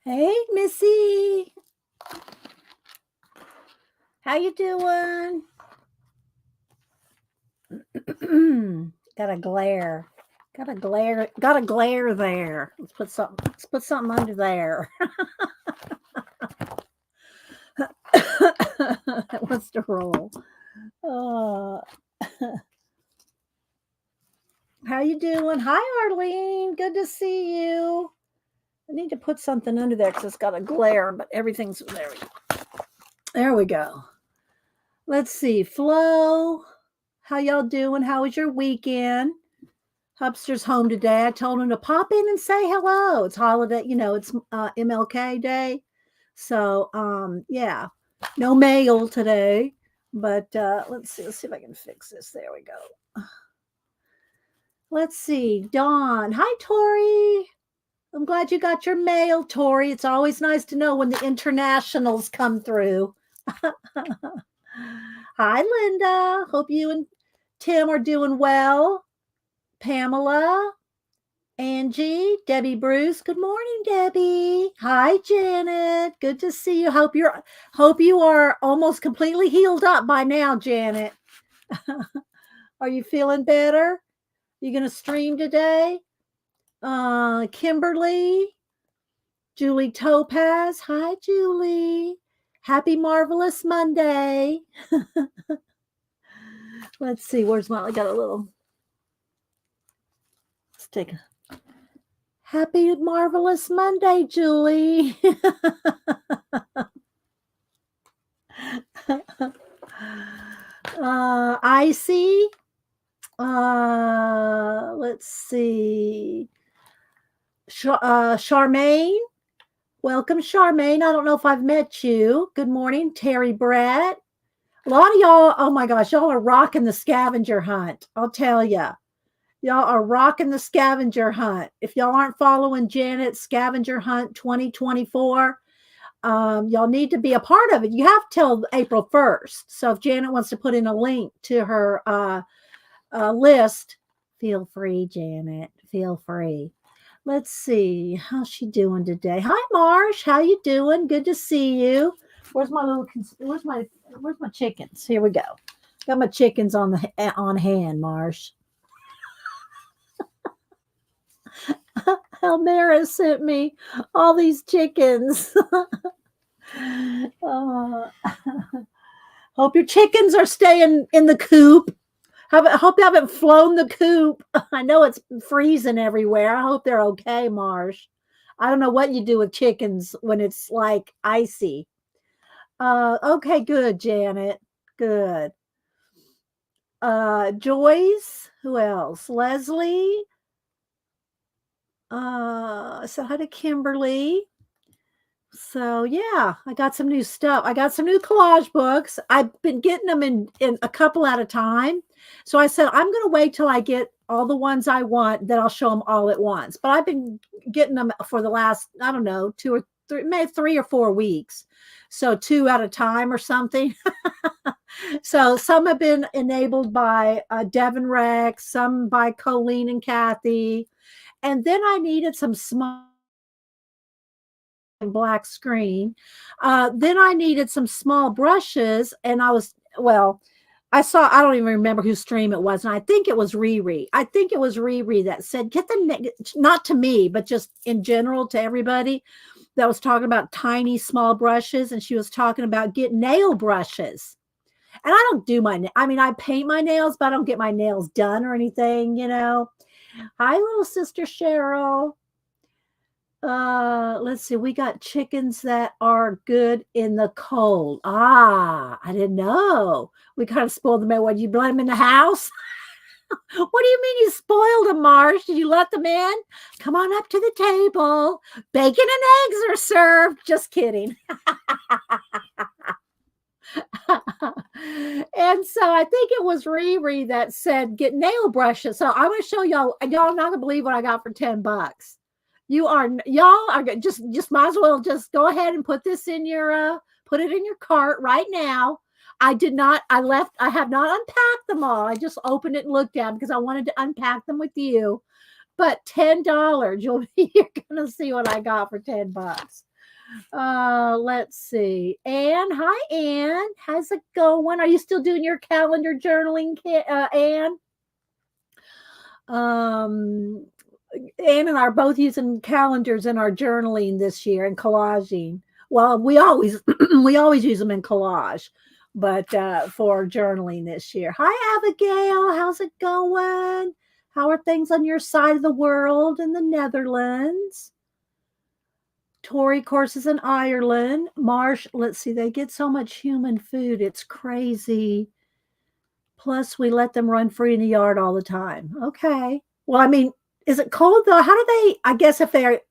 Hey, Missy. How you doing? Got a glare. Got a glare there. Let's put something under there. It wants to roll. Uh, how you doing? Hi, Arlene. Good to see you. I need to put something under there because it's got a glare, but everything's there. There we go. Let's see. Flo, how y'all doing? How was your weekend? Hubster's home today. I told him to pop in and say hello. It's holiday, it's MLK Day. So, yeah, no mail today. But let's see if I can fix this. There we go. Let's see. Dawn. Hi, Tori. I'm glad you got your mail, Tori. It's always nice to know when the internationals come through. Hi, Linda. Hope you and Tim are doing well. Pamela, Angie, Debbie Bruce. Good morning, Debbie. Hi, Janet. Good to see you. Hope you are almost completely healed up by now, Janet. Are you feeling better? You gonna stream today? Kimberly, Julie Topaz. Hi, Julie. Happy Marvelous Monday. Let's see. Where's my? I got a little. Let's take a. Happy Marvelous Monday, Julie. Icy. Let's see. Charmaine. Welcome, Charmaine. I don't know if I've met you. Good morning, Terry Brett. A lot of y'all, oh my gosh, y'all are rocking the scavenger hunt. I'll tell you. Y'all are rocking the scavenger hunt. If y'all aren't following Janet's scavenger hunt 2024, y'all need to be a part of it. You have till April 1st. So if Janet wants to put in a link to her list, feel free, Janet. Feel free. Let's see. How's she doing today? Hi, Marsh. How you doing? Good to see you. Where's my chickens? Here we go. Got my chickens on hand, Marsh. Almera sent me all these chickens. Hope your chickens are staying in the coop. Hope you haven't flown the coop. I know it's freezing everywhere. I hope they're okay, Marsh. I don't know what you do with chickens when it's like icy. Okay, good, Janet. Good. Joyce. Who else? Leslie. So hi to Kimberly. So yeah, I got some new stuff. I got some new collage books. I've been getting them in a couple at a time. So I said, I'm going to wait till I get all the ones I want, then I'll show them all at once. But I've been getting them for the last, I don't know, 2 or 3, maybe 3 or 4 weeks. So 2 at a time or something. So some have been enabled by Devin Rex, some by Colleen and Kathy. And then I needed some small black screen. Then I needed some small brushes, and I don't even remember whose stream it was, and I think it was Riri. I think it was Riri that said, get not to me, but just in general to everybody that was talking about tiny, small brushes, and she was talking about get nail brushes. And I don't do I paint my nails, but I don't get my nails done or anything, Hi, little sister Cheryl. Let's see. We got chickens that are good in the cold. I didn't know. We kind of spoiled them. What, you let them in the house? What do you mean you spoiled them, Marsh? Did you let them in? Come on up to the table. Bacon and eggs are served. Just kidding. And so I think it was Riri that said get nail brushes. So I'm going to show y'all. Y'all are not going to believe what I got for $10. Y'all are just might as well just go ahead and put this in your put it in your cart right now. I have not unpacked them all. I just opened it and looked at them because I wanted to unpack them with you. But $10, you're gonna see what I got for $10. Let's see. Anne, hi Anne. How's it going? Are you still doing your calendar journaling, Anne? Um, Anne and I are both using calendars in our journaling this year and collaging. Well, we always we always use them in collage, but for journaling this year. Hi Abigail, how's it going? How are things on your side of the world in the Netherlands? Tori courses in Ireland. Marsh, let's see, they get so much human food. It's crazy. Plus, we let them run free in the yard all the time. Okay. Well, I mean, is it cold though? How do they? I guess if they're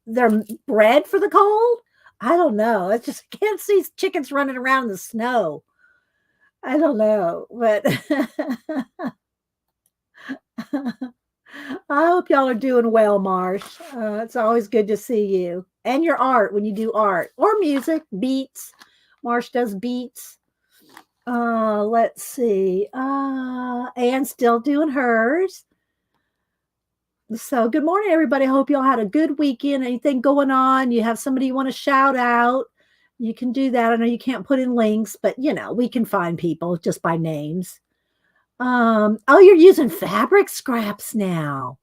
bred for the cold. I don't know. It's just I can't see chickens running around in the snow. I don't know, but I hope y'all are doing well, Marsh. It's always good to see you and your art when you do art or music, beats. Marsh does beats. Let's see. Anne's still doing hers. So, good morning, everybody. I hope y'all had a good weekend. Anything going on? You have somebody you want to shout out? You can do that. I know you can't put in links, but we can find people just by names. Oh, you're using fabric scraps now.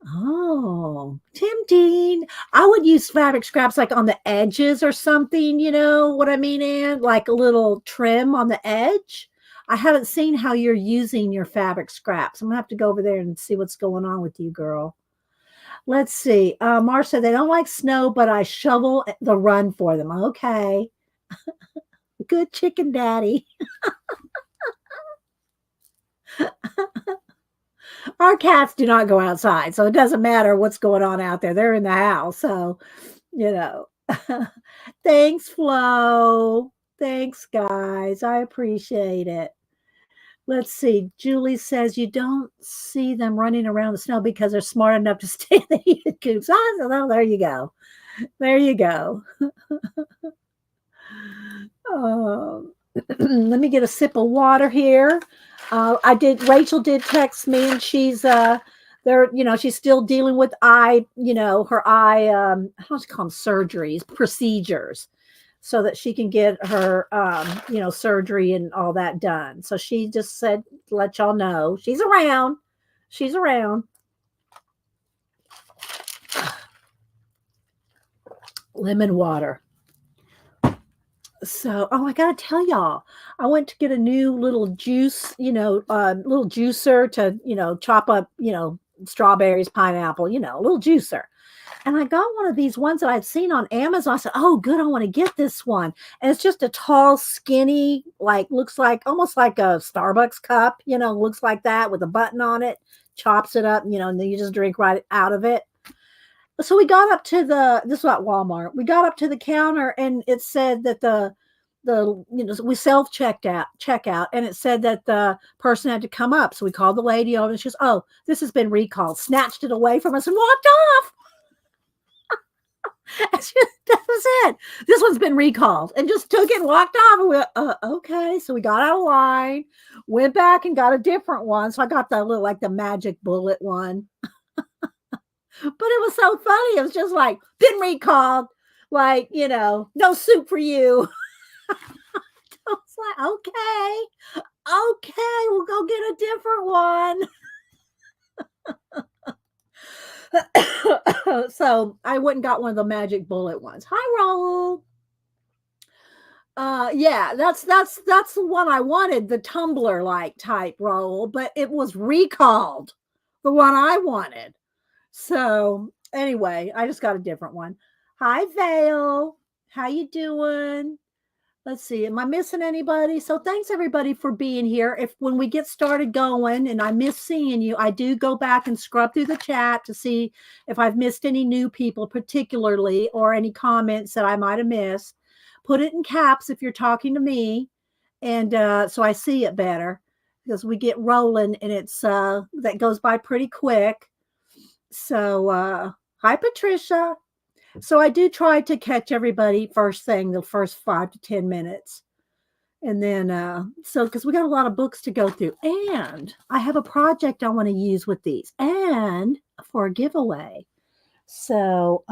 Oh, tempting. I would use fabric scraps like on the edges or something, you know what I mean, Ann? Like a little trim on the edge. I haven't seen how you're using your fabric scraps. I'm gonna have to go over there and see what's going on with you, girl. Let's see. Marcia, they don't like snow, but I shovel the run for them. Okay. Good chicken daddy. Our cats do not go outside, so it doesn't matter what's going on out there. They're in the house. So, you know. Thanks, Flo. Thanks, guys. I appreciate it. Let's see. Julie says you don't see them running around the snow because they're smart enough to stay in the heated coops. Oh, there you go. There you go. Let me get a sip of water here. Rachel did text me and she's there, she's still dealing with her eye, how do you call them, surgeries, procedures, so that she can get her, surgery and all that done. So she just said, let y'all know she's around. She's around. Lemon water. So, I gotta tell y'all, I went to get a new little juice, little juicer to, chop up, strawberries, pineapple, a little juicer. And I got one of these ones that I'd seen on Amazon. I said, oh, good, I want to get this one. And it's just a tall, skinny, looks like almost like a Starbucks cup, looks like that with a button on it, chops it up, and then you just drink right out of it. So we got up to this was at Walmart. We got up to the counter and it said that we self checkout and it said that the person had to come up. So we called the lady over and she goes, oh, this has been recalled, snatched it away from us and walked off. That was it. This one's been recalled and just took it and walked off. And we went, okay. So we got out of line, went back and got a different one. So I got the little, the magic bullet one. But it was so funny. It was just like, been recalled, no soup for you. I was like, okay, we'll go get a different one. So I went and got one of the magic bullet ones. Hi, Raul. Yeah, that's the one I wanted, the tumbler type Raul, but it was recalled, the one I wanted. So anyway, I just got a different one. Hi, Vale. How you doing? Let's see. Am I missing anybody? So thanks everybody for being here. When we get started going and I miss seeing you, I do go back and scrub through the chat to see if I've missed any new people particularly or any comments that I might have missed. Put it in caps if you're talking to me. And so I see it better because we get rolling and it's that goes by pretty quick. So, hi, Patricia. So I do try to catch everybody first thing, the first 5 to 10 minutes. And then, because we got a lot of books to go through. And I have a project I want to use with these and for a giveaway. So,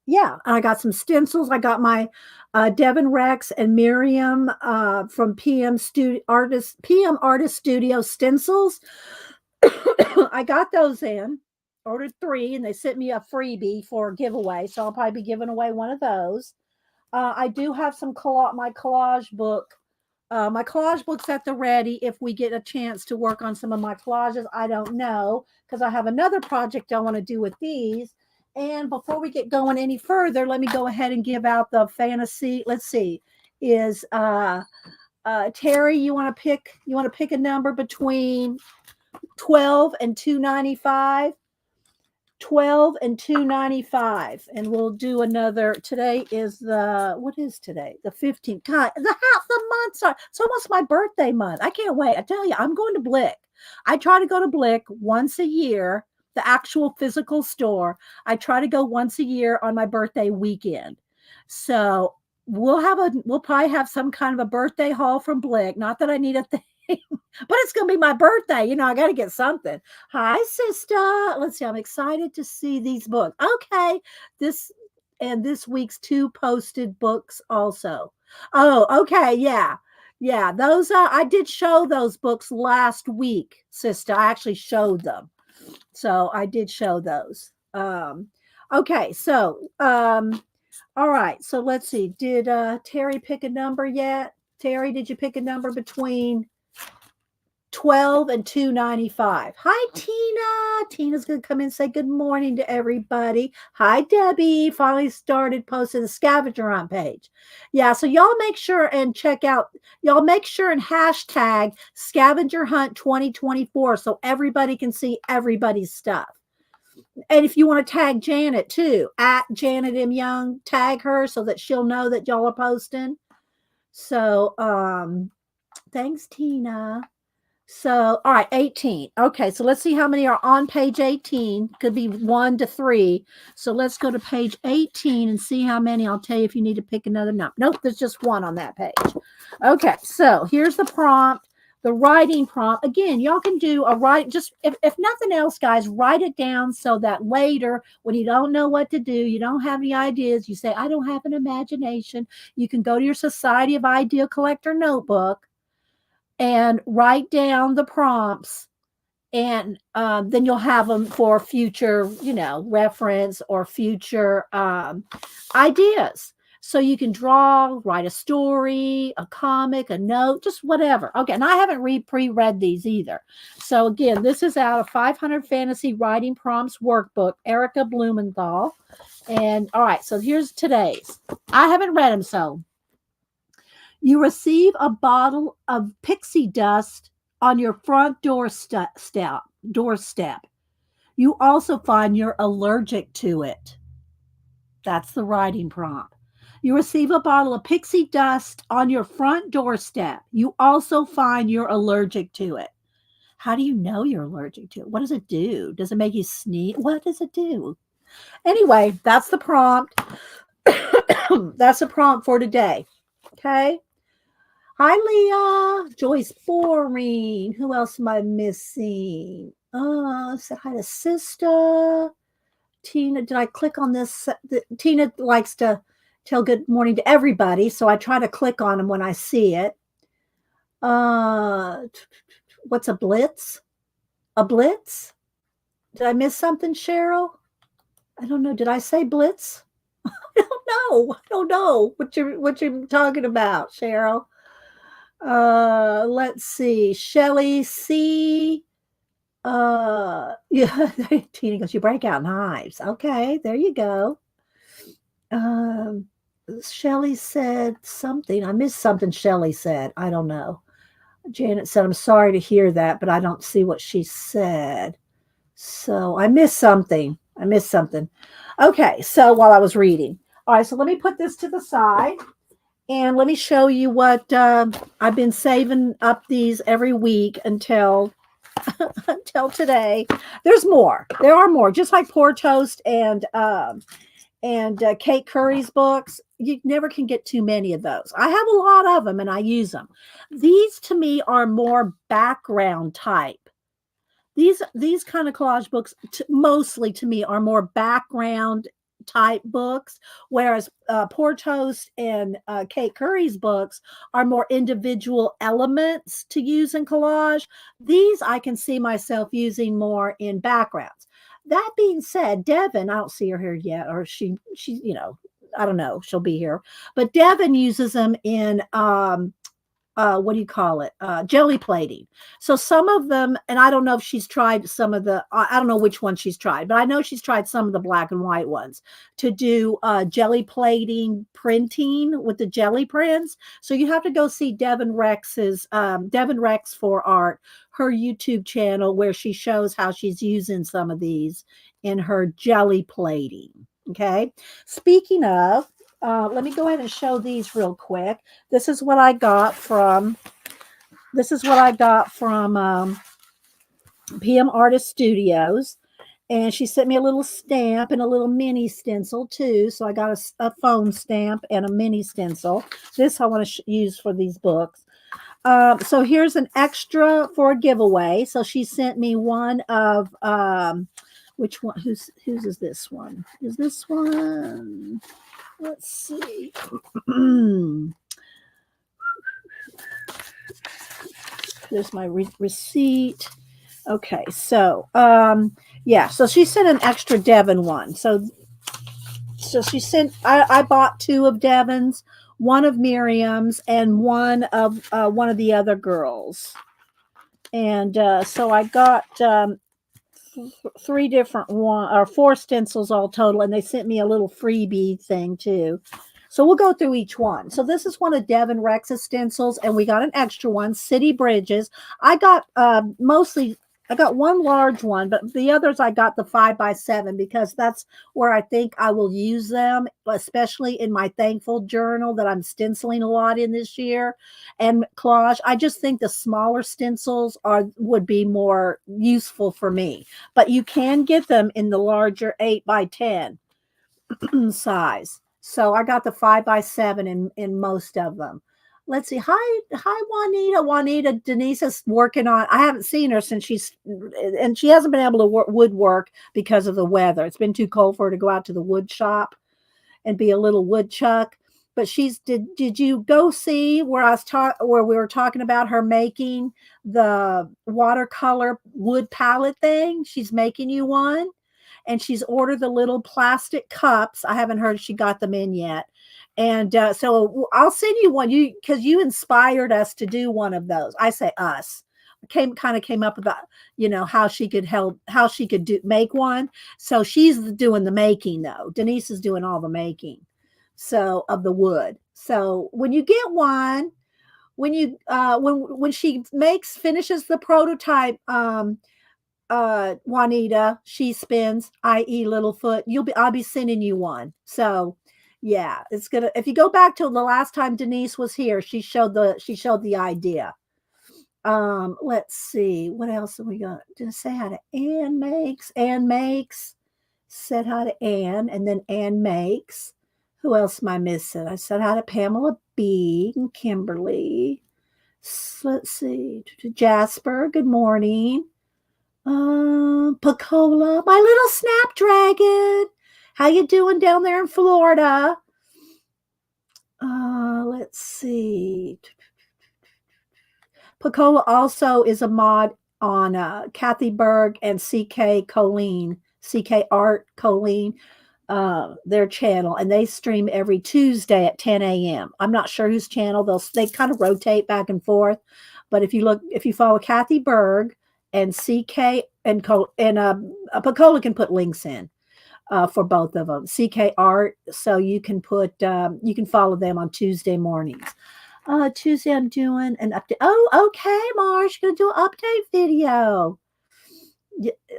yeah, I got some stencils. I got my Devin Rex and Miriam from PM Artist Studio stencils. I got those in, ordered 3, and they sent me a freebie for a giveaway. So I'll probably be giving away one of those. I do have some my collage book. My collage book's at the ready if we get a chance to work on some of my collages. I don't know because I have another project I want to do with these. And before we get going any further, let me go ahead and give out the fantasy. Let's see, is Terry, you want to pick a number between 12 and 295? 12 and 295, and we'll do another. Today is what is today? The 15th. God, the months are, it's almost my birthday month. I can't wait. I tell you, I'm going to Blick. I try to go to Blick once a year, the actual physical store. I try to go once a year on my birthday weekend. So we'll probably have some kind of a birthday haul from Blick. Not that I need a thing, but it's going to be my birthday. You know, I got to get something. Hi, sister. Let's see. I'm excited to see these books. Okay. This week's 2 posted books also. Oh, okay. Yeah. Yeah. Those, I did show those books last week, sister. I actually showed them. So I did show those. Okay. So, all right. So let's see. Did Terry pick a number yet? Terry, did you pick a number between 12 and 295? Hi, Tina. Tina's going to come in and say good morning to everybody. Hi, Debbie. Finally started posting the scavenger hunt page. Yeah, so y'all make sure and check out, y'all make sure and hashtag scavenger hunt 2024 so everybody can see everybody's stuff. And if you want to tag Janet too, at Janet M. Young, tag her so that she'll know that y'all are posting. So, thanks, Tina. So, all right, 18. Okay, so let's see how many are on page 18. Could be 1 to 3. So let's go to page 18 and see how many. I'll tell you if you need to pick another number. Nope, there's just 1 on that page. Okay, so here's the prompt, the writing prompt. Again, y'all can do a write, just if nothing else, guys, write it down so that later when you don't know what to do, you don't have any ideas, you say, I don't have an imagination. You can go to your Society of Idea Collector notebook and write down the prompts, and then you'll have them for future, reference or future ideas. So you can draw, write a story, a comic, a note, just whatever. Okay, and I haven't pre-read these either. So again, this is out of 500 Fantasy Writing Prompts Workbook, Erica Blumenthal. And all right, so here's today's. I haven't read them, so you receive a bottle of pixie dust on your front doorstep. You also find you're allergic to it. That's the writing prompt. You receive a bottle of pixie dust on your front doorstep. You also find you're allergic to it. How do you know you're allergic to it? What does it do? Does it make you sneeze? What does it do? Anyway, that's the prompt. That's the prompt for today. Okay. Hi, Leah. Joyce Boring. Who else am I missing? Said hi to sister. Tina, did I click on this? Tina likes to tell good morning to everybody, so I try to click on them when I see it. What's a blitz? A blitz? Did I miss something, Cheryl? I don't know. Did I say blitz? I don't know what you're talking about, Cheryl. Let's see. Shelly C. Yeah, Tina goes, you break out knives. Okay, there you go. Shelly said something. I missed something Shelly said. I don't know. Janet said, I'm sorry to hear that, but I don't see what she said. So I missed something. Okay, so while I was reading. All right, so let me put this to the side. And let me show you what I've been saving up these every week until today. There's more. There are more. Just like Poor Toast and Kate Curry's books, you never can get too many of those. I have a lot of them and I use them. These to me are more background type. These kind of collage books, mostly to me, are more background type books, whereas Poor Toast and Kate Curry's books are more individual elements to use in collage. These I can see myself using more in backgrounds. That being said, Devin, I don't see her here yet, or she's, I don't know, she'll be here, but Devin uses them in what do you call it? Jelly plating. So some of them, and I don't know if she's tried some of the, I don't know which one she's tried, but I know she's tried some of the black and white ones to do jelly plating printing with the jelly prints. So you have to go see Devin Rex's, Devin Rex for Art, her YouTube channel, where she shows how she's using some of these in her jelly plating. Okay. Speaking of, let me go ahead and show these real quick. This is what I got from PM Artist Studios, and she sent me a little stamp and a little mini stencil too. So I got a foam stamp and a mini stencil. This I want to use for these books. So here's an extra for a giveaway. So she sent me one of which one? Whose is this one? Is this one? Let's see. There's my receipt. Okay, so yeah, so she sent an extra Devin one. So she sent. I bought two of Devin's, one of Miriam's, and one of the other girls. And so I got 3 different or 4 stencils all total, and they sent me a little freebie thing too. So we'll go through each one. So this is one of Devin Rex's stencils, and we got an extra one, City Bridges. I got I got one large one, but the others I got the 5x7 because that's where I think I will use them, especially in my thankful journal that I'm stenciling a lot in this year. And collage, I just think the smaller stencils would be more useful for me. But you can get them in the larger 8x10 size. So I got the 5x7 in most of them. Let's see. Hi, Juanita. Juanita, Denise is working on. I haven't seen her since she hasn't been able to woodwork because of the weather. It's been too cold for her to go out to the wood shop and be a little woodchuck. But did you go see where where we were talking about her making the watercolor wood palette thing? She's making you one, and she's ordered the little plastic cups. I haven't heard she got them in yet. And so I'll send you one, because you inspired us to do one of those. I say us. Came up about, how she could make one. So she's doing the making though. Denise is doing all the making. So of the wood. So when you get one, when you when she finishes the prototype, Juanita, she spins, i.e. Littlefoot, I'll be sending you one. So yeah, it's gonna, if you go back to the last time Denise was here, she showed the idea. Let's see, what else have we got? Just say hi to Ann Makes. Ann Makes. Said hi to Ann, and then Ann Makes. Who else am I missing? I said hi to Pamela B. and Kimberly. Let's see, to Jasper, good morning. Pacola, my little snapdragon. How you doing down there in Florida? Let's see. Pacola also is a mod on Kathy Berg and CK Colleen, CK Art Colleen, their channel, and they stream every Tuesday at 10 a.m. I'm not sure whose channel they kind of rotate back and forth, but if you follow Kathy Berg and CK and Pacola can put links in. For both of them, CK Art, so you can follow them on Tuesday mornings. Tuesday I'm doing an update. Oh, okay, Marsh, gonna do an update video.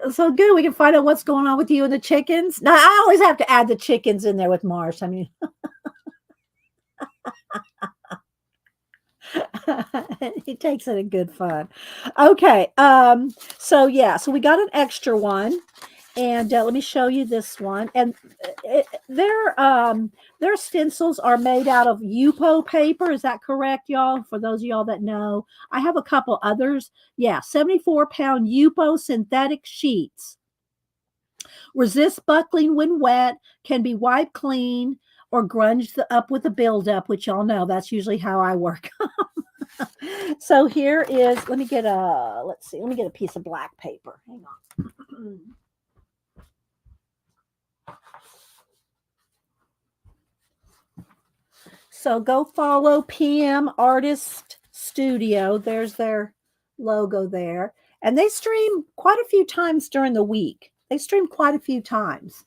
So good, we can find out what's going on with you and the chickens. Now I always have to add the chickens in there with Marsh. I mean, he takes it in good fun. Okay, so yeah, so we got an extra one. And let me show you this one. And their stencils are made out of Yupo paper. Is that correct, y'all? For those of y'all that know, I have a couple others. Yeah, 74-pound Yupo synthetic sheets. Resist buckling when wet, can be wiped clean or grunged up with a buildup, which y'all know that's usually how I work. So here is, let me get a piece of black paper. Hang on. So go follow PM Artist Studio. There's their logo there. And they stream quite a few times during the week. They stream quite a few times.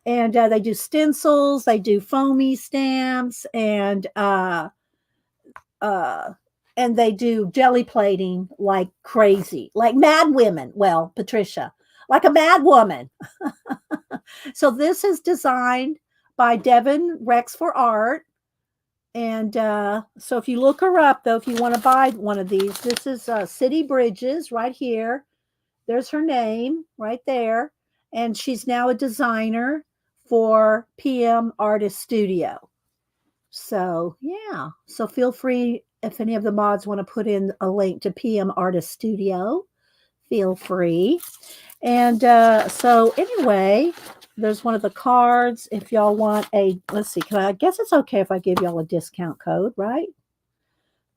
And they do stencils, they do foamy stamps, and they do jelly plating like crazy, like mad women. Well, Patricia, like a mad woman. So this is designed by Devin Rex for Art. And so if you look her up, though, if you want to buy one of these, this is City Bridges right here. There's her name right there. And she's now a designer for PM Artist Studio. So, yeah. So feel free, if any of the mods want to put in a link to PM Artist Studio, feel free. And so anyway, there's one of the cards. If y'all want let's see, I guess it's okay if I give y'all a discount code, right?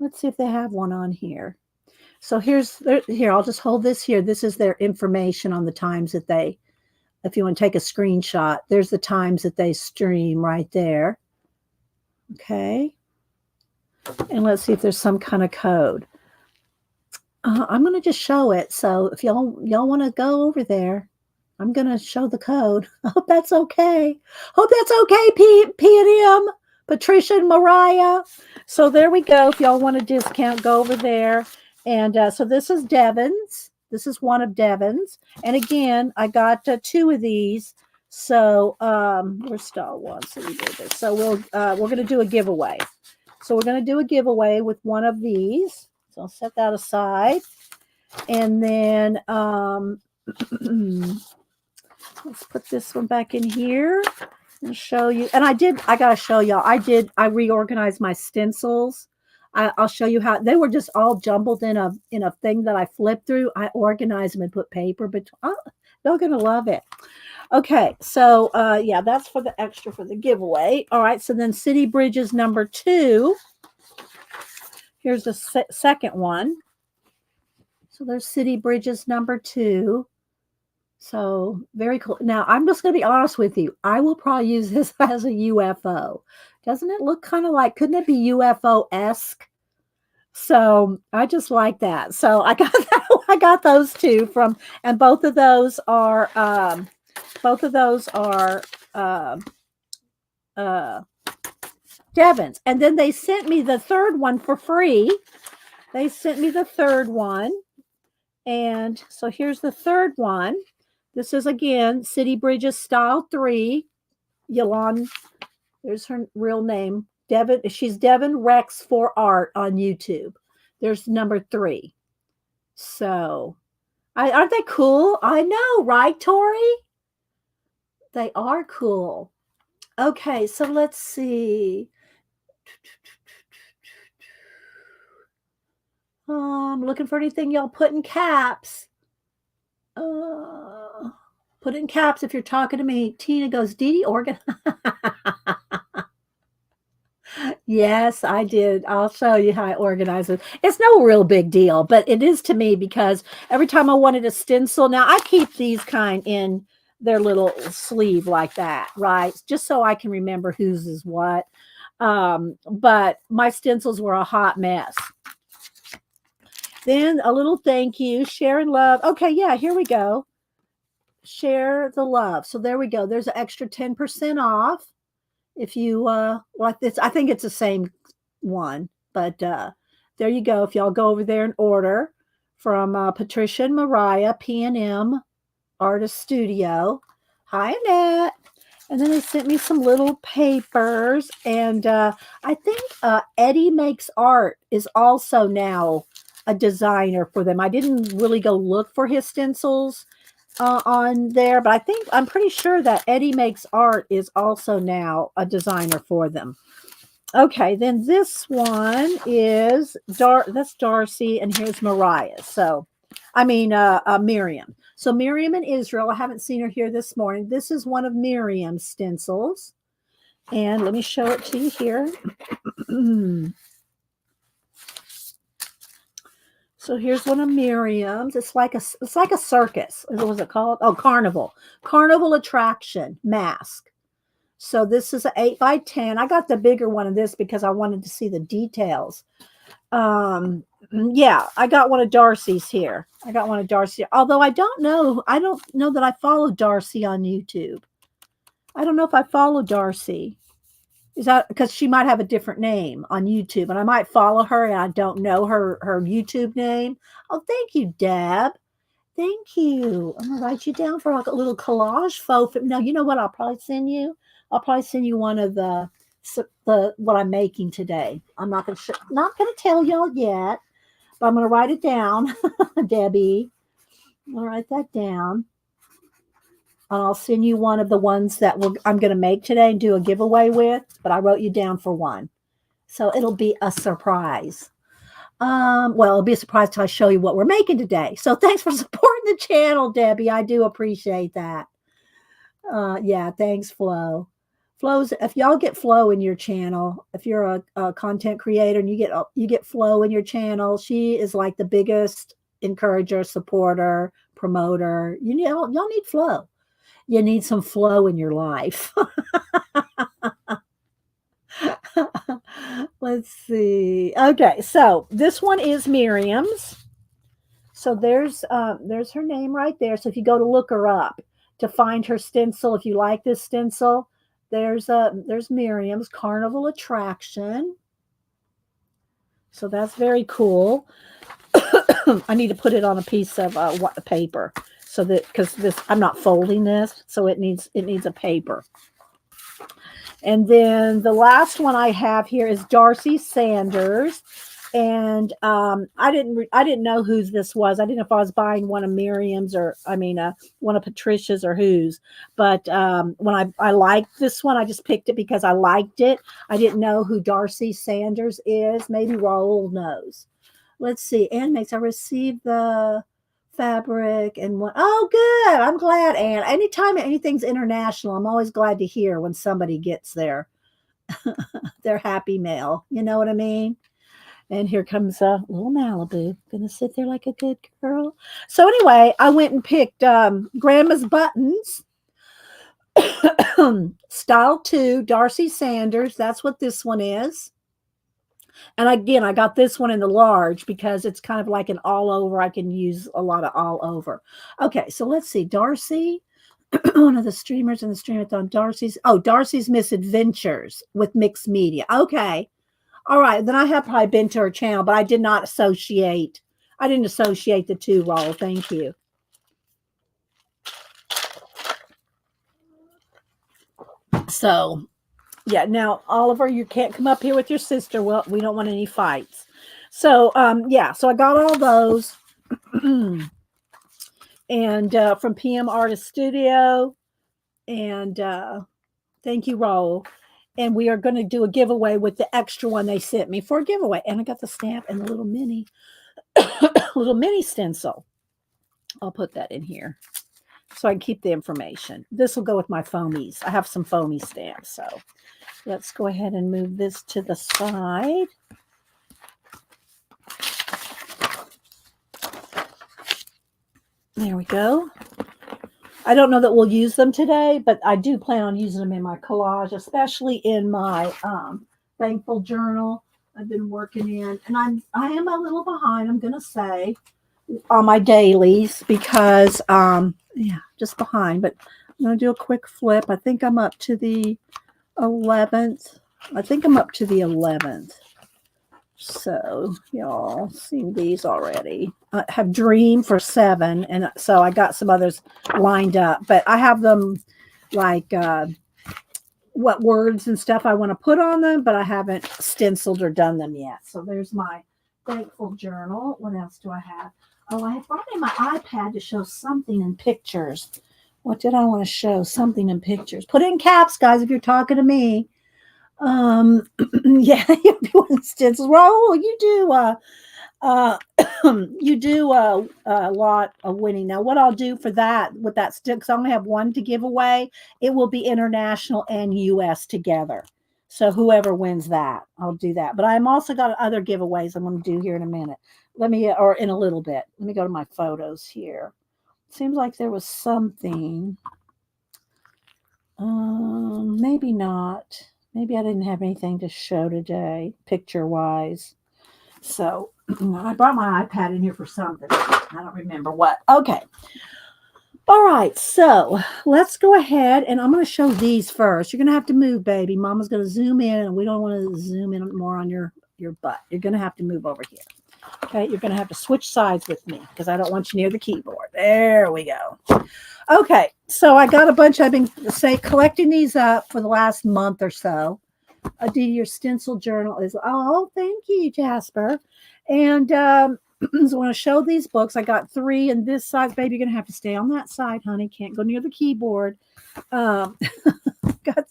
Let's see if they have one on here. So here, I'll just hold this here. This is their information on the times that if you want to take a screenshot, there's the times that they stream right there. Okay. And let's see if there's some kind of code. I'm going to just show it. So if y'all want to go over there, I'm going to show the code. I hope that's okay. Hope that's okay, P&M, Patricia and Mariah. So there we go. If y'all want a discount, go over there. And so this is Devin's. This is one of Devin's. And again, I got 2 of these. So we're still one. So we did this. So we're going to do a giveaway. So we're going to do a giveaway with one of these. So I'll set that aside. And then let's put this one back in here and show you. And I got to show y'all. I reorganized my stencils. I'll show you how they were just all jumbled in a thing that I flipped through. I organized them and put paper, but they're going to love it. Okay. So, yeah, that's for the extra for the giveaway. All right. So then City Bridges number 2. Here's the second one. So there's City Bridges number 2. So very cool. Now, I'm just going to be honest with you. I will probably use this as a UFO. Doesn't it look kind of like, couldn't it be UFO-esque? So I just like that. So I got those 2 from, and both of those are Devin's. And then they sent me the third one for free. They sent me the third one. And so here's the third one. This is, again, City Bridges Style 3. Yolanda, there's her real name. Devin. She's Devin Rex for Art on YouTube. There's number 3. So, aren't they cool? I know, right, Tori? They are cool. Okay, so let's see. I'm looking for anything y'all put in caps. Put it in caps if you're talking to me. Tina goes, Dee Organ. Yes, I did. I'll show you how I organize it. It's no real big deal, but it is to me because every time I wanted a stencil, now I keep these kind in their little sleeve like that, right? Just so I can remember whose is what. But my stencils were a hot mess. Then a little thank you, share and love. Okay, yeah, here we go. Share the love. So there we go. There's an extra 10% off if you like this. I think it's the same one, but there you go. If y'all go over there and order from Patricia and Mariah, P&M Artist Studio. Hi, Annette. And then they sent me some little papers. And I think Eddie Makes Art is also now a designer for them. I didn't really go look for his stencils. on there, but I'm pretty sure that Eddie Makes Art is also now a designer for them. Okay, then this one is that's Darcy, and here's Mariah. So, I mean, Miriam. So Miriam in Israel. I haven't seen her here this morning. This is one of Miriam's stencils, and let me show it to you here. So here's one of Miriam's. It's like a circus. What was it called? Oh, carnival attraction mask. So this is an 8x10. I got the bigger one of this because I wanted to see the details. Yeah, I got one of Darcy's here. Although I don't know that I follow Darcy on YouTube. I don't know if I follow Darcy. Is that because she might have a different name on YouTube, and I might follow her and I don't know her YouTube name? Oh, thank you, Deb. Thank you. I'm gonna write you down for like a little collage photo. No, you know what? I'll probably send you one of the what I'm making today. I'm not gonna tell y'all yet, but I'm gonna write it down, Debbie. I'm gonna write that down. And I'll send you one of the ones that I'm going to make today and do a giveaway with, but I wrote you down for one. So it'll be a surprise. Well, it'll be a surprise till I show you what we're making today. So thanks for supporting the channel, Debbie. I do appreciate that. Yeah, thanks, Flo. If y'all get Flo in your channel, if you're a content creator and you get Flo in your channel, she is like the biggest encourager, supporter, promoter. Y'all need Flo. You need some flow in your life. Let's see. Okay, so this one is Miriam's. So there's her name right there. So if you go to look her up to find her stencil, if you like this stencil, there's Miriam's Carnival Attraction. So that's very cool. I need to put it on a piece of paper. So that because I'm not folding this, so it needs a paper. And then the last one I have here is Darcy Sanders, and I didn't know whose this was. I didn't know if I was buying one of Miriam's or one of Patricia's or whose. But when I liked this one, I just picked it because I liked it. I didn't know who Darcy Sanders is. Maybe Raul knows. Let's see. Anne makes I received the fabric and what. Oh, good. I'm glad, Anne. Anytime anything's international, I'm always glad to hear when somebody gets their happy mail. You know what I mean? And here comes a little Malibu. Gonna sit there like a good girl. So anyway, I went and picked Grandma's Buttons. Style 2, Darcy Sanders. That's what this one is. And again, I got this one in the large because it's kind of like an all over. I can use a lot of all over. Okay, so let's see. Darcy, one of the streamers in the streamathon. Darcy's Misadventures with Mixed Media. Okay. All right. Then I have probably been to her channel, but I didn't associate the two, Raul. Thank you. So yeah, now Oliver, you can't come up here with your sister. Well, we don't want any fights. So yeah, so I got all those. And from PM Artist Studio. And thank you, Raul. And we are going to do a giveaway with the extra one they sent me for a giveaway. And I got the stamp and the little mini stencil. I'll put that in here so I can keep the information. This will go with my foamies. I have some foamy stamps. So let's go ahead and move this to the side. There we go. I don't know that we'll use them today, but I do plan on using them in my collage, especially in my thankful journal I've been working in. And I am a little behind, I'm going to say, on my dailies because, yeah, just behind. But I'm going to do a quick flip. I think I'm up to the 11th. So y'all seen these already. I have Dream for 7, and so I got some others lined up, but I have them like what words and stuff I want to put on them, but I haven't stenciled or done them yet. So there's my thankful journal. What else do I have? Oh, I brought in my iPad to show something in pictures. What did I want to show? Something in pictures. Put it in caps, guys, if you're talking to me. Yeah, you're doing stencils. Raul, you do uh you do a lot of winning. Now, what I'll do for that with that stick, because I only have one to give away, it will be international and US together. So whoever wins that, I'll do that. But I'm also got other giveaways I'm going to do here in a minute. Let me, or in a little bit. Let me go to my photos here. Seems like there was something. Maybe not. Maybe I didn't have anything to show today, picture wise. So I brought my iPad in here for something. I don't remember what. Okay. All right. So let's go ahead and I'm going to show these first. You're going to have to move, baby. Mama's going to zoom in and we don't want to zoom in more on your butt. You're going to have to move over here. Okay. You're going to have to switch sides with me because I don't want you near the keyboard. There we go. Okay. So I got a bunch. I've been collecting these up for the last month or so. Do your stencil journal is, oh, thank you, Jasper. And so I want to show these books. I got 3 in this size. Baby, you're going to have to stay on that side, honey. Can't go near the keyboard. Got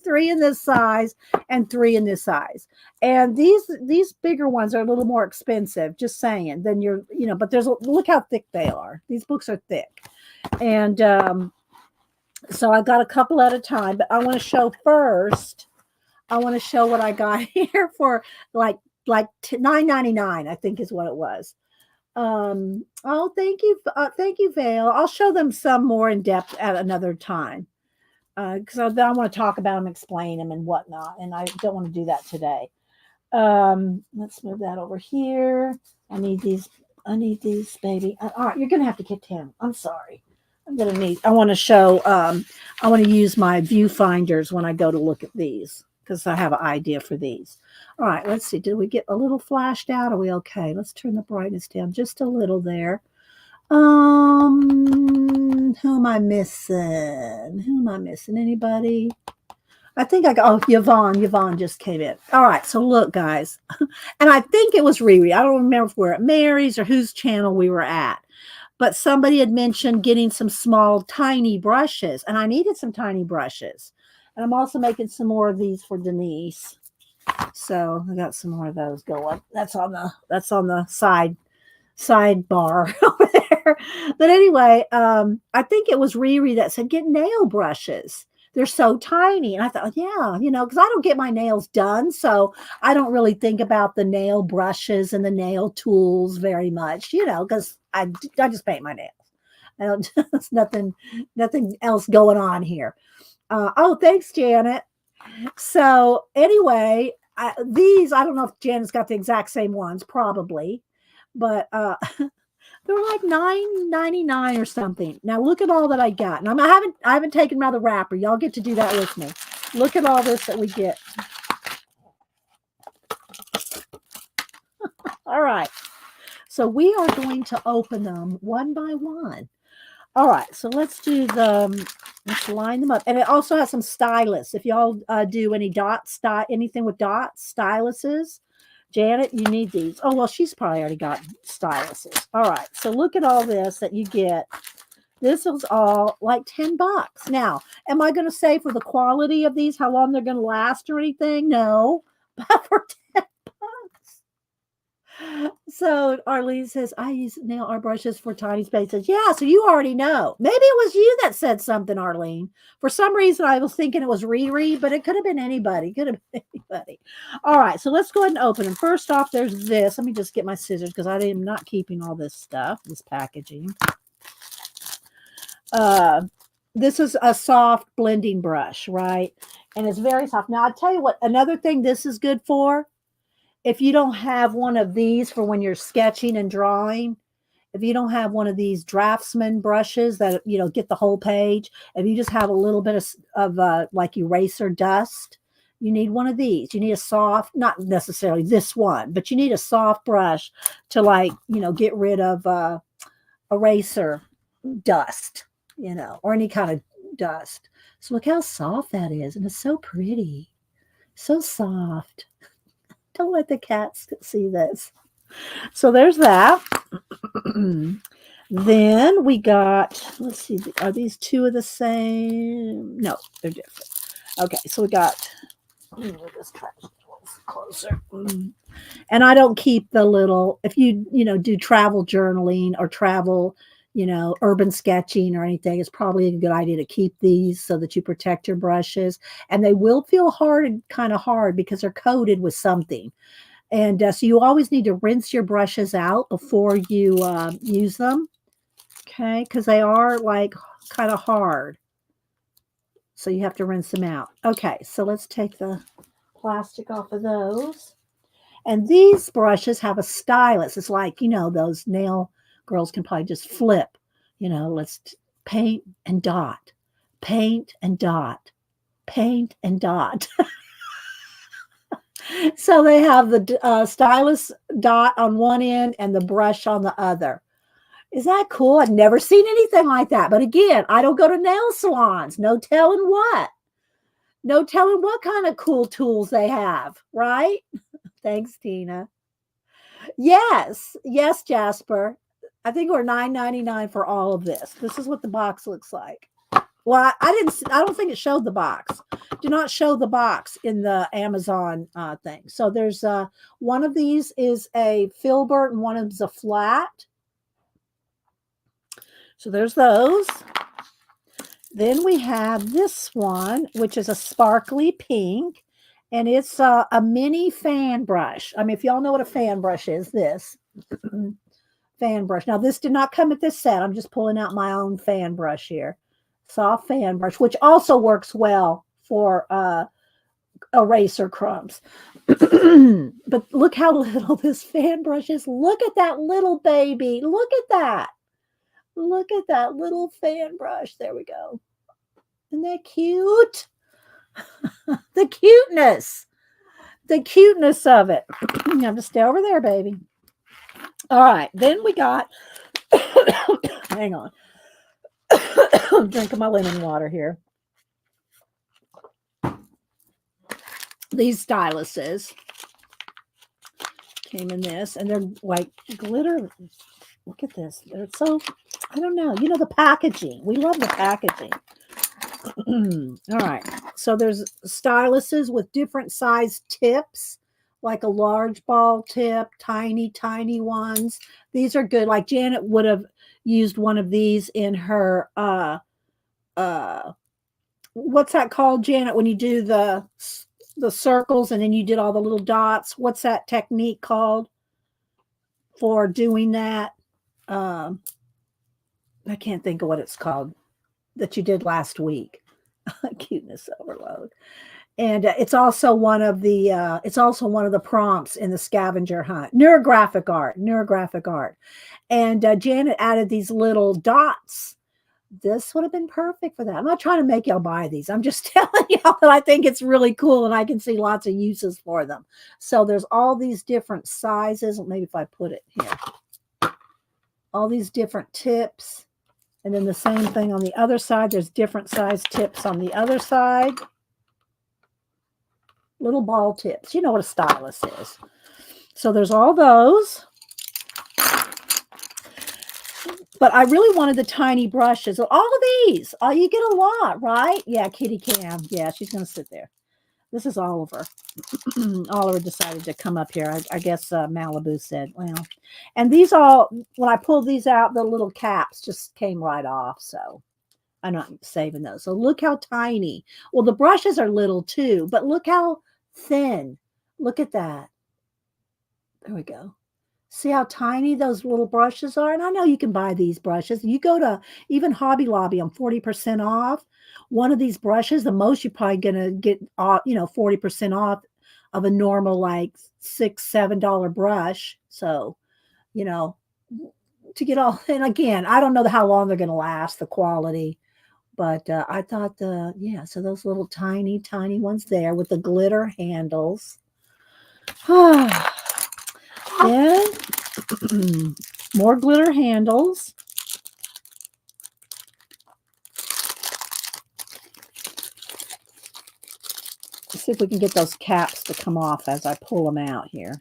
3 in this size and 3 in this size. And these bigger ones are a little more expensive, just saying, than but look how thick they are. These books are thick. And so I got a couple at a time, but I want to show first. I want to show what I got here for like $9.99, I think is what it was. Oh, thank you, Vale. I'll show them some more in depth at another time because I want to talk about them, explain them, and whatnot, and I don't want to do that today. Let's move that over here. I need these, baby. All right, you're gonna have to get him. I'm sorry. I want to show. I want to use my viewfinders when I go to look at these, because I have an idea for these. All right, let's see. Did we get a little flashed out? Are we okay? Let's turn the brightness down just a little there. Who am I missing? Anybody? I think I got, Yvonne. Yvonne just came in. All right, so look, guys. And I think it was Riri. I don't remember if we're at Mary's or whose channel we were at. But somebody had mentioned getting some small, tiny brushes. And I needed some tiny brushes. And I'm also making some more of these for Denise. So I got some more of those going. That's on the sidebar over there. But anyway, I think it was Riri that said get nail brushes. They're so tiny. And I thought, yeah, because I don't get my nails done. So I don't really think about the nail brushes and the nail tools very much, because I just paint my nails. I don't, there's nothing else going on here. Oh, thanks, Janet. So anyway, these, I don't know if Janet's got the exact same ones, probably, but they're like $9.99 or something. Now look at all that I got. And I haven't taken them out of the wrapper. Y'all get to do that with me. Look at all this that we get. All right. So we are going to open them one by one. All right, so let's line them up. And it also has some styluses. If y'all do any anything with dots, styluses, Janet, you need these. Oh, well, she's probably already got styluses. All right, so look at all this that you get. This is all like $10. Now, am I going to say for the quality of these, how long they're going to last or anything? No, but for $10. So Arlene says, I use nail art brushes for tiny spaces. Yeah, so you already know. Maybe it was you that said something, Arlene. For some reason, I was thinking it was Riri, but it could have been anybody. All right, so let's go ahead and open them. First off, there's this. Let me just get my scissors because I am not keeping all this stuff, this packaging. This is a soft blending brush, right? And it's very soft. Now, I'll tell you what, another thing this is good for. If you don't have one of these for when you're sketching and drawing, if you don't have one of these draftsman brushes that, get the whole page, if you just have a little bit of like eraser dust, you need one of these. You need a soft, not necessarily this one, but you need a soft brush to get rid of eraser dust, or any kind of dust. So look how soft that is. And it's so pretty, so soft. Don't let the cats see this. So there's that. Then we got, let's see, are these two of the same? No, they're different. Okay, so we got, let me move this trash a little closer. And I don't keep the little, if you, do travel journaling or travel, urban sketching or anything, it's probably a good idea to keep these so that you protect your brushes. And they will feel hard, kind of hard because they're coated with something. And so you always need to rinse your brushes out before you use them. Okay, because they are like kind of hard. So you have to rinse them out. Okay, so let's take the plastic off of those. And these brushes have a stylus. It's like, those nail girls can probably just flip, let's paint and dot, paint and dot, paint and dot. So they have the stylus dot on one end and the brush on the other. Is that cool? I've never seen anything like that. But again, I don't go to nail salons. No telling what. No telling what kind of cool tools they have, right? Thanks, Tina. Yes. Yes, Jasper. I think we're $9.99 for all of this. This is what the box looks like. Well, I don't think it showed the box. Do not show the box in the Amazon thing. So there's one of these is a filbert and one of them is a flat. So there's those. Then we have this one, which is a sparkly pink, and it's a mini fan brush. I mean, if y'all know what a fan brush is, this fan brush. Now, this did not come with this set. I'm just pulling out my own fan brush here. Soft fan brush, which also works well for eraser crumbs. But look how little this fan brush is. Look at that little baby. Look at that. Look at that little fan brush. There we go. Isn't that cute? The cuteness. The cuteness of it. You have to stay over there, baby. All right. Then we got, hang on. I'm drinking my lemon water here. These styluses came in this, and they're like glitter. Look at this. They're so, I don't know. The packaging. We love the packaging. All right. So there's styluses with different size tips, like a large ball tip, tiny, tiny ones. These are good. Like Janet would have used one of these in her, what's that called, Janet, when you do the circles and then you did all the little dots? What's that technique called for doing that? I can't think of what it's called that you did last week. Cuteness overload. And it's also one of the prompts in the scavenger hunt. Neurographic art. And Janet added these little dots. This would have been perfect for that. I'm not trying to make y'all buy these. I'm just telling y'all that I think it's really cool and I can see lots of uses for them. So there's all these different sizes. Maybe if I put it here. All these different tips. And then the same thing on the other side. There's different size tips on the other side. Little ball tips. You know what a stylus is. So there's all those. But I really wanted the tiny brushes. All of these. Oh, you get a lot, right? Yeah, Kitty Cam. Yeah, she's going to sit there. This is Oliver. Oliver decided to come up here. I guess Malibu said, well. And these all, when I pulled these out, the little caps just came right off. So I'm not saving those. So look how tiny. Well, the brushes are little too, but look how thin. Look at that. There we go. See how tiny those little brushes are? And I know you can buy these brushes. You go to even Hobby Lobby on 40% off. One of these brushes, the most you're probably going to get, 40% off of a normal like $6, $7 brush. So, to get all, and again, I don't know how long they're going to last, the quality. But I thought so those little tiny, tiny ones there with the glitter handles. Then more glitter handles. Let's see if we can get those caps to come off as I pull them out here.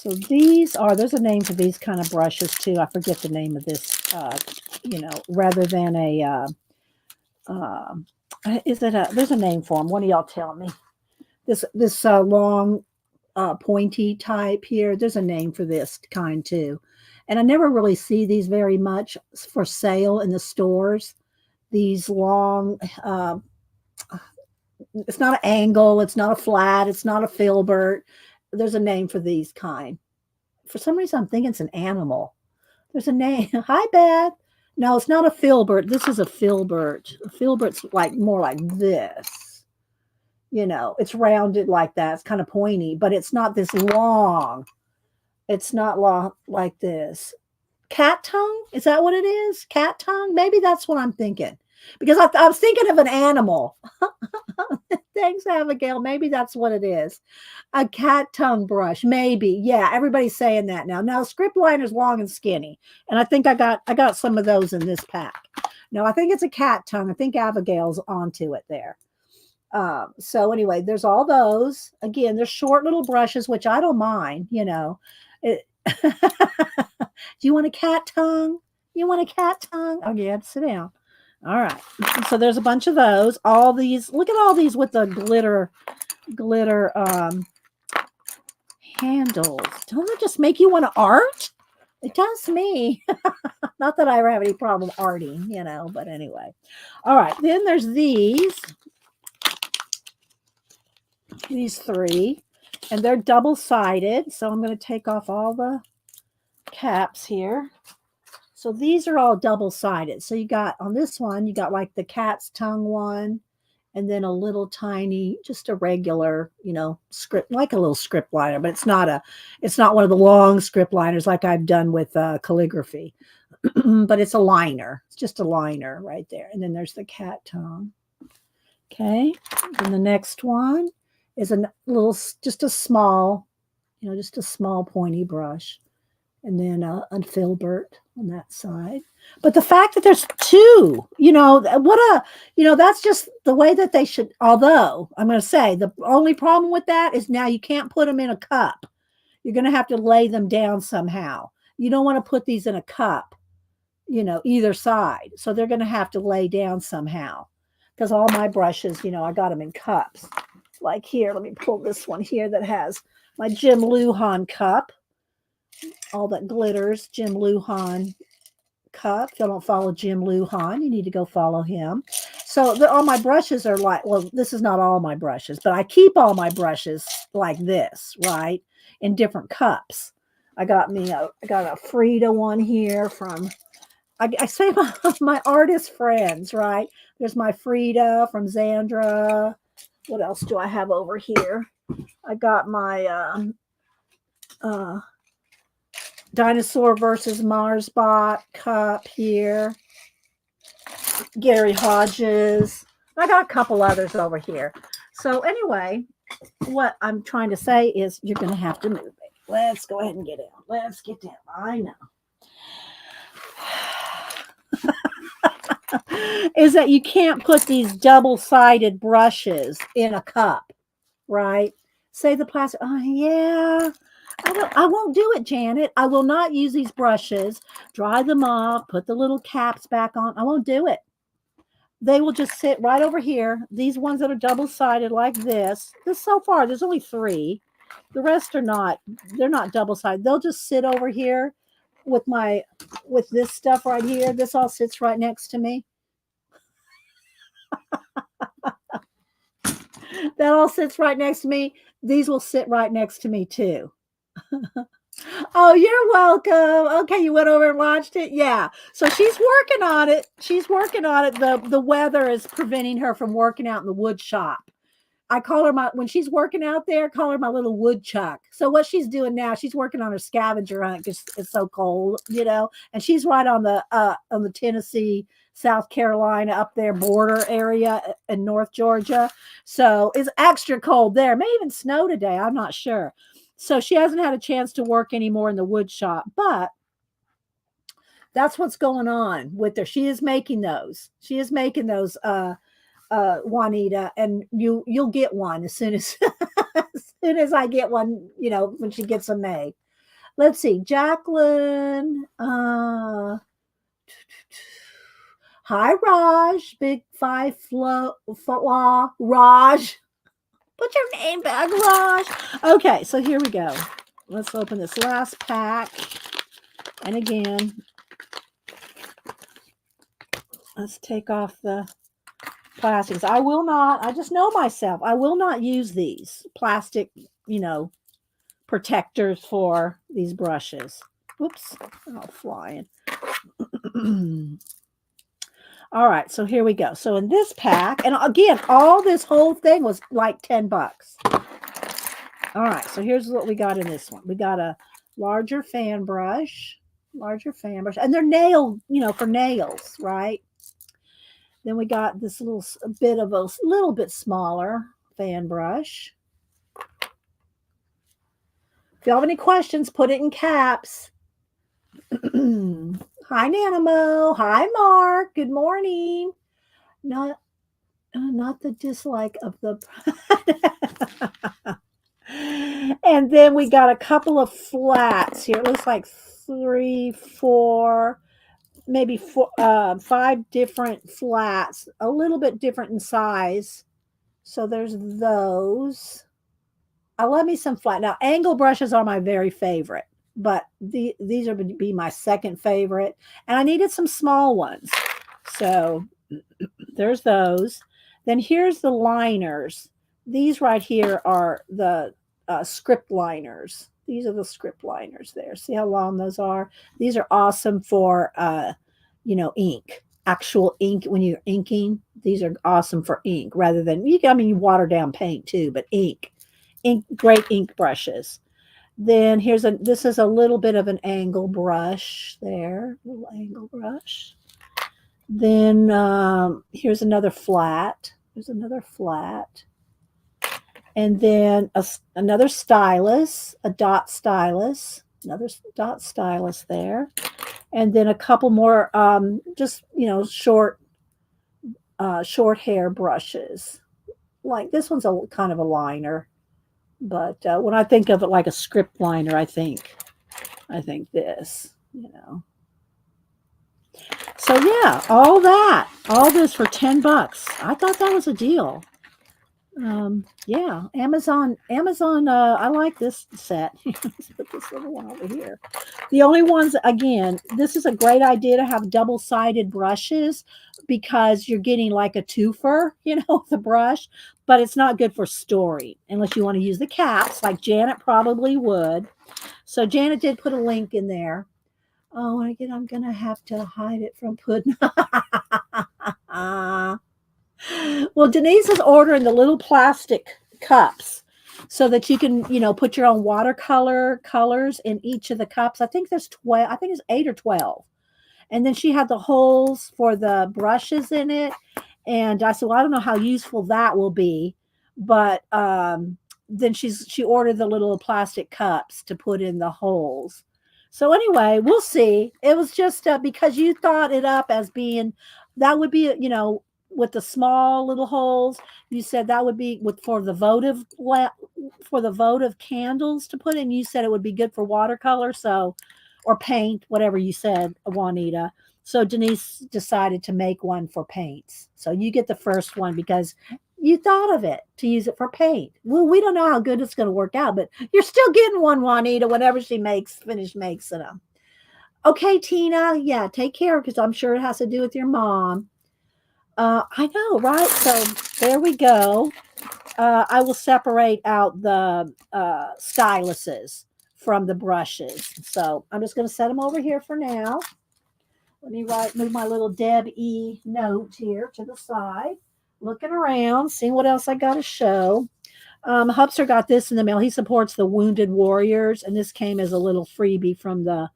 So these are, there's a name for these kind of brushes too. I forget the name of this, rather than um, is it there's a name for them. One of y'all tell me. This long, pointy type here, there's a name for this kind too. And I never really see these very much for sale in the stores. These long, it's not an angle, it's not a flat, it's not a filbert. There's a name for these kind. For some reason, I'm thinking it's an animal. There's a name. Hi, Beth. No, it's not a filbert. This is a filbert. A filbert's like more like this. It's rounded like that. It's kind of pointy, but it's not this long. It's not long like this. Cat tongue? Is that what it is? Cat tongue? Maybe that's what I'm thinking. Because I was thinking of an animal. Thanks, Abigail. Maybe that's what it is. A cat tongue brush. Maybe. Yeah, everybody's saying that now. Now, script liner's long and skinny. And I think I got some of those in this pack. No, I think it's a cat tongue. I think Abigail's onto it there. So anyway, there's all those. Again, they're short little brushes, which I don't mind, Do you want a cat tongue? You want a cat tongue? Oh, yeah, sit down. All right. So there's a bunch of those. All these, look at all these with the glitter handles. Don't they just make you want to art? It does me. Not that I ever have any problem arting, but anyway. All right. Then there's these three, and they're double-sided. So I'm going to take off all the caps here. So these are all double-sided. So you got on this one, you got like the cat's tongue one, and then a little tiny, just a regular, script, like a little script liner, but it's not one of the long script liners like I've done with calligraphy, but it's a liner. It's just a liner right there. And then there's the cat tongue. Okay. And the next one is just a small pointy brush. And then a filbert on that side. But the fact that there's two, that's just the way that they should. Although I'm going to say the only problem with that is now you can't put them in a cup. You're going to have to lay them down somehow. You don't want to put these in a cup, either side. So they're going to have to lay down somehow. Because all my brushes, I got them in cups. Like here, let me pull this one here that has my Jim Lujan cup. All that glitters, Jim Lujan cup. If you don't follow Jim Lujan, you need to go follow him. So all my brushes are like, well, this is not all my brushes, but I keep all my brushes like this, right? In different cups. I got a Frida one here from, I say my artist friends, right? There's my Frida from Zandra. What else do I have over here? I got my, Dinosaur versus Marsbot cup here. Gary Hodges. I got a couple others over here. So anyway, what I'm trying to say is you're going to have to move it. Let's go ahead and get down. Let's get down. I know. Is that you can't put these double-sided brushes in a cup, right? Say the plastic. Oh, yeah. I won't do it, Janet. I will not use these brushes, dry them off, put the little caps back on. I won't do it. They will just sit right over here. These ones that are double-sided like this. So far, there's only 3. The rest are not. They're not double-sided. They'll just sit over here with this stuff right here. This all sits right next to me. That all sits right next to me. These will sit right next to me too. Oh, you're welcome. Okay, you went over and watched it? Yeah. So she's working on it. The weather is preventing her from working out in the wood shop. I call her when she's working out there, call her my little woodchuck. So what she's doing now, she's working on her scavenger hunt because it's so cold, and she's right on the Tennessee, South Carolina, up there border area in North Georgia. So it's extra cold there. It may even snow today. I'm not sure. So she hasn't had a chance to work anymore in the wood shop, but that's what's going on with her. She is making those. Juanita, and you'll get one as soon as as soon as I get one, when she gets them made. Let's see. Jacqueline. Hi, Raj. Big five flaw. Raj. Put your name back, Raj. Okay, so here we go. Let's open this last pack. And again, let's take off the plastics. I will not, I just know myself. I will not use these plastic, protectors for these brushes. Whoops. Oh, flying. All right, so here we go. So in this pack, and again, all this whole thing was like $10. All right, so here's what we got in this one. We got a larger fan brush, and they're nailed, for nails, right? Then we got this little bit smaller fan brush. If you have any questions, put it in caps. Hi, Nanamo. Hi, Mark. Good morning. Not the dislike of the. And then we got a couple of flats here. It looks like 3, 4, maybe 5 different flats, a little bit different in size. So there's those. I love me some flat. Now, angle brushes are my very favorite, but these are going to be my second favorite. And I needed some small ones. So there's those. Then here's the liners. These right here are the script liners. These are the script liners there. See how long those are? These are awesome for, ink. Actual ink when you're inking. These are awesome for ink rather than, you water down paint too, but ink, great ink brushes. Then this is a little bit of an angle brush there, little angle brush. Then here's another flat. There's another flat. And then another stylus, a dot stylus, another dot stylus there. And then a couple more, short hair brushes. Like this one's a kind of a liner. But when I think of it like a script liner, I think this, So yeah, all this for $10. I thought that was a deal. Yeah, Amazon, I like this set. Let's put this little one over here. The only ones, again, this is a great idea to have double-sided brushes because you're getting like a twofer, the brush, but it's not good for storing unless you want to use the caps like Janet probably would. So Janet did put a link in there. Oh, again, I'm going to have to hide it from putting. Well, Denise is ordering the little plastic cups so that you can, put your own watercolor colors in each of the cups. I think there's 12. I think it's 8 or 12. And then she had the holes for the brushes in it. And I said, well, I don't know how useful that will be. But then she ordered the little plastic cups to put in the holes. So anyway, we'll see. It was just because you thought it up as being, that would be, with the small little holes, you said that would be for the votive candles to put in. You said it would be good for watercolor, or paint, whatever you said, Juanita. So Denise decided to make one for paints. So you get the first one because you thought of it to use it for paint. Well, we don't know how good it's going to work out, but you're still getting one, Juanita, whenever she finishes making them. Okay, Tina. Yeah, take care because I'm sure it has to do with your mom. I know, right? So there we go. I will separate out the styluses from the brushes. So I'm just going to set them over here for now. Let me move my little Deb E note here to the side. Looking around, seeing what else I got to show. Hupster got this in the mail. He supports the Wounded Warriors, and this came as a little freebie from the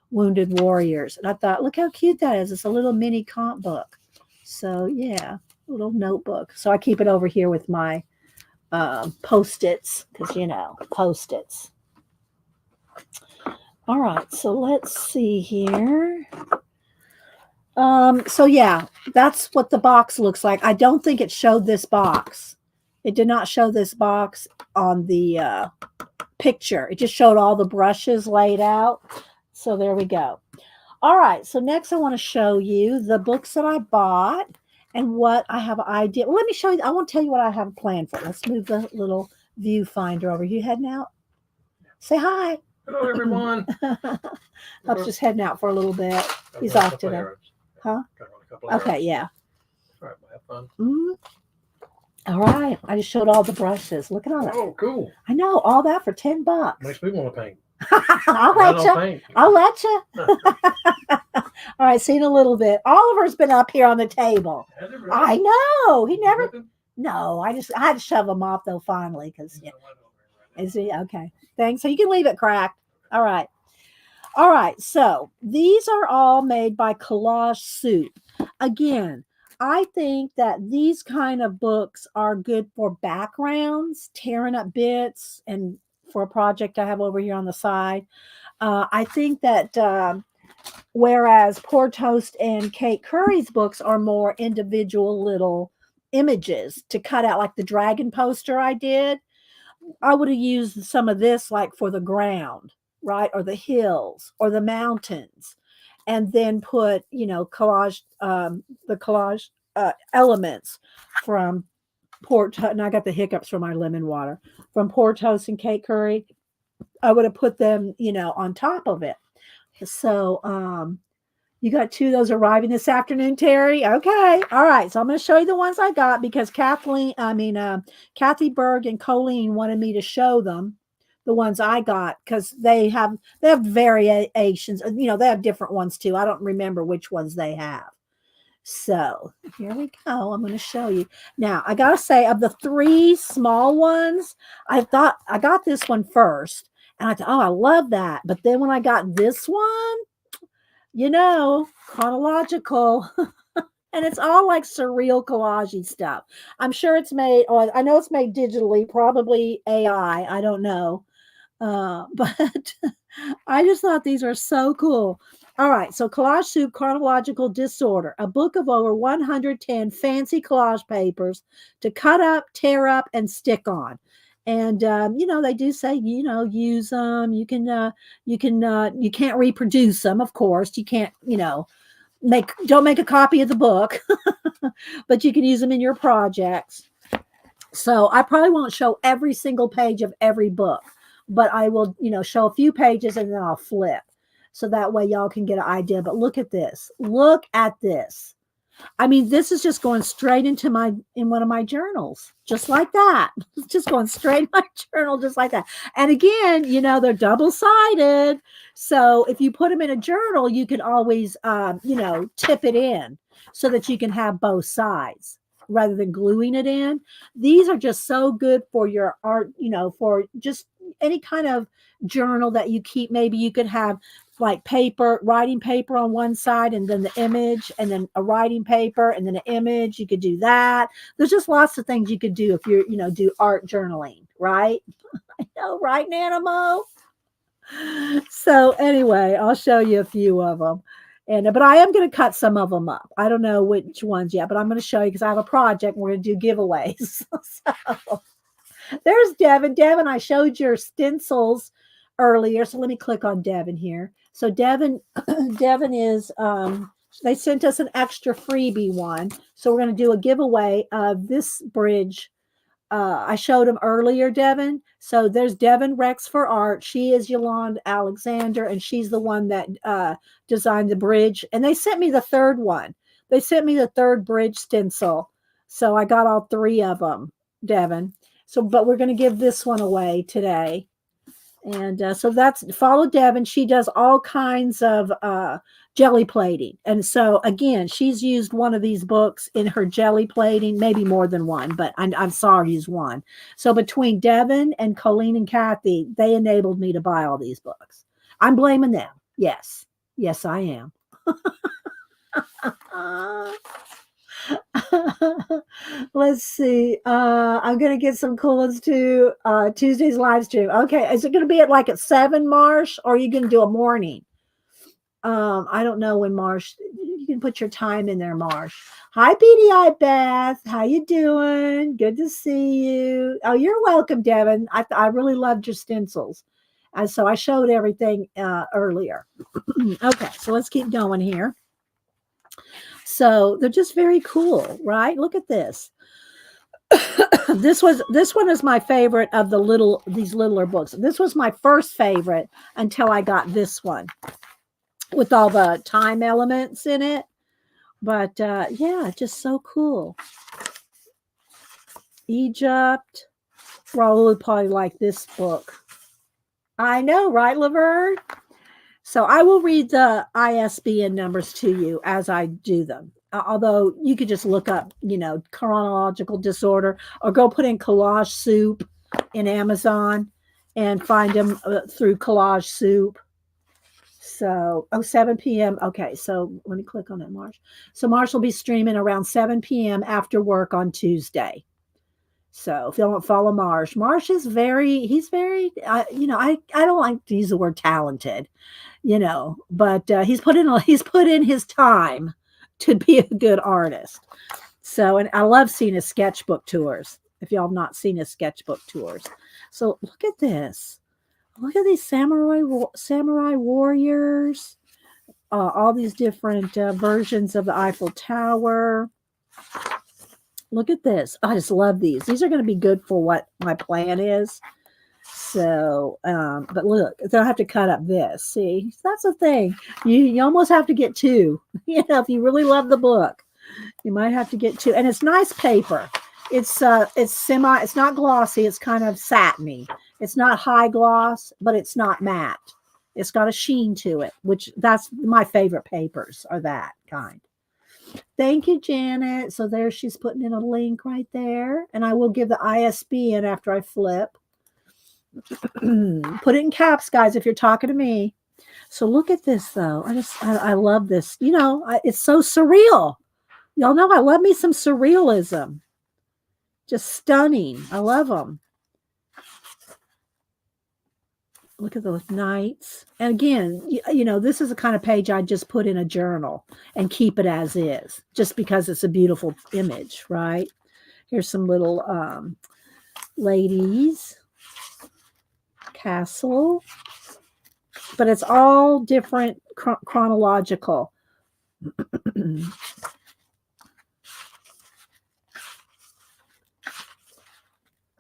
Wounded Warriors. And I thought, look how cute that is. It's a little mini comp book. So yeah, a little notebook. So I keep it over here with my Post-its because, Post-its. All right, so let's see here. So yeah, that's what the box looks like. I don't think it showed this box. It did not show this box on the picture. It just showed all the brushes laid out. So there we go. All right. So next I want to show you the books that I bought and what I have an idea. Well, let me show you. I want to tell you what I have planned for. Let's move the little viewfinder over. You heading out? Say hi. Hello, everyone. I was just heading out for a little bit. He's off today. Huh? Okay, yeah. All right, have fun. All right. I just showed all the brushes. Look at all that. Oh, cool. I know. All that for $10. Makes me want to paint. I'll let you. I'll let you. All right. See you in a little bit. Oliver's been up here on the table. Really? I know. He never. No, I had to shove him off though finally because yeah. Is he okay? Thanks. So you can leave it cracked. All right. All right. So these are all made by Collage Soup. Again, I think that these kind of books are good for backgrounds, tearing up bits, and for a project I have over here on the side. I think that whereas Poor Toast and Kate Curry's books are more individual little images to cut out, like the dragon poster I did, I would have used some of this like for the ground, right? Or the hills or the mountains. And then put, collage, the collage elements from and I got the hiccups from my lemon water, from Poor Toast and Kate Curry. I would have put them, on top of it. So you got 2 of those arriving this afternoon, Terry? Okay. All right. So I'm going to show you the ones I got because Kathy Berg and Colleen wanted me to show them the ones I got because they have variations. They have different ones too. I don't remember which ones they have. So here we go. I'm going to show you. Now, I got to say, of the 3 small ones, I thought I got this one first. And I thought, oh, I love that. But then when I got this one, chronological. And it's all like surreal collage-y stuff. I'm sure it's made, I know it's made digitally, probably AI. I don't know. But I just thought these are so cool. All right. So Collage Soup, Chronological Disorder, a book of over 110 fancy collage papers to cut up, tear up, and stick on. And, they do say, use them. You can't reproduce them. Of course, you can't, don't make a copy of the book, but you can use them in your projects. So I probably won't show every single page of every book, but I will, show a few pages and then I'll flip. So that way y'all can get an idea. But look at this. Look at this. I mean, this is just going straight into in one of my journals, just like that. It's just going straight in my journal, just like that. And again, they're double-sided. So if you put them in a journal, you can always, tip it in so that you can have both sides rather than gluing it in. These are just so good for your art, for just any kind of journal that you keep. Maybe you could have like writing paper on one side and then the image and then a writing paper and then an image. You could do that. There's just lots of things you could do if you're, do art journaling, right? I know, right, Nanamo? So anyway, I'll show you a few of them. But I am going to cut some of them up. I don't know which ones yet, but I'm going to show you because I have a project and we're going to do giveaways. So there's Devin. Devin, I showed your stencils earlier. So let me click on Devin here. So Devin is, they sent us an extra freebie one. So we're going to do a giveaway of this bridge. I showed him earlier, Devin. So there's Devin Rex for Art. She is Yolanda Alexander, and she's the one that designed the bridge. And they sent me the third one. They sent me the third bridge stencil. So I got all 3 of them, Devin. So, but we're going to give this one away today. And so follow Devin. She does all kinds of jelly plating. And so, again, she's used one of these books in her jelly plating, maybe more than one, but I saw her use one. So between Devin and Colleen and Kathy, they enabled me to buy all these books. I'm blaming them. Yes. Yes, I am. Let's see. I'm going to get some cool ones too. Tuesday's live stream. Okay. Is it going to be at 7, Marsh, or are you going to do a morning? I don't know when Marsh, can put your time in there, Marsh. Hi, BDI Beth. How you doing? Good to see you. Oh, you're welcome, Devin. I really loved your stencils. And so I showed everything earlier. Okay, so let's keep going here. So they're just very cool, right? Look at this. This one is my favorite of these littler books. This was my first favorite until I got this one with all the time elements in it. But yeah, just so cool. Egypt. Raul would probably like this book. I know, right, Laverne? So I will read the ISBN numbers to you as I do them. Although you could just look up, chronological disorder, or go put in Collage Soup in Amazon and find them through Collage Soup. So, 7 p.m. Okay, so let me click on it, Marsh. So Marsh will be streaming around 7 p.m. after work on Tuesday. So if you don't follow Marsh is he's very, I don't like to use the word talented, but he's put in his time to be a good artist. So, and I love seeing his sketchbook tours. If y'all have not seen his sketchbook tours. So look at this. Look at these samurai warriors. All these different versions of the Eiffel Tower. Look at this. I just love these. These are going to be good for what my plan is. So, but look, they'll have to cut up this. See, that's the thing. You almost have to get two. If you really love the book, you might have to get two. And it's nice paper. It's not glossy. It's kind of satiny. It's not high gloss, but it's not matte. It's got a sheen to it, which that's my favorite papers are that kind. Thank you, Janet. So there she's putting in a link right there. And I will give the ISBN after I flip. Put it in caps, guys, if you're talking to me. So look at this, though. I love this. It's so surreal. Y'all know I love me some surrealism. Just stunning. I love them. Look at those knights. And again, this is the kind of page I just put in a journal and keep it as is, just because it's a beautiful image, right? Here's some little ladies. Castle. But it's all different chronological.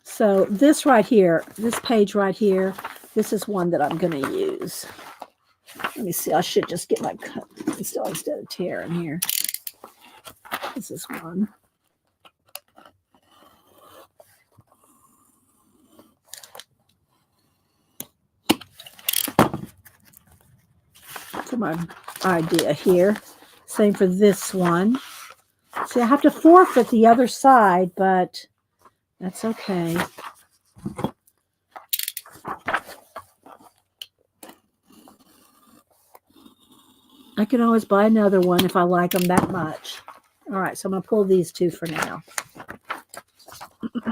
So this right here, this page right here, this is one that I'm going to use. Let me see. I should just get my cut instead of tearing here. This is one. To my idea here. Same for this one. See, I have to forfeit the other side, but that's okay. I can always buy another one if I like them that much. All right, so I'm going to pull these two for now.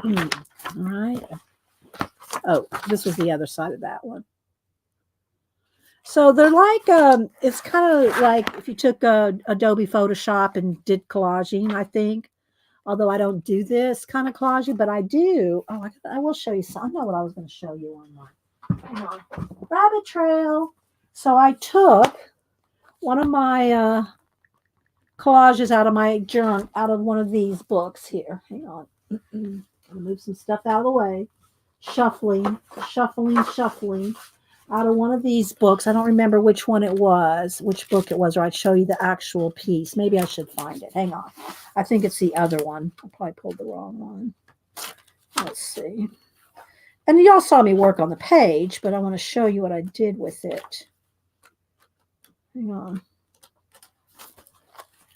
All right. Oh, this was the other side of that one. So they're like, it's kind of like if you took Adobe Photoshop and did collaging, I think. Although I don't do this kind of collaging, but I do. Oh, I will show you some. I know what I was going to show you online. Rabbit trail. So I took one of my collages out of my journal, out of one of these books here. Hang on. I'll move some stuff out of the way. Shuffling. Out of one of these books. I don't remember which book it was, or I'd show you the actual piece. Maybe I should find it. Hang on. I think it's the other one. I probably pulled the wrong one. Let's see. And y'all saw me work on the page, but I want to show you what I did with it. Hang on.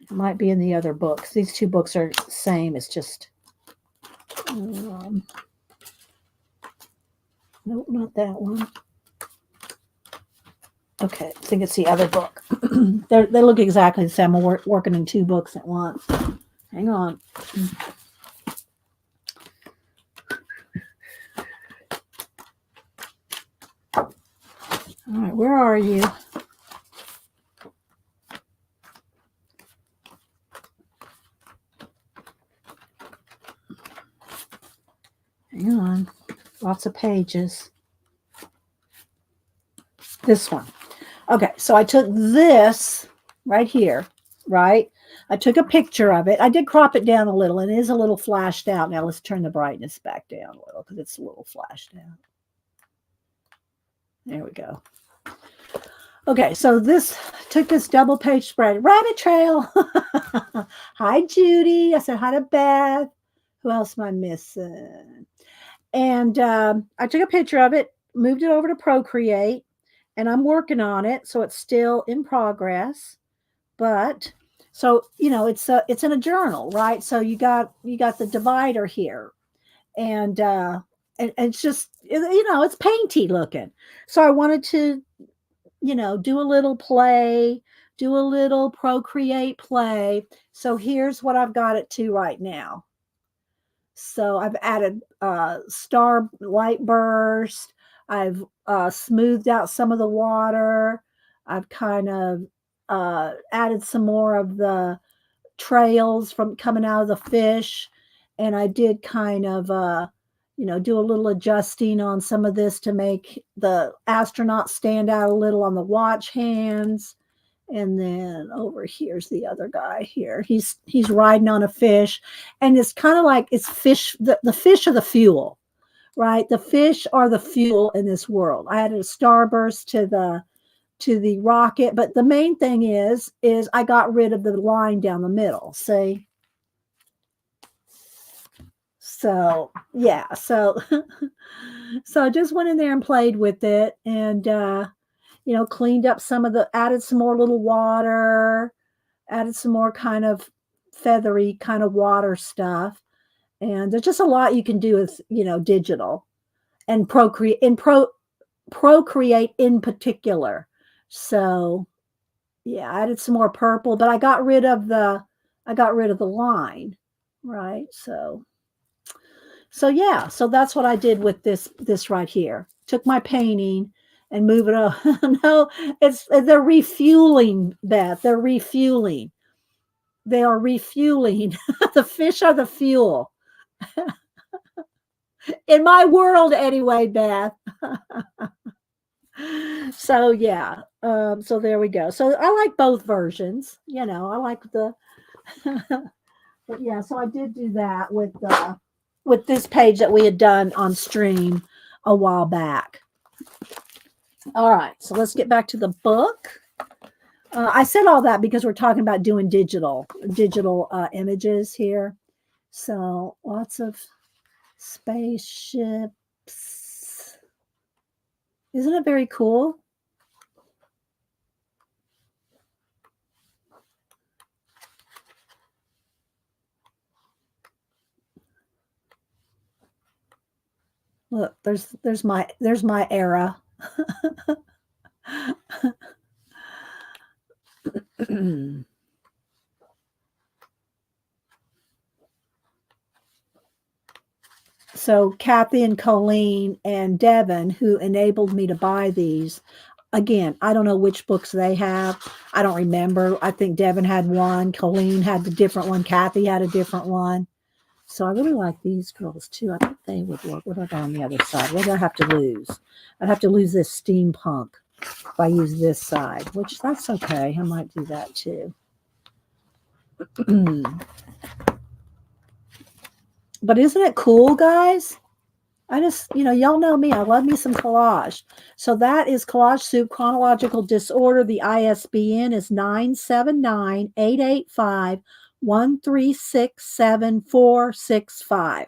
It might be in the other books. These two books are the same. It's just... nope, not that one. Okay, I think it's the other book. They look exactly the same. I'm working in two books at once. Hang on. All right, where are you? Hang on. Lots of pages. This one. Okay, so I took this right here, right? I took a picture of it. I did crop it down a little, and it is a little flashed out. Now let's turn the brightness back down a little because it's a little flashed out. There we go. Okay, so took this double page spread. Rabbit trail. Hi, Judy. I said hi to Beth. Who else am I missing? And I took a picture of it, moved it over to Procreate, and I'm working on it. So it's still in progress. But so, it's in a journal, right? So you got the divider here. And it's just, it's painty looking. So I wanted to, do a little play, do a little Procreate play. So here's what I've got it to right now. So I've added star light burst. I've smoothed out some of the water. I've kind of added some more of the trails from coming out of the fish. And I did kind of, do a little adjusting on some of this to make the astronaut stand out a little on the watch hands. And then over here's the other guy here. He's riding on a fish, and it's kind of like it's fish. The fish are the fuel, right? The fish are the fuel in this world. I added a starburst to the rocket, but the main thing is I got rid of the line down the middle. See? So yeah, so so I just went in there and played with it, and cleaned up added some more little water, added some more kind of feathery kind of water stuff. And there's just a lot you can do with, digital and Procreate in particular. So yeah, I added some more purple, but I got rid of the line, right? So yeah, so that's what I did with this right here. Took my painting and move it on. No, they're refueling, Beth. They're refueling. They are refueling. The fish are the fuel. In my world, anyway, Beth. So yeah. So there we go. So I like both versions. I like the. But yeah, so I did do that with this page that we had done on stream a while back. All right, so let's get back to the book. I said all that because we're talking about doing digital images here. So lots of spaceships. Isn't it very cool? Look, there's my era. So Kathy and Colleen and Devin, who enabled me to buy these, again, I don't know which books they have. I don't remember. I think Devin had one. Colleen had the different one. Kathy had a different one. So I really like these girls too. I think they would work. What about on the other side? What do I have to lose? I'd have to lose this steampunk if I use this side, which that's okay. I might do that too. But isn't it cool, guys? I just, y'all know me. I love me some collage. So that is Collage Soup Chronological Disorder. The ISBN is 979-885-1367465.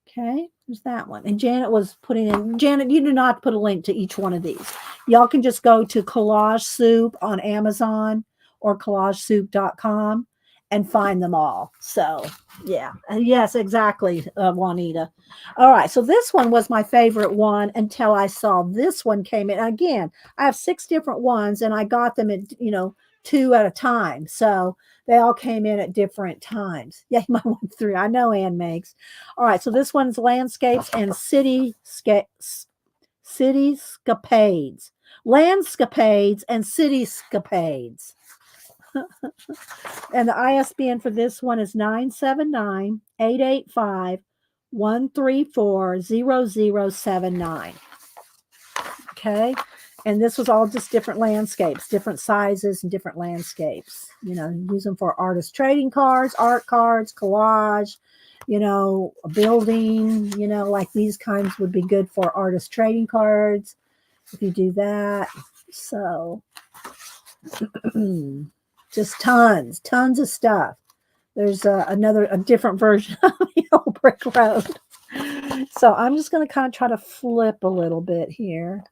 Okay, there's that one. And Janet was putting in, Janet, you do not put a link to each one of these. Y'all can just go to Collage Soup on Amazon or collagesoup.com and find them all. So yeah, yes, exactly, Juanita. All right, so this one was my favorite one until I saw this one came in. Again, I have 6 different ones, and I got them at 2 at a time. So they all came in at different times. Yeah, you might want 3. I know Ann makes. All right, so this one's landscapes and cityscapades. Landscapades and cityscapades. And the ISBN for this one is 979-885-1367465. 1340079. Okay. And this was all just different landscapes, different sizes and different landscapes. Use them for artist trading cards, art cards, collage, a building, like these kinds would be good for artist trading cards if you do that. So just tons of stuff. There's a different version of Yellow Brick Road. So I'm just going to kind of try to flip a little bit here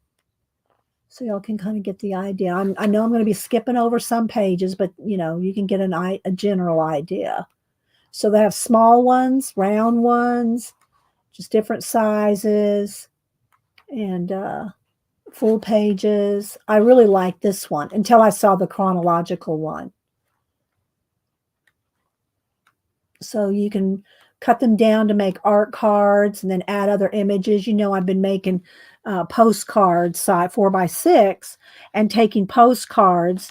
so y'all can kind of get the idea. I know I'm going to be skipping over some pages, but you can get a general idea. So they have small ones, round ones, just different sizes, and full pages. I really like this one until I saw the chronological one. So you can cut them down to make art cards and then add other images. I've been making postcards, 4x6, and taking postcards.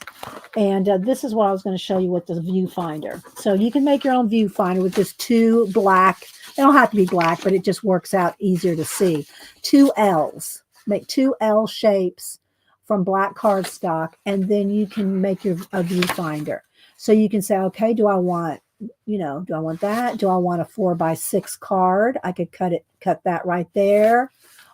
And this is what I was going to show you with the viewfinder. So you can make your own viewfinder with just two black. They don't have to be black, but it just works out easier to see. 2 L's. Make 2 L shapes from black cardstock, and then you can make a viewfinder. So you can say, okay, do I want that? Do I want a 4x6 card? I could cut that right there.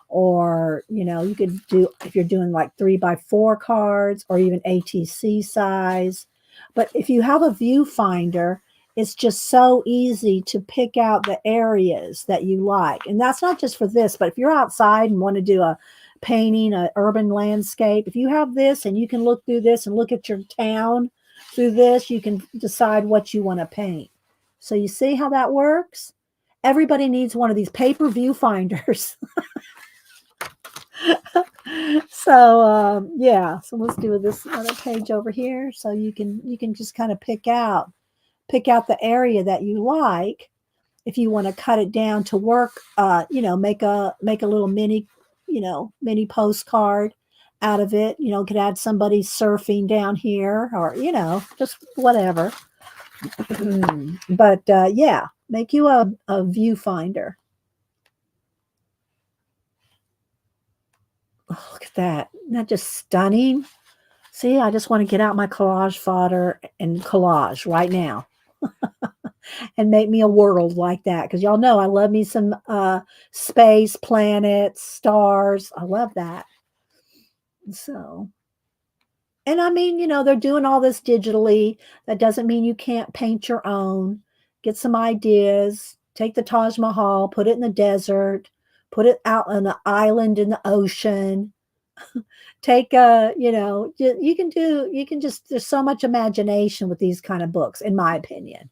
Or, you could do, if you're doing like 3x4 cards or even ATC size. But if you have a viewfinder, it's just so easy to pick out the areas that you like. And that's not just for this, but if you're outside and want to do a painting, an urban landscape, if you have this and you can look through this and look at your town through this, you can decide what you want to paint. So you see how that works? Everybody needs one of these paper viewfinders. So yeah, so let's do this other page over here. So you can just kind of pick out the area that you like. If you want to cut it down to work, make a little mini postcard out of it. Could add somebody surfing down here, or just whatever. But yeah, make you a viewfinder. Oh, look at that. Isn't that just stunning? See, I just want to get out my collage fodder and collage right now and make me a world like that. Because y'all know I love me some space, planets, stars. I love that. So, and I mean, they're doing all this digitally. That doesn't mean you can't paint your own. Get some ideas. Take the Taj Mahal, put it in the desert, put it out on an island in the ocean. Take you can just, there's so much imagination with these kind of books, in my opinion.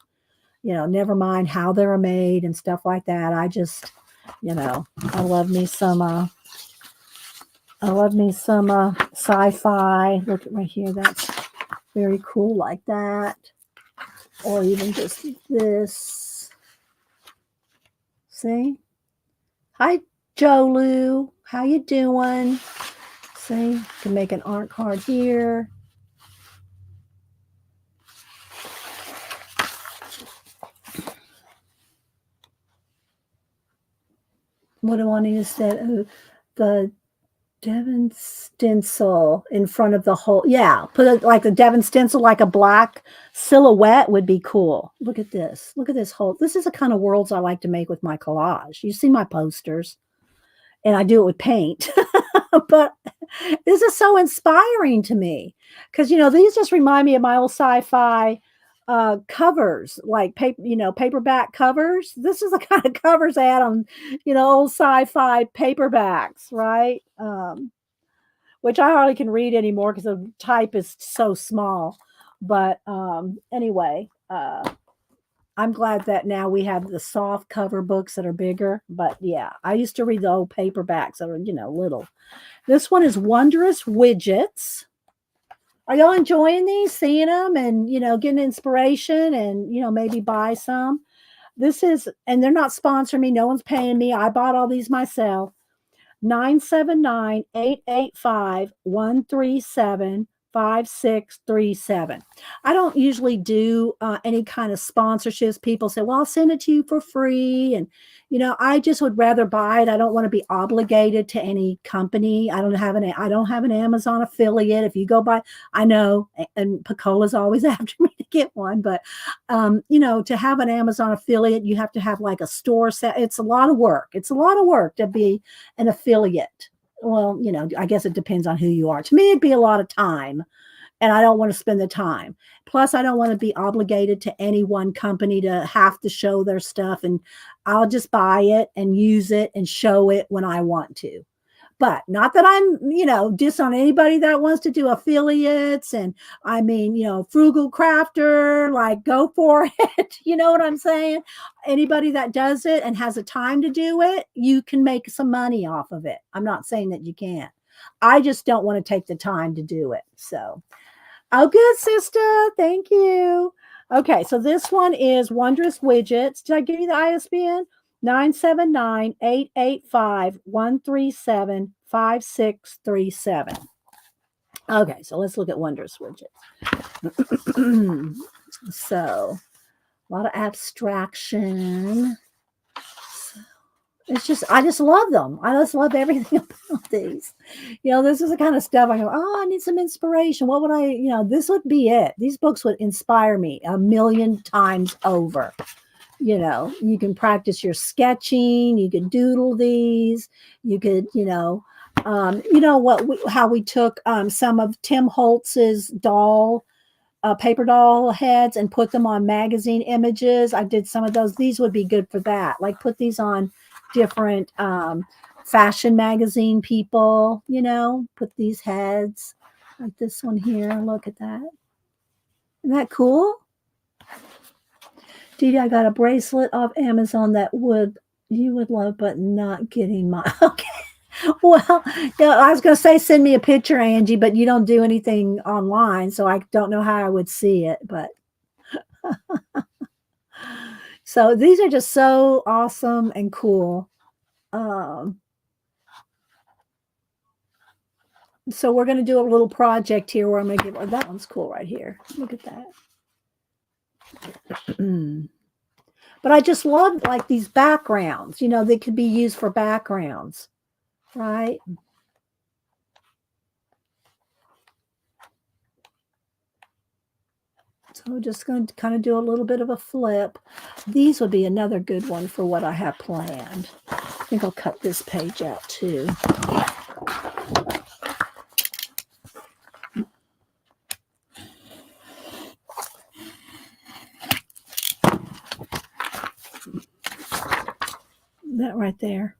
Never mind how they're made and stuff like that. I just, I love me some sci-fi. Look at right here. That's very cool like that. Or even just this. See? Hi, Jolu. How you doing? See? You can make an art card here. What do I need to say? The Devon stencil in front of the whole. Yeah, put it like the Devon stencil, like a black silhouette would be cool. Look at this. Look at this whole. This is the kind of worlds I like to make with my collage. You see my posters, and I do it with paint. But this is so inspiring to me because these just remind me of my old sci-fi covers, like paperback covers. This is the kind of covers I had on old sci-fi paperbacks, right? Which I hardly can read anymore because the type is so small. But anyway, I'm glad that now we have the soft cover books that are bigger. But yeah, I used to read the old paperbacks that are little. This one is Wondrous Widgets. Are y'all enjoying these, seeing them and, getting inspiration and, maybe buy some? This is, and they're not sponsoring me. No one's paying me. I bought all these myself. 979-885-137 5637. I don't usually do any kind of sponsorships. People say, well, I'll send it to you for free. And, I just would rather buy it. I don't want to be obligated to any company. I don't have an Amazon affiliate. If you go by, I know, and Pacola's always after me to get one, but, to have an Amazon affiliate, you have to have like a store set. It's a lot of work. It's a lot of work to be an affiliate. Well, I guess it depends on who you are. To me, it'd be a lot of time, and I don't want to spend the time. Plus, I don't want to be obligated to any one company to have to show their stuff, and I'll just buy it and use it and show it when I want to. But not that I'm, diss on anybody that wants to do affiliates. And I mean, frugal crafter, like go for it. You know what I'm saying? Anybody that does it and has the time to do it, you can make some money off of it. I'm not saying that you can't. I just don't want to take the time to do it. So, oh, good, sister. Thank you. Okay, so this one is Wondrous Widgets. Did I give you the ISBN? 979-885-137-5637. Okay, so let's look at Wondrous Widgets. So, a lot of abstraction. I just love them. I just love everything about these. This is the kind of stuff I go, I need some inspiration. What would this would be it. These books would inspire me 1,000,000 times over. You can practice your sketching. You could doodle these. You could, how we took some of Tim Holtz's paper doll heads and put them on magazine images. I did some of those. These would be good for that. Like put these on different fashion magazine people, put these heads like this one here. Look at that. Isn't that cool? Dee, I got a bracelet off Amazon that you would love, but not getting mine. Okay. Well, I was going to say send me a picture, Angie, but you don't do anything online, so I don't know how I would see it. But so these are just so awesome and cool. So we're going to do a little project here where I'm going to give. That one's cool right here. Look at that. But I just love like these backgrounds, they could be used for backgrounds, right? So we're just going to kind of do a little bit of a flip. These would be another good one for what I have planned. I think I'll cut this page out too. That right there.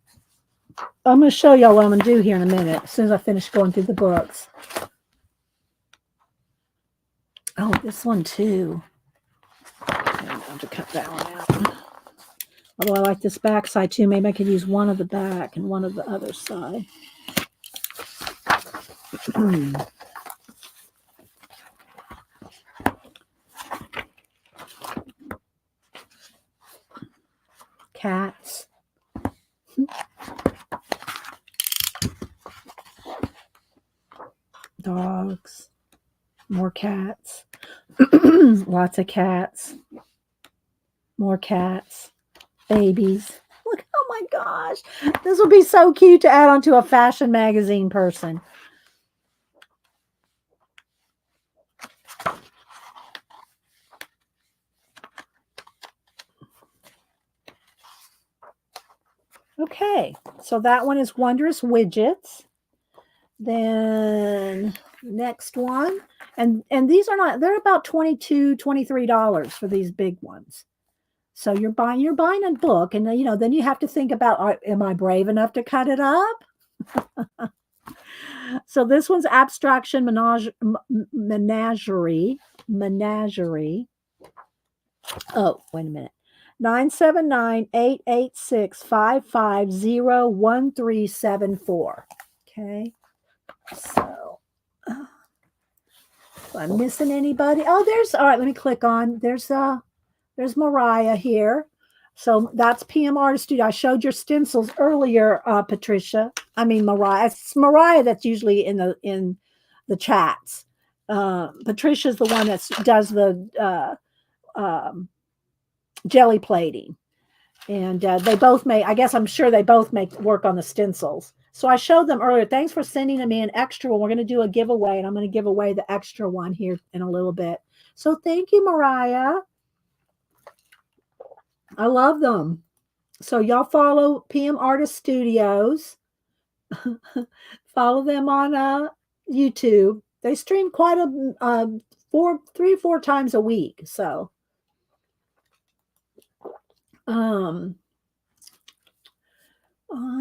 I'm going to show y'all what I'm going to do here in a minute as soon as I finish going through the books. Oh, this one too. I'm going to cut that one out. Although I like this back side too. Maybe I could use one of the back and one of the other side. Cats. Dogs. More cats. Lots of cats. More cats. Babies. Look, oh my gosh. This would be so cute to add onto a fashion magazine person. Okay, so that one is Wondrous Widgets. Then next one, and these are not, they're about $22, $23 for these big ones. So you're buying a book, and then you have to think about, am I brave enough to cut it up? So this one's Abstraction Menagerie. Oh, wait a minute. 979-886-550-1374. Okay. So, am I missing anybody? Oh, all right, let me click on, there's Mariah here. So that's PM Artist Studio. I showed your stencils earlier, Patricia. I mean, Mariah. It's Mariah that's usually in the chats. Patricia's the one that does the jelly plating. And they both make, I guess I'm sure they both work on the stencils. So I showed them earlier. Thanks for sending me an extra one. We're going to do a giveaway, and I'm going to give away the extra one here in a little bit. So thank you, Mariah. I love them. So y'all follow PM Artist Studios. Follow them on YouTube. They stream quite a 3 or 4 times a week. So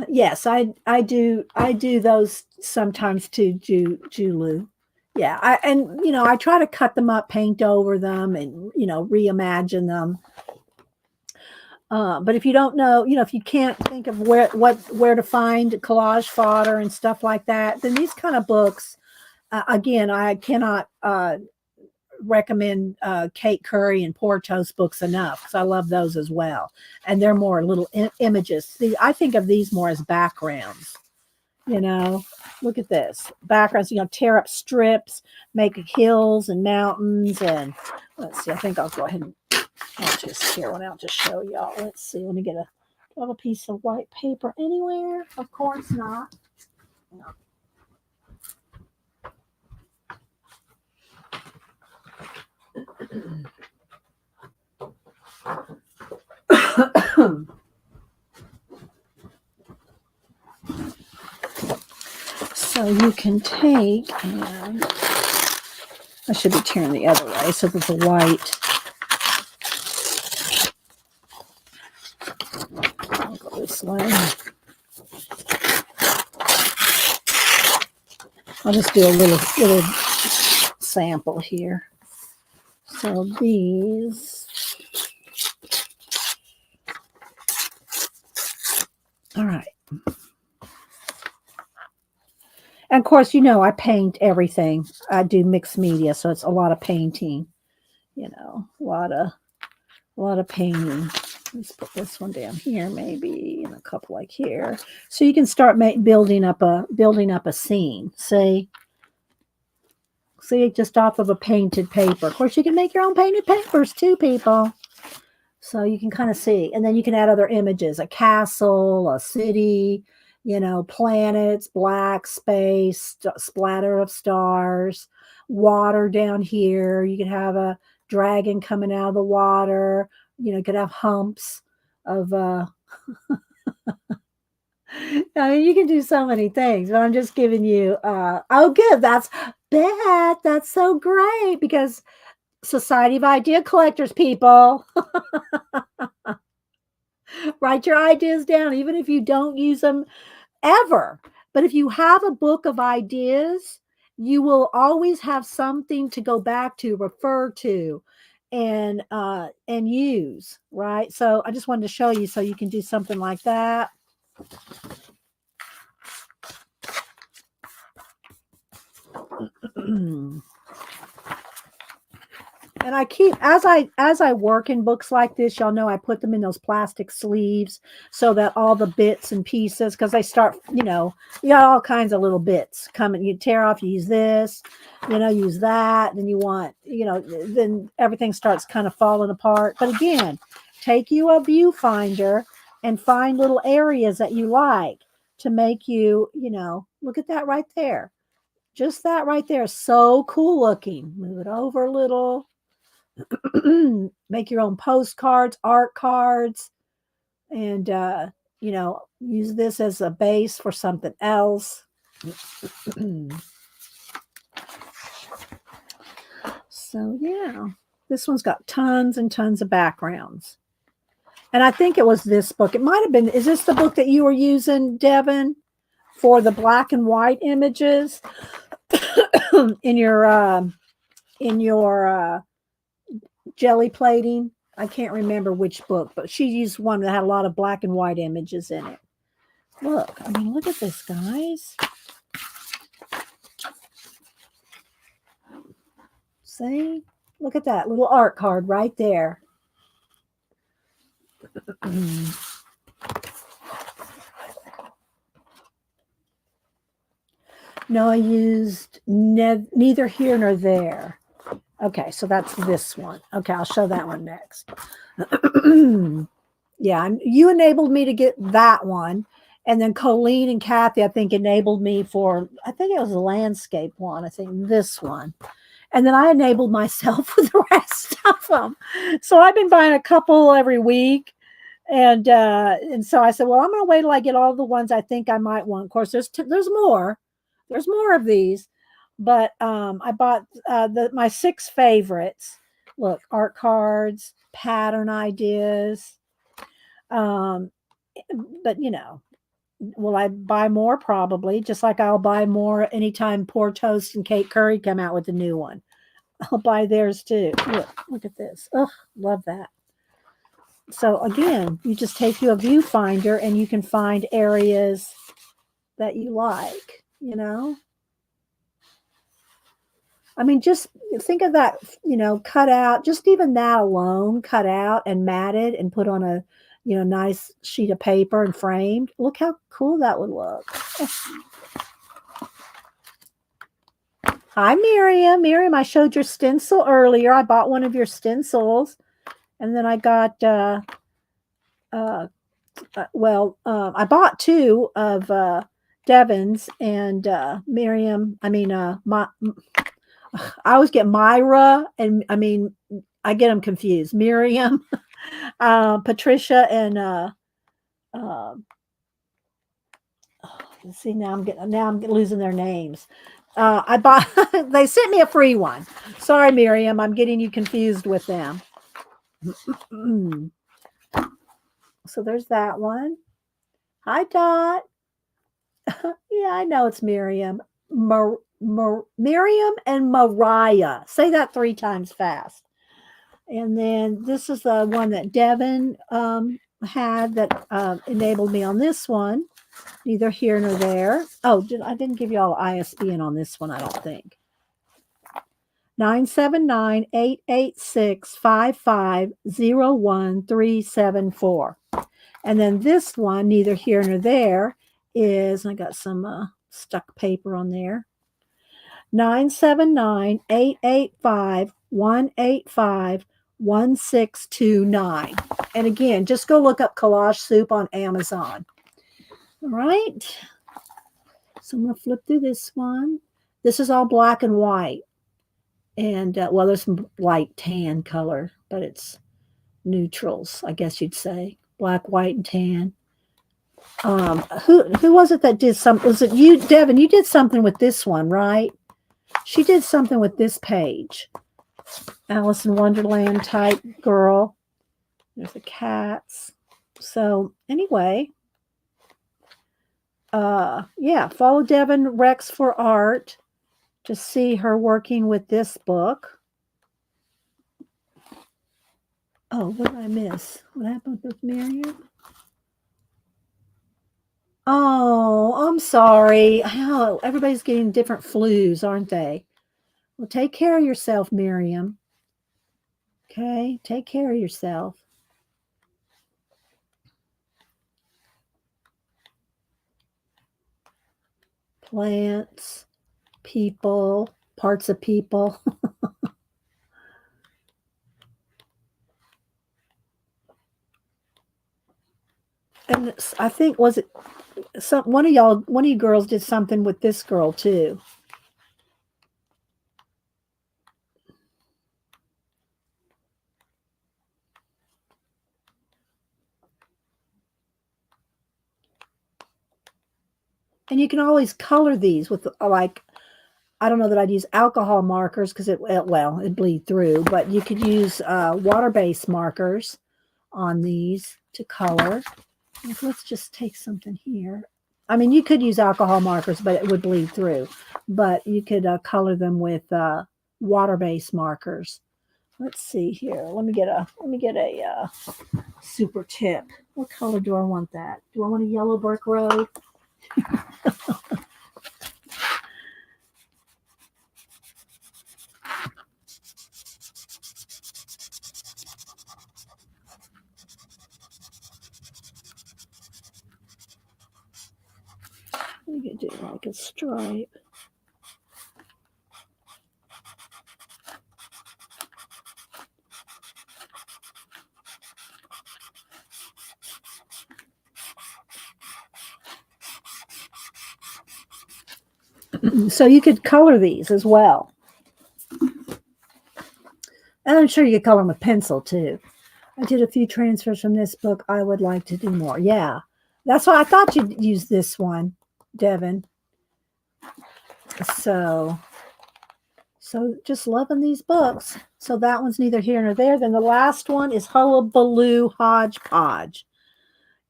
yes, I do those sometimes too, Julu. Yeah, I try to cut them up, paint over them, and reimagine them. But if you don't know, if you can't think of where to find collage fodder and stuff like that, then these kind of books, again, I cannot recommend Kate Curry and Portos books enough, because I love those as well. And they're more little images. See, I think of these more as backgrounds. Look at this. Backgrounds, tear up strips, make hills and mountains. And let's see, I think I'll go ahead and I'll just show y'all. Let's see. Let me get a piece of white paper anywhere. Of course not. No. So you can take, and I should be turning the other way so that the white. I'll go this way. I'll just do a little sample here. So these. All right. And of course, I paint everything. I do mixed media, so it's a lot of painting. A lot of painting. Let's put this one down here, maybe, and a couple like here, so you can start building up a scene. See, just off of a painted paper. Of course, you can make your own painted papers too, people. So you can kind of see, and then you can add other images: a castle, a city. Planets, black space, splatter of stars, water down here. You could have a dragon coming out of the water. You could have humps of I mean, you can do so many things, but I'm just giving you oh good, that's Beth. That's so great, because Society of Idea Collectors, people. Write your ideas down, even if you don't use them ever. But if you have a book of ideas, you will always have something to go back to, refer to, and use, right? So I just wanted to show you, so you can do something like that. And I keep, as I work in books like this, y'all know I put them in those plastic sleeves so that all the bits and pieces, because they start, you got all kinds of little bits coming. You tear off, you use this, use that. Then you want, then everything starts kind of falling apart. But again, take you a viewfinder and find little areas that you like to make you, look at that right there. Just that right there. So cool looking. Move it over a little. Make your own postcards, art cards, and use this as a base for something else. So yeah, this one's got tons and tons of backgrounds. And I think it was this book. It might have been. Is this the book that you were using, Devin, for the black and white images in your jelly plating? I can't remember which book, but she used one that had a lot of black and white images in it. Look at this, guys. See? Look at that little art card right there. No, I used neither here nor there. Okay, so that's this one. Okay, I'll show that one next. Yeah, you enabled me to get that one. And then Colleen and Kathy, I think, enabled me for, I think it was a landscape one. I think this one. And then I enabled myself with the rest of them. So I've been buying a couple every week. And so I said, well, I'm going to wait till I get all the ones I think I might want. Of course, there's more. There's more of these. But I bought my 6 favorites. Look, art cards, pattern ideas. Um, but will I buy more? Probably, just like I'll buy more anytime Poor Toast and Kate Curry come out with a new one. I'll buy theirs too. Look at this. Oh, love that. So again, you just take you a viewfinder and you can find areas that you like, I mean, just think of that, cut out, just even that alone, cut out and matted and put on a, nice sheet of paper and framed. Look how cool that would look. Hi, Miriam. Miriam, I showed your stencil earlier. I bought one of your stencils. And then I got, I bought 2 of Devin's and Miriam. I mean, I always get Myra and I get them confused. Miriam, Patricia, and see now I'm losing their names. I bought. They sent me a free one. Sorry, Miriam, I'm getting you confused with them. So there's that one. Hi, Dot. Yeah, I know it's Miriam. Miriam and Mariah. Say that 3 times fast. And then this is the one that Devin had that enabled me on this one. Neither here nor there. Oh, I didn't give you all ISBN on this one, I don't think. 979-886-5501374. And then this one, neither here nor there, is, I got some stuck paper on there. 979-885-185-1629. And again, just go look up Collage Soup on Amazon. All right. So I'm going to flip through this one. This is all black and white. And, there's some light tan color, but it's neutrals, I guess you'd say. Black, white, and tan. Who was it that did something? Was it you, Devin? You did something with this one, right? She did something with this page. Alice in Wonderland type girl. There's the cats. So anyway, follow Devin Rex for Art to see her working with this book. Oh, what did I miss? What happened with Miriam? Oh, I'm sorry. Oh, everybody's getting different flus, aren't they? Well, take care of yourself, Miriam. Okay, take care of yourself. Plants, people, parts of people. And I think, was it one of you girls did something with this girl too. And you can always color these with like, I don't know that I'd use alcohol markers because it'd bleed through, but you could use water-based markers on these to color. Let's just take something here. I mean, you could use alcohol markers, but it would bleed through. But you could color them with water-based markers. Let's see here. Let me get a super tip. What color do I want that? Do I want a yellow brick road? We could do like a stripe. So you could color these as well. And I'm sure you could color them with pencil too. I did a few transfers from this book. I would like to do more. Yeah. That's why I thought you'd use this one, Devin. So just loving these books. So that one's neither here nor there. Then the last one is Hullabaloo Hodgepodge.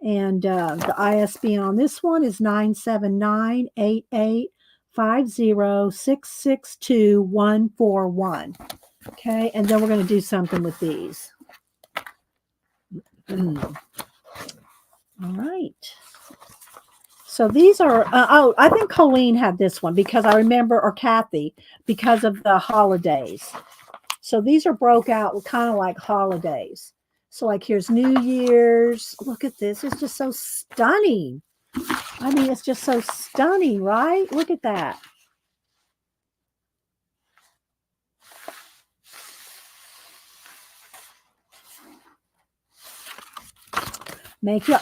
And the ISB on this one is 979-8850-662-141. Okay, and then we're going to do something with these. All right. So these are, I think Colleen had this one because I remember, or Kathy, because of the holidays. So these are broke out kind of like holidays. So like here's New Year's. Look at this. It's just so stunning. I mean, it's just so stunning, right? Look at that.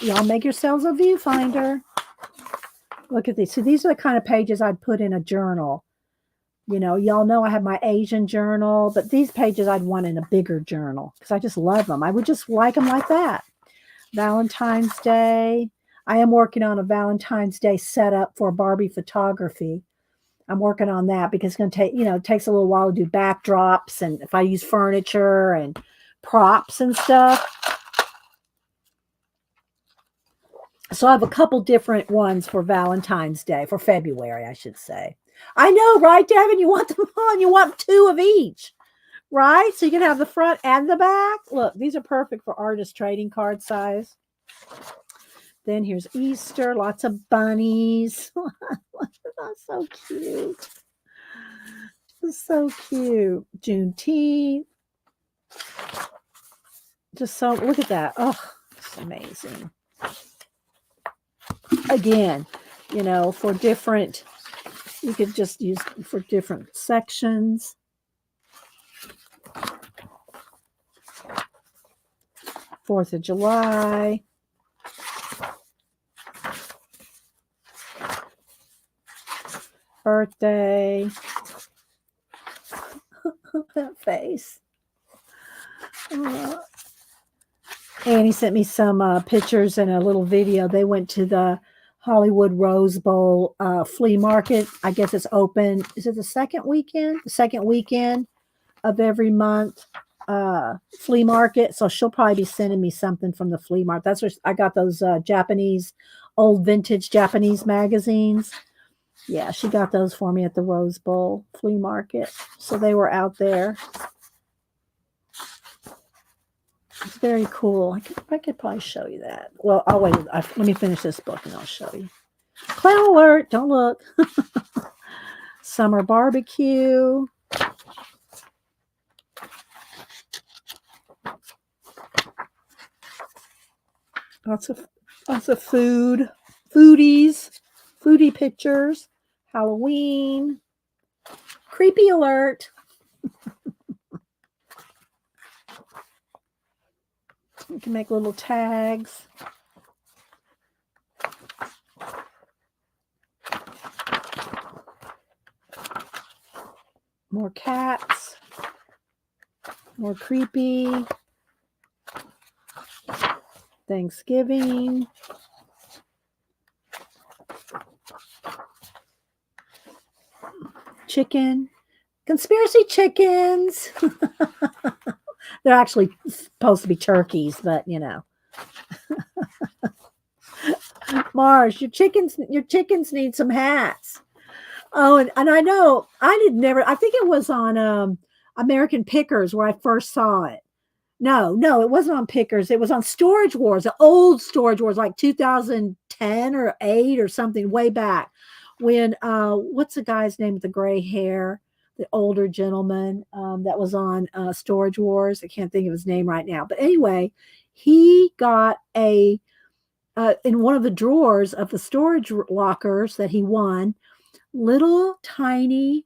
Y'all make yourselves a viewfinder. Look at these. So these are the kind of pages I'd put in a journal. You know, y'all know I have my Asian journal, but these pages I'd want in a bigger journal because I just love them. I would just like them like that. Valentine's Day. I am working on a Valentine's Day setup for Barbie photography. I'm working on that because it's going to take, it takes a little while to do backdrops and if I use furniture and props and stuff. So I have a couple different ones for Valentine's Day, for February, I should say. I know, right, Devin? You want them on. You want 2 of each, right? So you can have the front and the back. Look, these are perfect for artist trading card size. Then here's Easter, lots of bunnies. That's so cute. Just so cute. Juneteenth. Just so, look at that. Oh, it's amazing. Again, for different, you could just use for different sections. 4th of July. Birthday. That face. Annie sent me some pictures and a little video. They went to the Hollywood Rose Bowl flea market. I guess it's open. Is it the second weekend? The second weekend of every month flea market. So she'll probably be sending me something from the flea market. That's where I got those Japanese, old vintage Japanese magazines. Yeah, she got those for me at the Rose Bowl flea market. So they were out there. It's very cool. I could probably show you that. Well, I'll wait. Let me finish this book and I'll show you. Clown alert. Don't look. Summer barbecue. Lots of food. Foodie pictures. Halloween. Creepy alert. You can make little tags. More cats. More creepy. Thanksgiving. Chicken. Conspiracy chickens. They're actually supposed to be turkeys, but Mars, your chickens need some hats. Oh, and I know I think it was on American Pickers where I first saw it. No, it wasn't on Pickers. It was on Storage Wars, the old Storage Wars, like 2010 or 8 or something, way back when what's the guy's name with the gray hair? The older gentleman that was on Storage Wars. I can't think of his name right now. But anyway, he got in one of the drawers of the storage lockers that he won, little tiny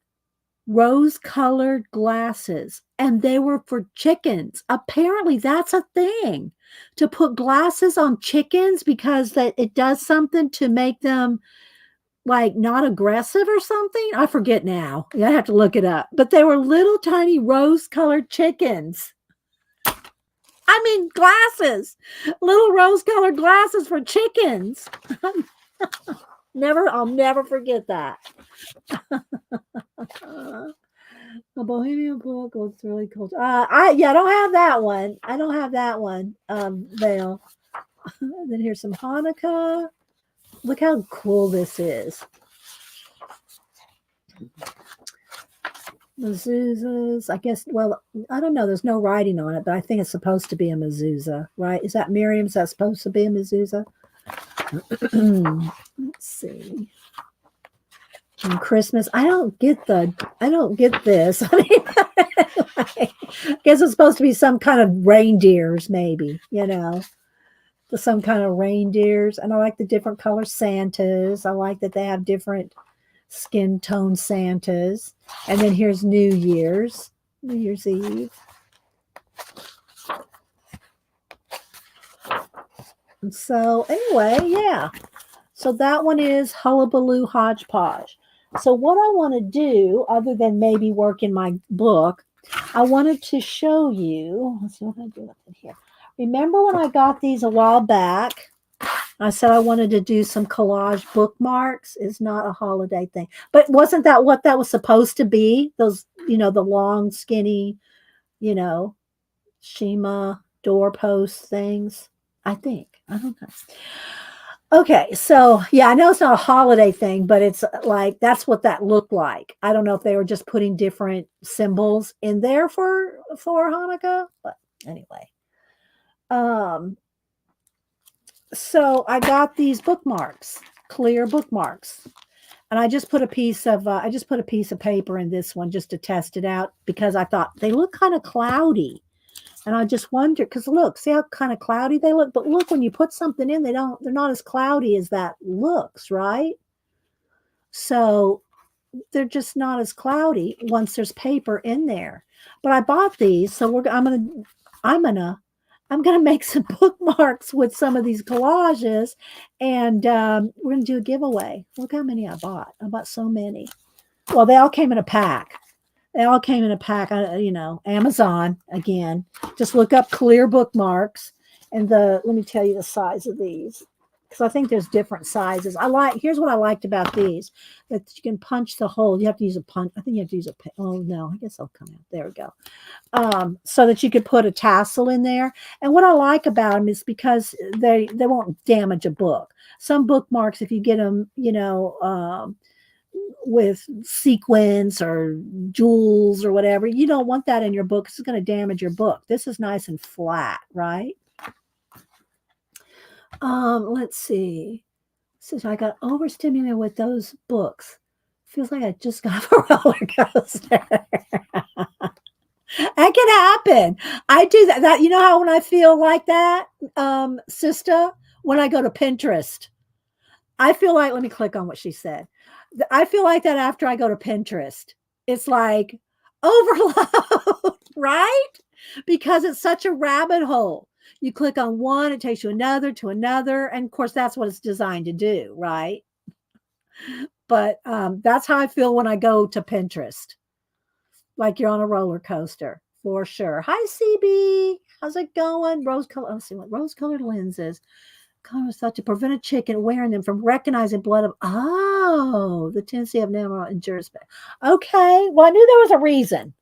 rose-colored glasses. And they were for chickens. Apparently, that's a thing, to put glasses on chickens because it does something to make them like not aggressive or something. I forget now. I have to look it up. But they were little tiny rose-colored chickens. I mean, glasses, little rose-colored glasses for chickens. I'll never forget that. A Bohemian book looks really cool. I don't have that one. I don't have that one. Veil. Then here's some Hanukkah. Look how cool this is. Mezuzahs. I guess. Well, I don't know. There's no writing on it, but I think it's supposed to be a mezuzah, right? Is that Miriam? Is that supposed to be a mezuzah? Let's see. And Christmas. I don't get this. I mean, I guess it's supposed to be some kind of reindeers, maybe, some kind of reindeers. And I like the different color Santas. I like that they have different skin tone Santas. And then here's New Year's Eve. And so anyway, yeah. So that one is Hullabaloo Hodgepodge. So what I want to do, other than maybe work in my book, I wanted to show you. Let's see what I do in here. Remember when I got these a while back? I said I wanted to do some collage bookmarks. It's not a holiday thing. But wasn't that what that was supposed to be? Those, the long, skinny, Shima doorpost things, I think. I don't know. Okay, so yeah, I know it's not a holiday thing, but it's like that's what that looked like. I don't know if they were just putting different symbols in there for Hanukkah, but anyway. So I got these bookmarks, clear bookmarks, and I just put a piece of paper in this one just to test it out because I thought they look kind of cloudy. And I just wonder, because look, see how kind of cloudy they look? But look, when you put something in, they're not as cloudy as that looks, right? So they're just not as cloudy once there's paper in there. But I bought these, so I'm gonna make some bookmarks with some of these collages, and we're gonna do a giveaway. Look how many I bought. I bought so many. Well, they all came in a pack. Amazon again. Just look up clear bookmarks, and let me tell you the size of these, because I think there's different sizes. Here's what I liked about these, that you can punch the hole. You have to use a punch. I think you have to use oh no, I guess I'll come out. There we go. So that you could put a tassel in there. And what I like about them is because they won't damage a book. Some bookmarks, if you get them, with sequins or jewels or whatever, you don't want that in your book. It's going to damage your book. This is nice and flat, right? Let's see. So I got overstimulated with those books. Feels like I just got off a roller coaster. That can happen. I do that. You know how when I feel like that, sister, when I go to Pinterest, I feel like, let me click on what she said. I feel like that after I go to Pinterest. It's like overload, right? Because it's such a rabbit hole. You click on one, it takes you another to another. And of course, that's what it's designed to do, right? But that's how I feel when I go to Pinterest. Like you're on a roller coaster, for sure. Hi, CB. How's it going? Let's see what rose-colored lenses. Colors thought to prevent a chicken wearing them from recognizing blood of the tendency of enamel endures. Okay, well, I knew there was a reason.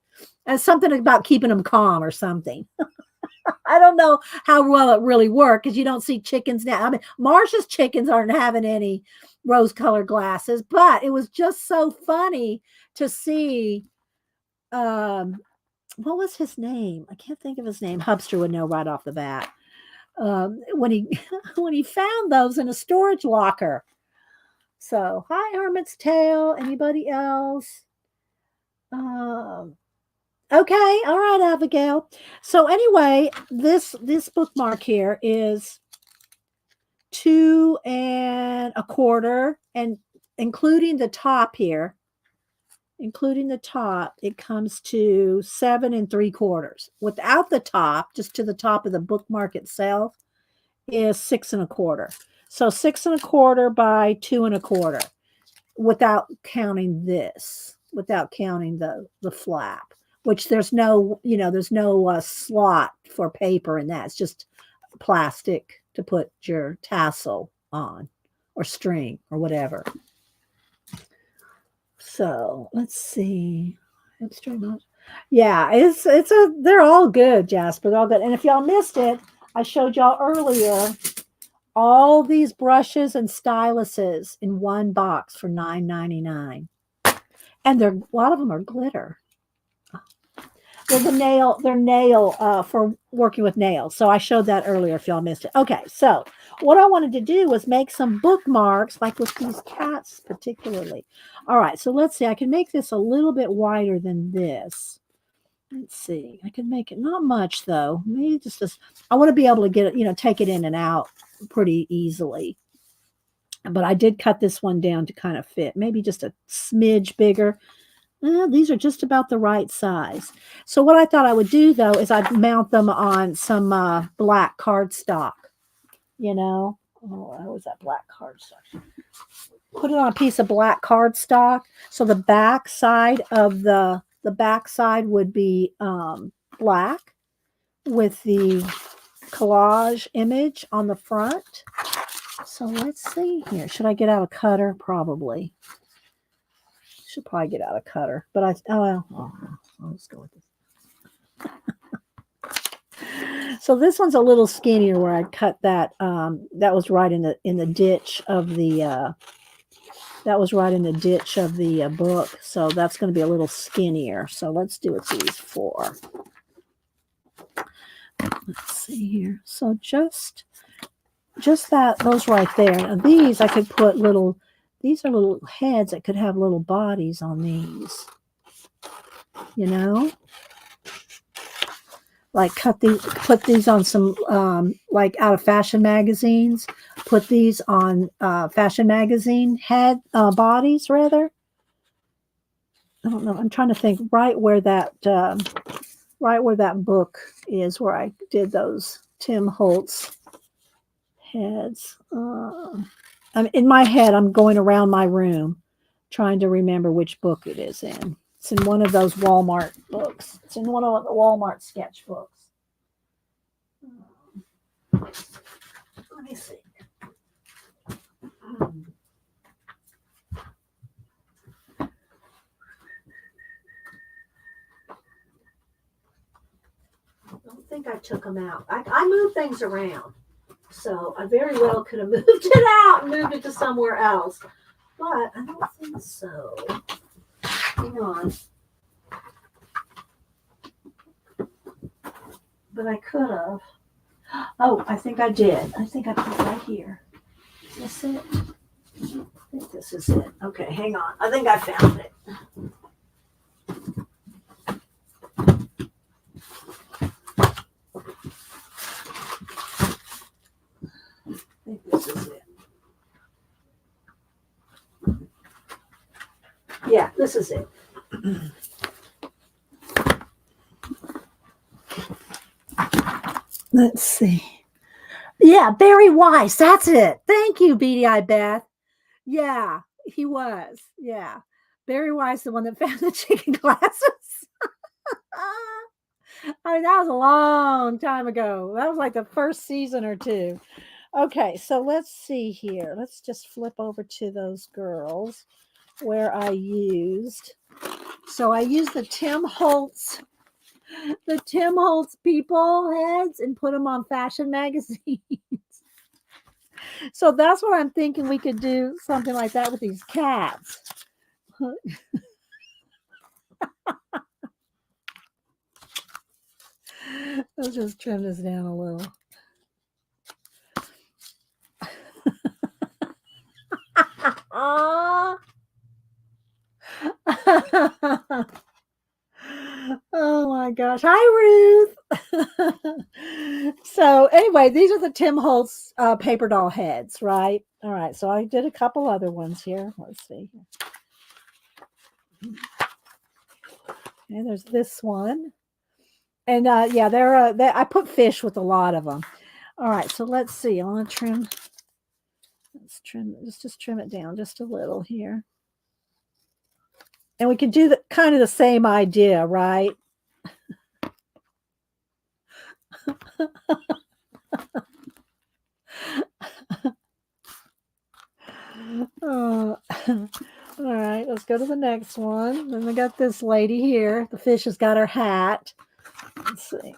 And something about keeping them calm or something. I don't know how well it really worked because you don't see chickens now. I mean, Marsha's chickens aren't having any rose-colored glasses, but it was just so funny to see. What was his name? I can't think of his name. Hubster would know right off the bat. When he found those in a storage locker. So, hi, Hermit's Tail. Anybody else? Okay, all right, Abigail. So anyway, this bookmark here is 2 1/4, and including the top here. Including the top, it comes to 7 3/4. Without the top, just to the top of the bookmark itself, is 6 1/4. So 6 1/4 by 2 1/4. without counting this, without counting the flap, which there's no, there's no slot for paper in that. It's just plastic to put your tassel on or string or whatever. So let's see. Yeah, they're all good, Jasper. They're all good. And if y'all missed it, I showed y'all earlier all these brushes and styluses in one box for $9.99. And a lot of them are glitter. They're nail for working with nails. So I showed that earlier if y'all missed it. Okay, so what I wanted to do was make some bookmarks, like with these cats particularly. All right, so let's see. I can make this a little bit wider than this. Let's see. I can make it not much though. Maybe just this. I want to be able to get it, take it in and out pretty easily. But I did cut this one down to kind of fit. Maybe just a smidge bigger. These are just about the right size. So what I thought I would do, though, is I'd mount them on some black cardstock. Oh, what was that black cardstock? Put it on a piece of black cardstock. So the back side of the back side would be black with the collage image on the front. So let's see here. Should I get out a cutter? Probably. Should probably get out a cutter, but I'll just go with this. So this one's a little skinnier where I cut that. That was right in the ditch of the. That was right in the ditch of the book, so that's going to be a little skinnier. So let's do it these 4. Let's see here. So just those right there. Now these I could put little. These are little heads that could have little bodies on these. Like put these on some like out of fashion magazines. Put these on fashion magazine head bodies rather. I don't know. I'm trying to think right where that book is where I did those Tim Holtz heads. In my head, I'm going around my room trying to remember which book it is in. It's in one of those Walmart books. It's in one of the Walmart sketchbooks. Let me see. I don't think I took them out. I moved things around. So I very well could have moved it out and moved it to somewhere else. But I don't think so. Hang on. But I could have. Oh, I think I did. I think I put it right here. Is this it? I think this is it. Okay, hang on. I think I found it. I think this is it. Yeah, this is it. Let's see. Yeah, Barry Weiss. That's it. Thank you, Beady Eye Beth. Yeah, he was. Yeah. Barry Weiss, the one that found the chicken glasses. I mean, that was a long time ago. That was like the first season or 2. Okay, so let's see here. Let's just flip over to those girls where I used. So I used the Tim Holtz people heads and put them on fashion magazines. So that's what I'm thinking we could do something like that with these cats. Let's just trim this down a little. Oh my gosh. Hi, Ruth. So anyway, these are the Tim Holtz paper doll heads, right? All right. So I did a couple other ones here. Let's see. And there's this one. And yeah, I put fish with a lot of them. All right. So let's see. I want to trim. Let's trim. Just trim it down just a little here. And we can do the kind of the same idea, right? All right, let's go to the next one. Then we got this lady here. The fish has got her hat. Let's see.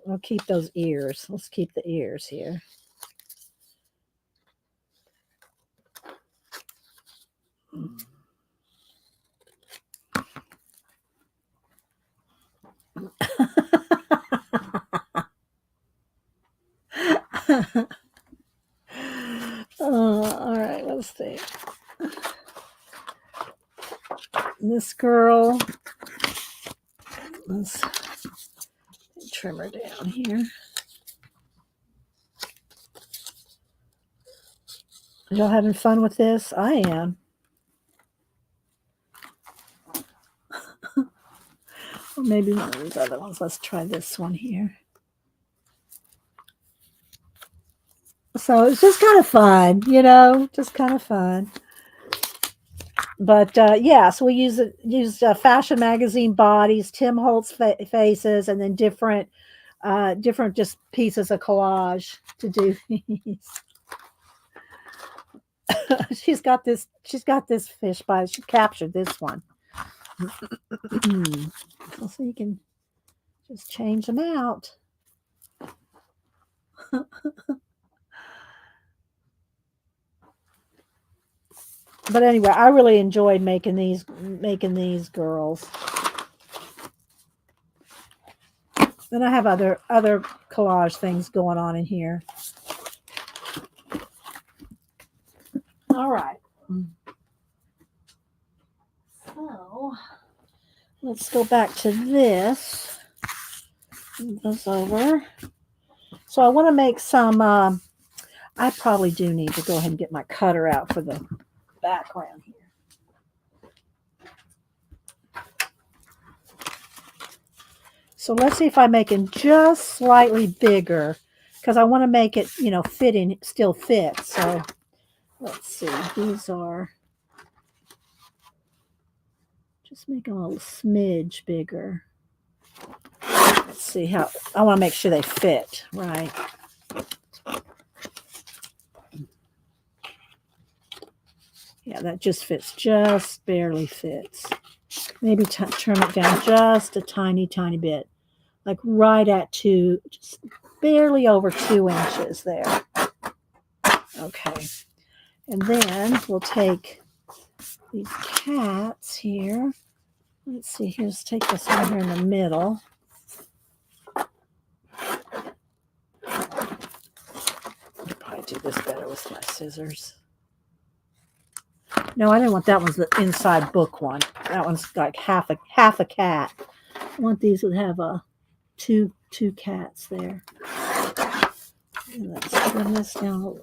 I'll keep those ears. Let's keep the ears here. All right, let's see. This girl, let's trim her down here. Y'all having fun with this? I am. Or maybe one of these other ones. Let's try this one here. So it's just kind of fun, just kind of fun. But yeah, so we used fashion magazine bodies, Tim Holtz faces, and then different just pieces of collage to do these. She's got this fish by. She captured this one. So you can just change them out. But anyway, I really enjoyed making these girls. Then I have other collage things going on in here. All right. So let's go back to this. Move this over. So I want to make some. I probably do need to go ahead and get my cutter out for the background here. So let's see if I make it just slightly bigger, because I want to make it, still fit. So let's see. These are, just make them a little smidge bigger. Let's see how, I want to make sure they fit, right? Yeah, that just fits, just barely fits. Maybe trim it down just a tiny, tiny bit. Like right at just barely over 2 inches there. Okay. And then we'll take these cats here. Let's see, let's take this one here in the middle. I'll probably do this better with my scissors. No, I didn't want that one's the inside book one. That one's like half a cat. I want these to have two cats there. And let's trim this down.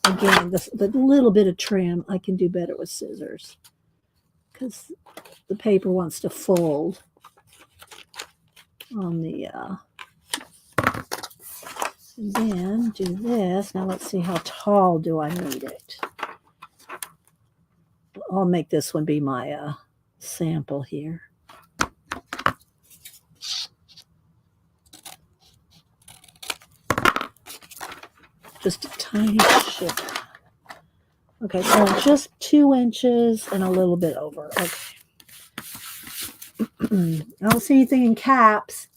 Again, the little bit of trim I can do better with scissors, because the paper wants to fold on the. And then do this. Now let's see, how tall do I need it? I'll make this one be my sample here. Just a tiny ship. Okay, so just 2 inches and a little bit over. Okay. I don't see anything in caps.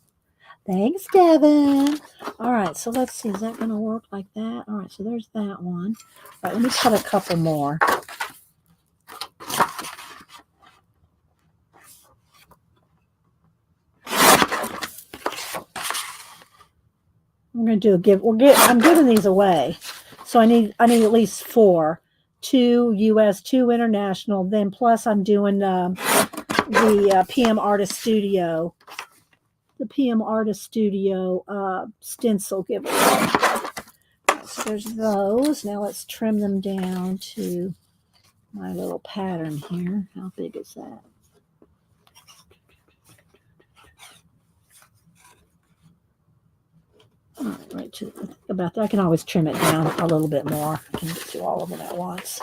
Thanks, Devin. All right, so let's see. Is that going to work like that? All right, so there's that one. All right, let me cut a couple more. I'm going to do a give. I'm giving these away, so I need at least 4. 2 U.S., 2 international. Then plus I'm doing the PM Artist Studio. The PM Artist Studio stencil giveaway. So there's those. Now let's trim them down to my little pattern here. How big is that? Right to about that. I can always trim it down a little bit more. I can do all of them at once.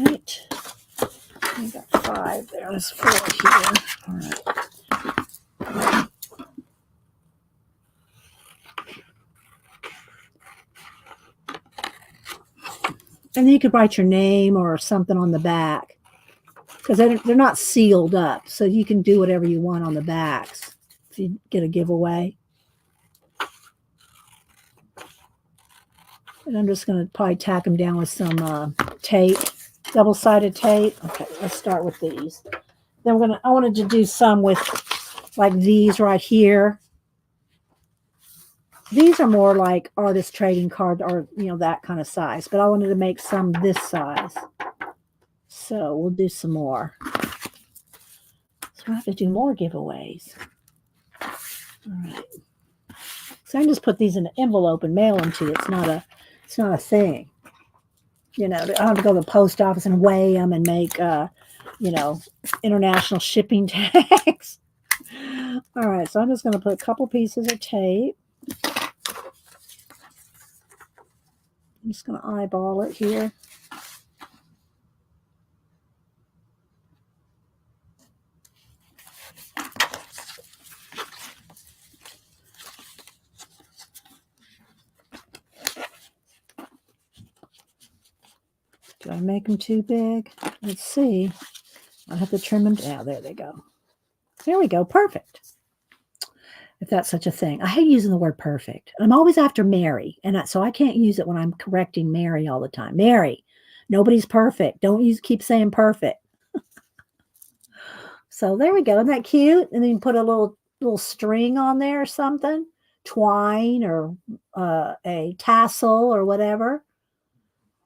right. We got 5 there. There's 4 here. All right. And then you could write your name or something on the back, because they're not sealed up, so you can do whatever you want on the backs if you get a giveaway. And I'm just going to probably tack them down with some tape, double-sided tape. Okay, let's start with these. Then I wanted to do some with like these right here. These are more like artist trading card, or that kind of size, but I wanted to make some this size. So we'll do some more. So I have to do more giveaways. All right. So I can just put these in an envelope and mail them to you. It's not a thing. I don't have to go to the post office and weigh them and make international shipping tags. All right, so I'm just going to put a couple pieces of tape. I'm just going to eyeball it here. Do I make them too big? Let's see. I have to trim them down. There they go. There we go. Perfect. If that's such a thing. I hate using the word perfect. I'm always after Mary, and so I can't use it when I'm correcting Mary all the time. Mary, nobody's perfect. Don't keep saying perfect. So there we go. Isn't that cute? And then you put a little string on there or something, twine or a tassel or whatever.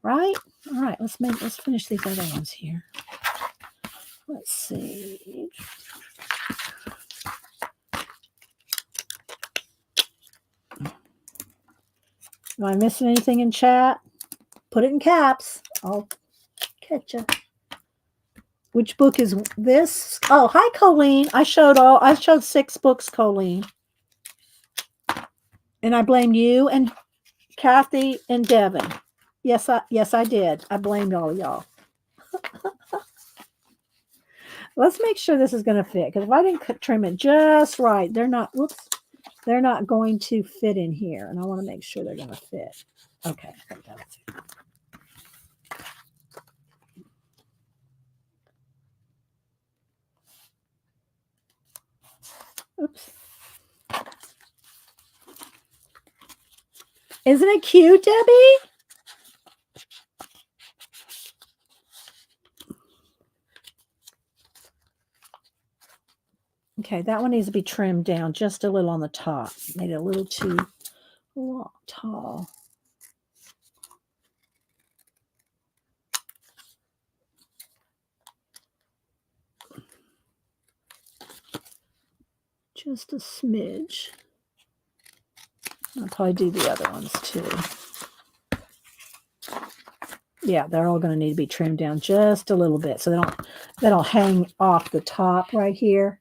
Right? All right. Let's finish these other ones here. Let's see. Am I missing anything in chat? Put it in caps. I'll catch you. Which book is this? Oh, hi, Colleen. I showed 6 books, Colleen. And I blame you and Kathy and Devin. Yes, I did. I blamed all of y'all. Let's make sure this is going to fit, because if I didn't trim it just right, they're not going to fit in here, and I want to make sure they're going to fit. Okay, I think that's it. Oops. Isn't it cute, Debbie? Okay, that one needs to be trimmed down just a little on the top. Made it a little too tall. Just a smidge. I'll probably do the other ones too. Yeah, they're all going to need to be trimmed down just a little bit, so they don't hang off the top right here.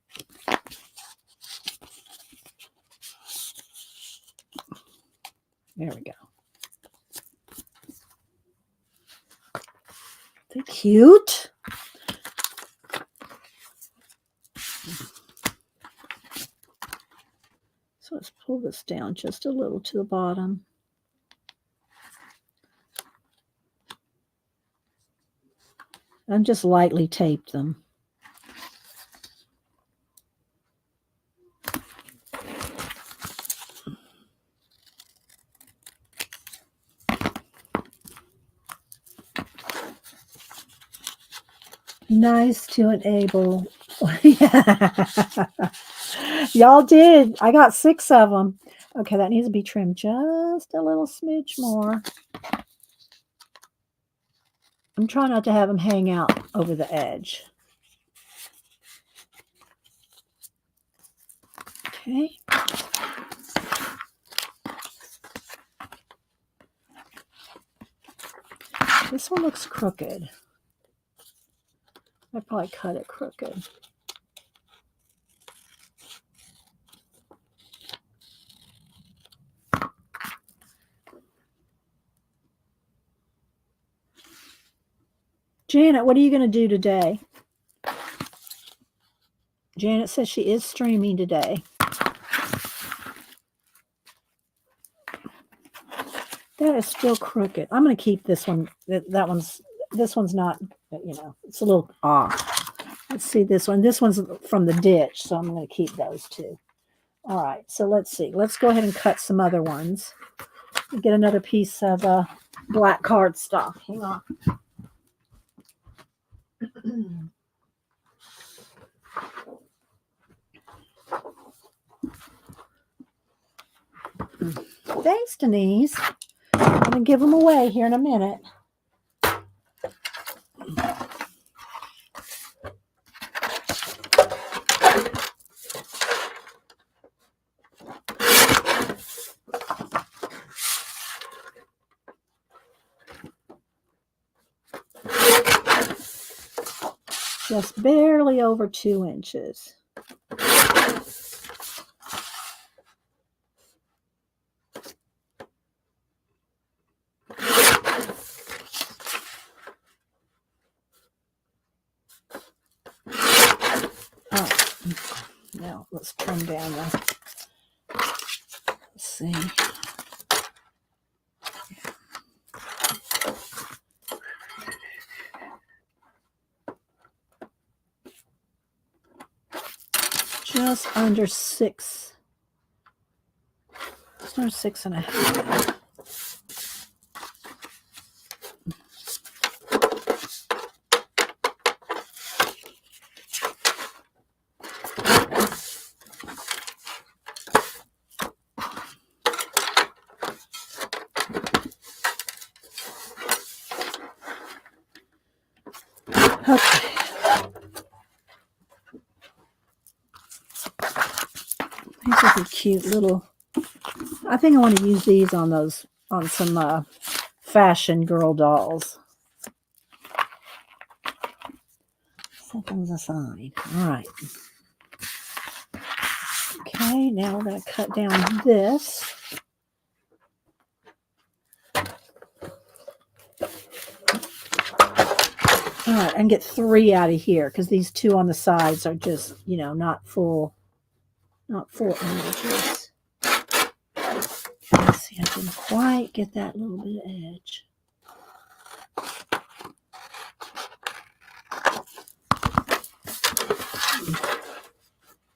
There we go. They're cute. So let's pull this down just a little to the bottom. And just lightly tape them. Nice to enable. Y'all did. I got 6 of them. Okay, that needs to be trimmed just a little smidge more. I'm trying not to have them hang out over the edge. Okay. This one looks crooked. I probably cut it crooked. Janet, what are you going to do today? Janet says she is streaming today. That is still crooked. I'm going to keep this one. This one's not, it's a little off. Let's see this one. This one's from the ditch, so I'm going to keep those two. All right, so let's see. Let's go ahead and cut some other ones. Get another piece of black cardstock. Hang on. Thanks, Denise. I'm going to give them away here in a minute. Just barely over 2 inches. Now let's trim down the, let's see. Just under 6. Just under 6.5. Okay. These are the cute little, I think I want to use these on those, on some fashion girl dolls. Something's aside. All right. Okay, now we're going to cut down this. All right, and get 3 out of here because these 2 on the sides are just, not full images. Let's see, I didn't quite get that little bit of edge.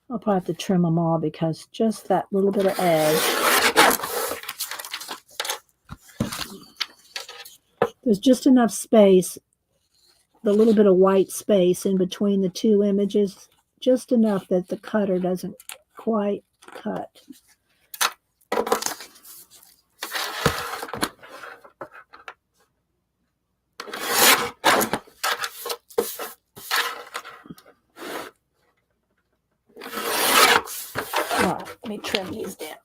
I'll probably have to trim them all because just that little bit of edge. There's just enough space, the little bit of white space in between the 2 images, just enough that the cutter doesn't quite cut. All right, let me trim these down.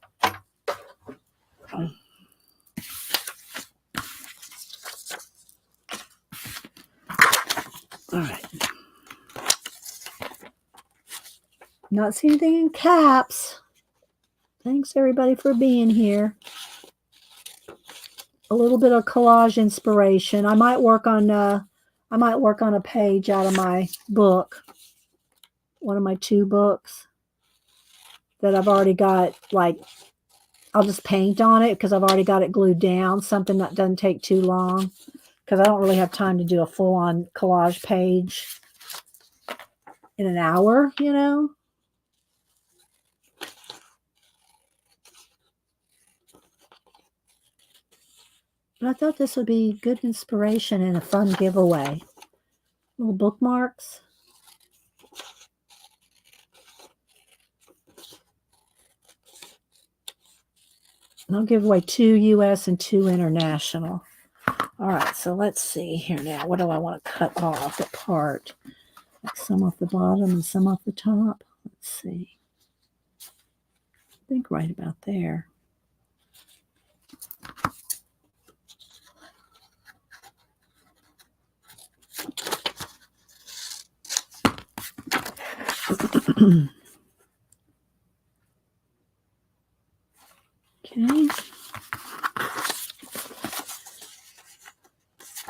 All right. Not seeing anything in caps. Thanks everybody for being here. A little bit of collage inspiration. I might work on a page out of my book. One of my 2 books that I've already got, like, I'll just paint on it because I've already got it glued down. Something that doesn't take too long because I don't really have time to do a full-on collage page in an hour, But I thought this would be good inspiration and a fun giveaway. Little bookmarks. And I'll give away 2 US and 2 international. All right, so let's see here now. What do I want to cut off? What part? Like some off the bottom and some off the top. Let's see. I think right about there. Okay.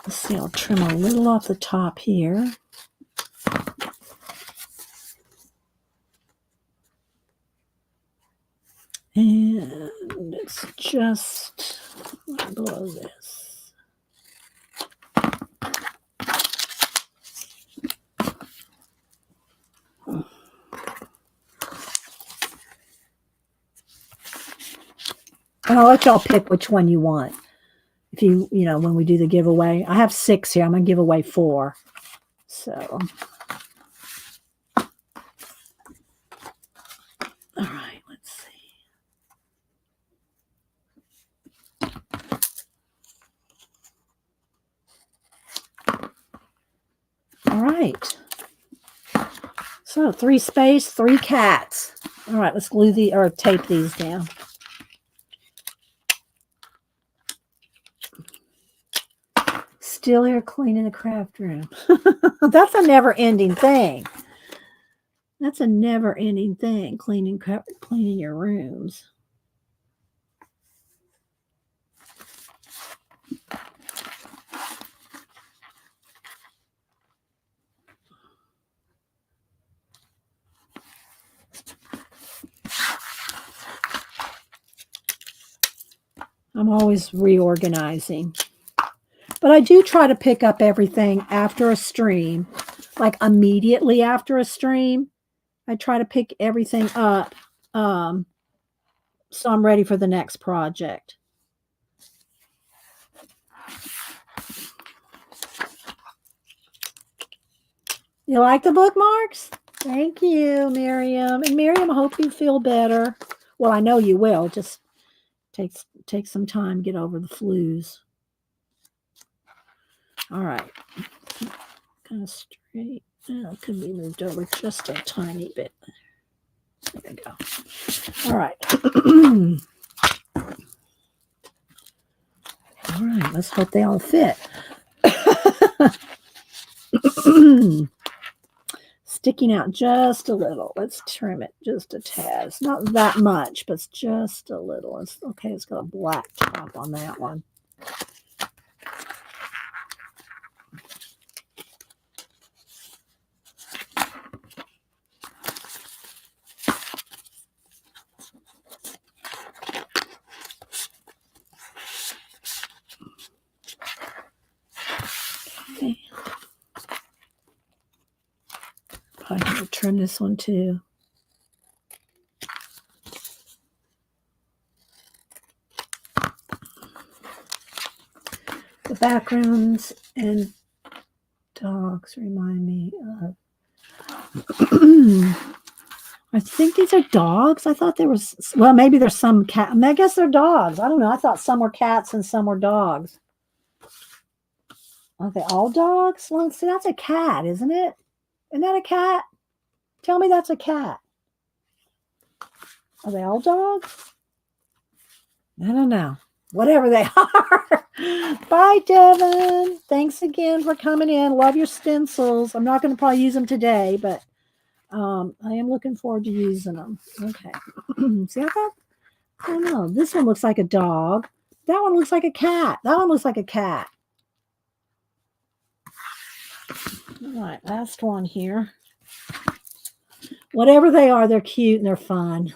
Let's see, I'll trim a little off the top here. And it's just below this. And I'll let y'all pick which one you want. If you know, when we do the giveaway. I have 6 here. I'm going to give away 4. So. All right, let's see. All right. So 3 space, 3 cats. All right, let's glue or tape these down. Still here cleaning the craft room. That's a never-ending thing. That's a never-ending thing, cleaning your rooms. I'm always reorganizing. But I do try to pick up everything after a stream, like immediately after a stream. I try to pick everything up so I'm ready for the next project. You like the bookmarks? Thank you, Miriam. And Miriam, I hope you feel better. Well, I know you will. Just take some time to get over the flus. All right. Kind of straight. Oh, it could be moved over just a tiny bit. There we go. All right. All right. Let's hope they all fit. Sticking out just a little. Let's trim it just a tad. It's not that much, but it's just a little. It's got a black top on that one. Okay. I'm going to trim this one too. The backgrounds and dogs remind me of. I think these are dogs. I thought there was, well, maybe there's some cat. I guess they're dogs. I don't know. I thought some were cats and some were dogs. Are they all dogs? Well, see, that's a cat, isn't it? Isn't that a cat? Tell me that's a cat. Are they all dogs? I don't know. Whatever they are. Bye, Devin. Thanks again for coming in. Love your stencils. I'm not going to probably use them today, but I am looking forward to using them. Okay. See, I don't know. This one looks like a dog. That one looks like a cat. That one looks like a cat. All right, last one here. Whatever they are, they're cute and they're fun.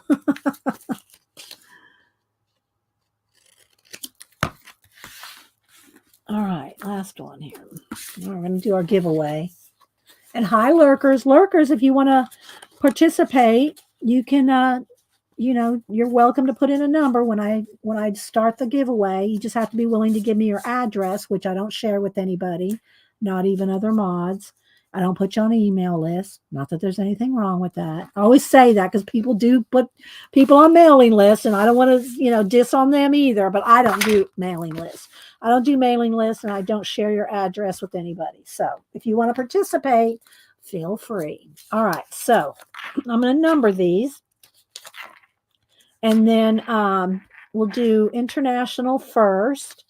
All right, last one here. We're going to do our giveaway. And hi, lurkers. Lurkers, if you want to participate, you can, you're welcome to put in a number when I start the giveaway. You just have to be willing to give me your address, which I don't share with anybody, not even other mods. I don't put you on an email list. Not that there's anything wrong with that. I always say that because people do put people on mailing lists, and I don't want to, diss on them either, but I don't do mailing lists. I don't do mailing lists, and I don't share your address with anybody. So if you want to participate, feel free. All right. So I'm going to number these, and then we'll do international first.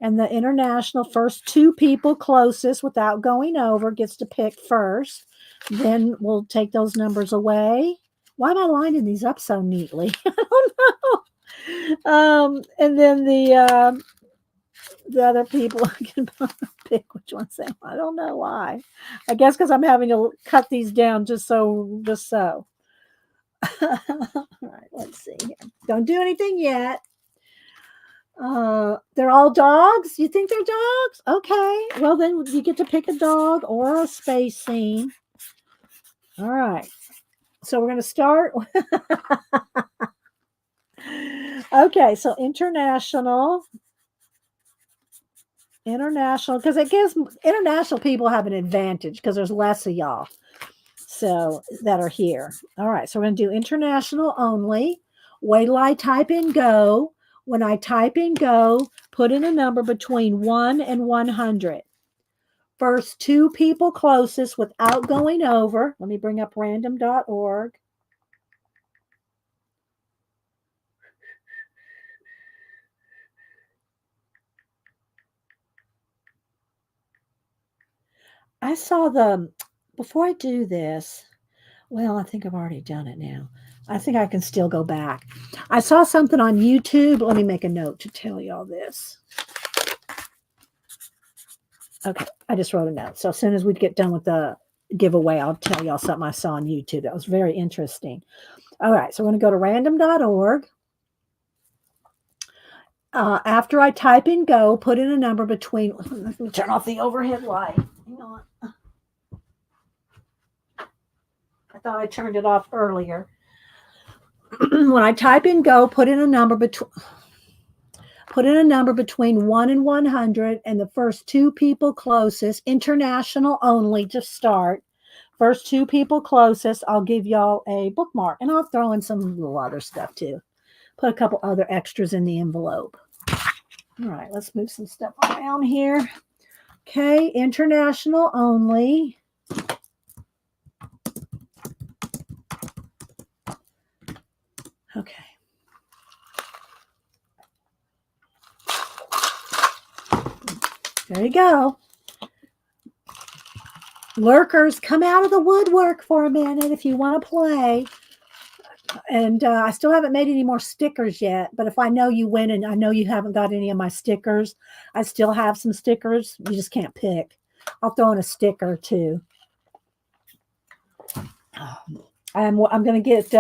And the international, first 2 people closest without going over gets to pick first. Then we'll take those numbers away. Why am I lining these up so neatly? I don't know. And then the other people can pick which ones they want. I don't know why. I guess because I'm having to cut these down just so. All right, let's see here. Don't do anything yet. They're all dogs. You think they're dogs? Okay. Well, then you get to pick a dog or a space scene. All right. So we're going to start. Okay. So international, because it gives international people have an advantage because there's less of y'all. So that are here. All right. So we're going to do international only. Wait till I type in go. When I type in go, put in a number between 1 and 100. First two people closest without going over. Let me bring up random.org. I saw before I do this, well, I think I've already done it now. I think I can still go back. I saw something on YouTube. Let me make a note to tell you all this. Okay, I just wrote a note. So as soon as we get done with the giveaway, I'll tell y'all something I saw on YouTube. That was very interesting. All right, so we're going to go to random.org. After I type in go, put in a number between, let me turn off the overhead light. Hang on. I thought I turned it off earlier. When I type in go, put in a number between 1 and 100, and the first two people closest, international only to start. First two people closest, I'll give y'all a bookmark, and I'll throw in some little other stuff too. Put a couple other extras in the envelope. All right, let's move some stuff around here. Okay, international only. Okay. There you go. Lurkers, come out of the woodwork for a minute if you want to play. And I still haven't made any more stickers yet, but if I know you win and I know you haven't got any of my stickers, I still have some stickers. You just can't pick. I'll throw in a sticker too. I'm going to get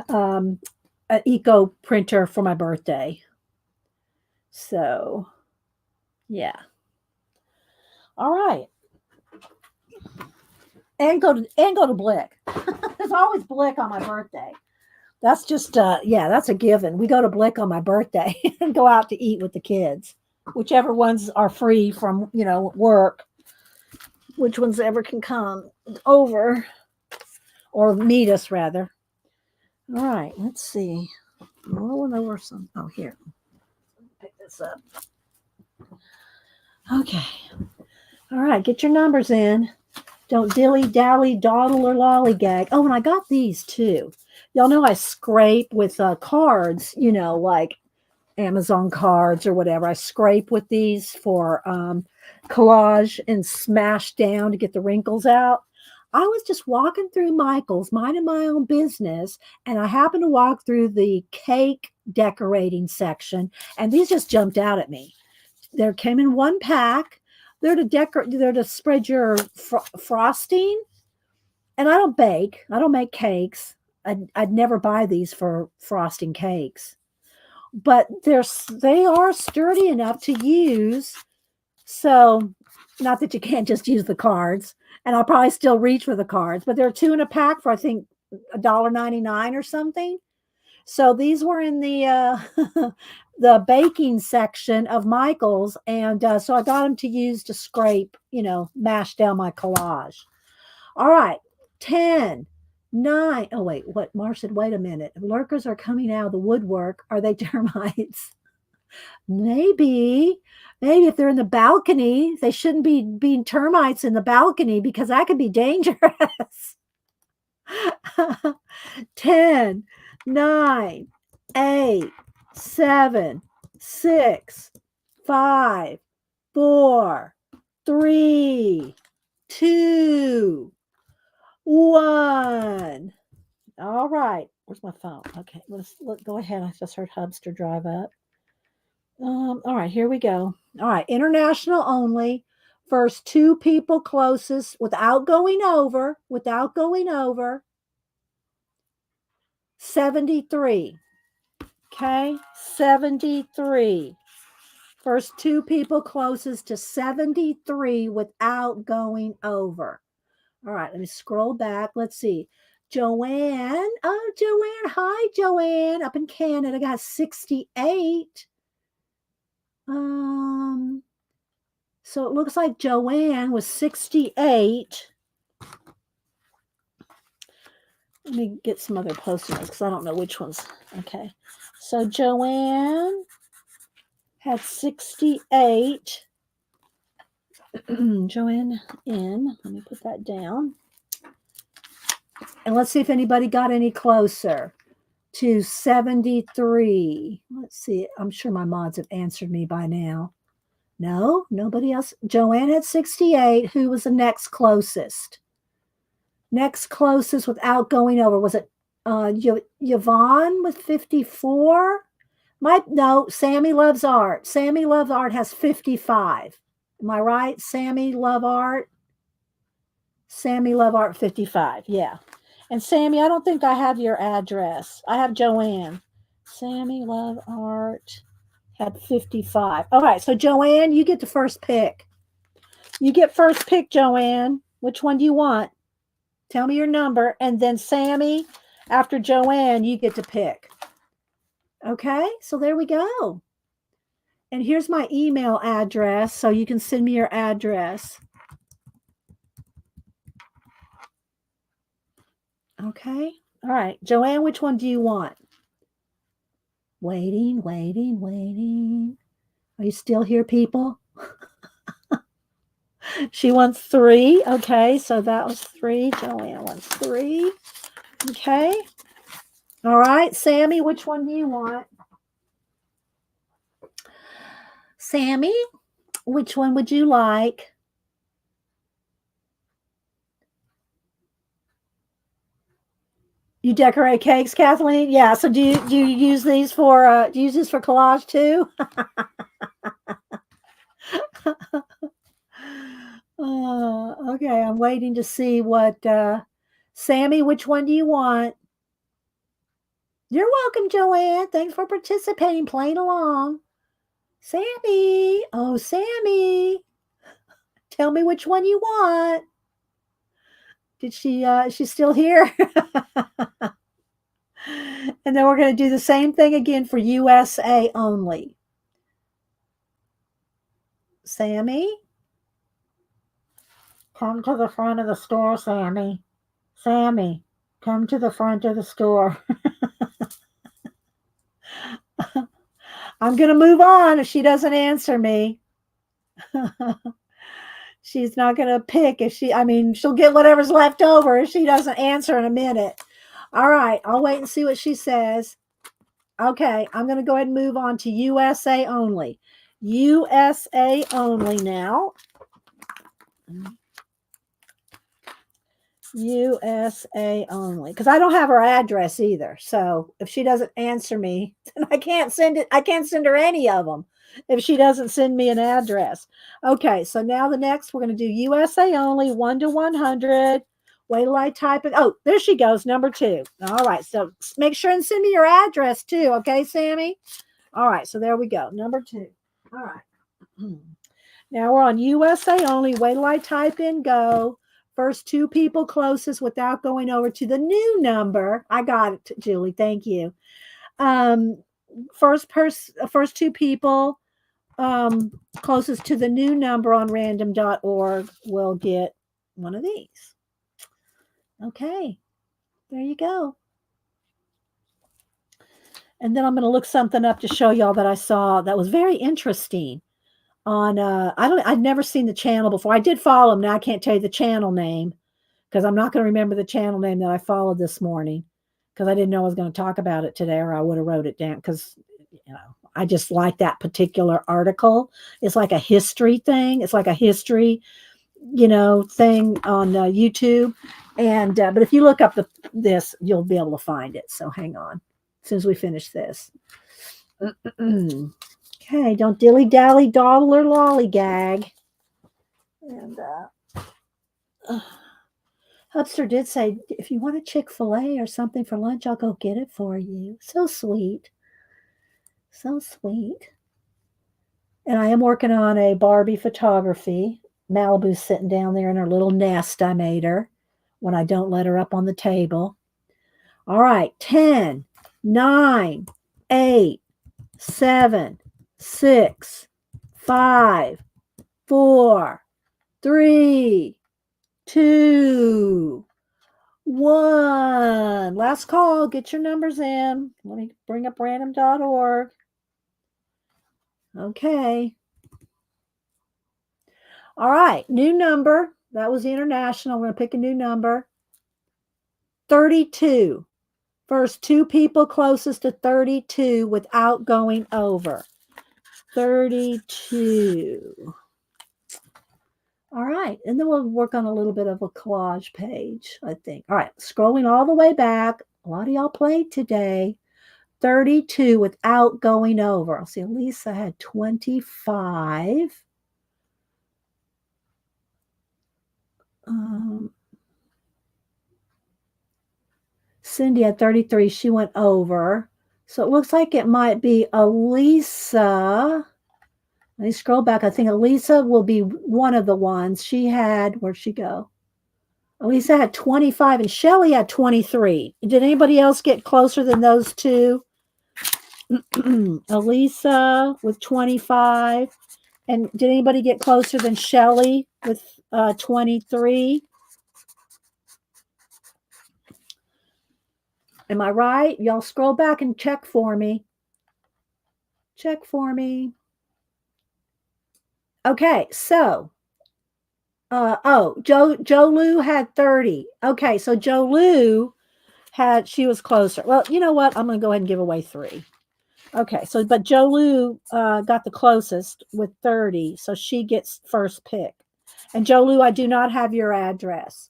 an eco printer for my birthday. So, yeah. All right. And go to Blick. There's always Blick on my birthday. That's just that's a given. We go to Blick on my birthday and go out to eat with the kids, whichever ones are free from work, which ones ever can come over or meet us rather. All right, let's see. Oh, there were some. Oh, here. Pick this up. Okay. All right, get your numbers in. Don't dilly-dally, dawdle, or lollygag. Oh, and I got these too. Y'all know I scrape with cards, like Amazon cards or whatever. I scrape with these for collage and smash down to get the wrinkles out. I was just walking through Michael's, minding my own business, and I happened to walk through the cake decorating section, and these just jumped out at me. They came in one pack. They're to spread your frosting. And I don't bake. I don't make cakes. I'd never buy these for frosting cakes. But they are sturdy enough to use. So, not that you can't just use the cards. And I'll probably still reach for the cards. But there are 2 in a pack for, I think, $1.99 or something. So these were in the the baking section of Michael's, and so I got them to use to scrape, mash down my collage. All right, 10, 9. Oh wait, what? Mar said, wait a minute. Lurkers are coming out of the woodwork. Are they termites? Maybe if they're in the balcony, they shouldn't be being termites in the balcony because that could be dangerous. 10, 9, 8, 7, 6, 5, 4, 3, 2, 1. All right. Where's my phone? Okay, let's go ahead. I just heard Hubster drive up. All right, here we go. All right, international only. First two people closest without going over, 73. Okay, 73. First two people closest to 73 without going over. All right, let me scroll back. Let's see. Joanne. Oh, Joanne. Hi, Joanne. Up in Canada, got 68. So it looks like Joanne was 68. Let me get some other post-it notes because I don't know which ones. Okay. So Joanne had 68. Joanne in. Let me put that down. And let's see if anybody got any closer to 73. Let's see. I'm sure my mods have answered me by now. No, nobody else. Joanne had 68. Who was the next closest? Next closest without going over. Was it Yvonne with 54? No, Sammy Loves Art. Sammy Loves Art has 55. Am I right? Sammy Love Art? Sammy Love Art 55. Yeah. And Sammy, I don't think I have your address. I have Joanne. Sammy Love Art had 55. All right. So Joanne, you get the first pick. You get first pick, Joanne. Which one do you want? Tell me your number. And then Sammy, after Joanne, you get to pick. Okay. So there we go. And here's my email address. So you can send me your address. Okay. All right. Joanne, which one do you want? Waiting. Are you still here, people? She wants 3. Okay. So that was 3. Joanne wants 3. Okay. All right. Sammy, which one do you want? Sammy, which one would you like? You decorate cakes, Kathleen? Yeah. So do you use these for collage too? Okay. I'm waiting to see what Sammy, which one do you want? You're welcome, Joanne. Thanks for participating, playing along. Sammy. Oh, Sammy. Tell me which one you want. Did she is she still here? And then we're going to do the same thing again for USA only. Sammy, come to the front of the store, Sammy. Sammy, come to the front of the store. I'm going to move on if she doesn't answer me. She's not going to pick she'll get whatever's left over if she doesn't answer in a minute. All right, I'll wait and see what she says. Okay, I'm going to go ahead and move on to USA only. USA only now. USA only. Because I don't have her address either. So if she doesn't answer me, then I can't send her any of them if she doesn't send me an address. Okay, so now the next, we're going to do USA only, 1 to 100. Wait till I type it. Oh, there she goes, number 2. All right, so make sure and send me your address too, okay, Sammy? All right, so there we go, number 2. All right. Now we're on USA only. Wait till I type in go. First 2 people closest without going over to the new number. I got it, Julie. Thank you. First 2 people closest to the new number on random.org will get one of these. Okay, there you go. And then I'm going to look something up to show y'all that I saw that was very interesting on I'd never seen the channel before. I did follow him. Now I can't tell you the channel name because I'm not going to remember the channel name that I followed this morning because I didn't know I was going to talk about it today, or I would have wrote it down because I just like that particular article. It's like a history thing. It's like a history thing on YouTube. And but if you look up this, you'll be able to find it. So hang on as soon as we finish this. Okay, don't dilly-dally, dawdle, or lollygag. And Hubster did say, if you want a Chick-fil-A or something for lunch, I'll go get it for you. So sweet. So sweet. And I am working on a Barbie photography. Malibu's sitting down there in her little nest I made her when I don't let her up on the table. All right, 10, 9, 8, 7, 6, 5, 4, 3, 2, 1. Last call. Get your numbers in. Let me bring up random.org. Okay. All right. New number. That was the international. We're going to pick a new number. 32. First two people closest to 32 without going over. 32. All right. And then we'll work on a little bit of a collage page, I think. All right. Scrolling all the way back. A lot of y'all played today. 32 without going over. I'll see. Lisa had 25. Cindy had 33. She went over. So it looks like it might be Elisa. Let me scroll back. I think Elisa will be one of the ones. She had, where'd she go? Elisa had 25 and Shelly had 23. Did anybody else get closer than those two? Elisa with 25. And did anybody get closer than Shelly with 23? Am I right? Y'all scroll back and check for me. Check for me. Okay, so Joe Lou had 30. Okay, so Joe Lou she was closer. Well, you know what? I'm going to go ahead and give away 3. Okay, so but Joe Lou got the closest with 30, so she gets first pick. And Joe Lou, I do not have your address.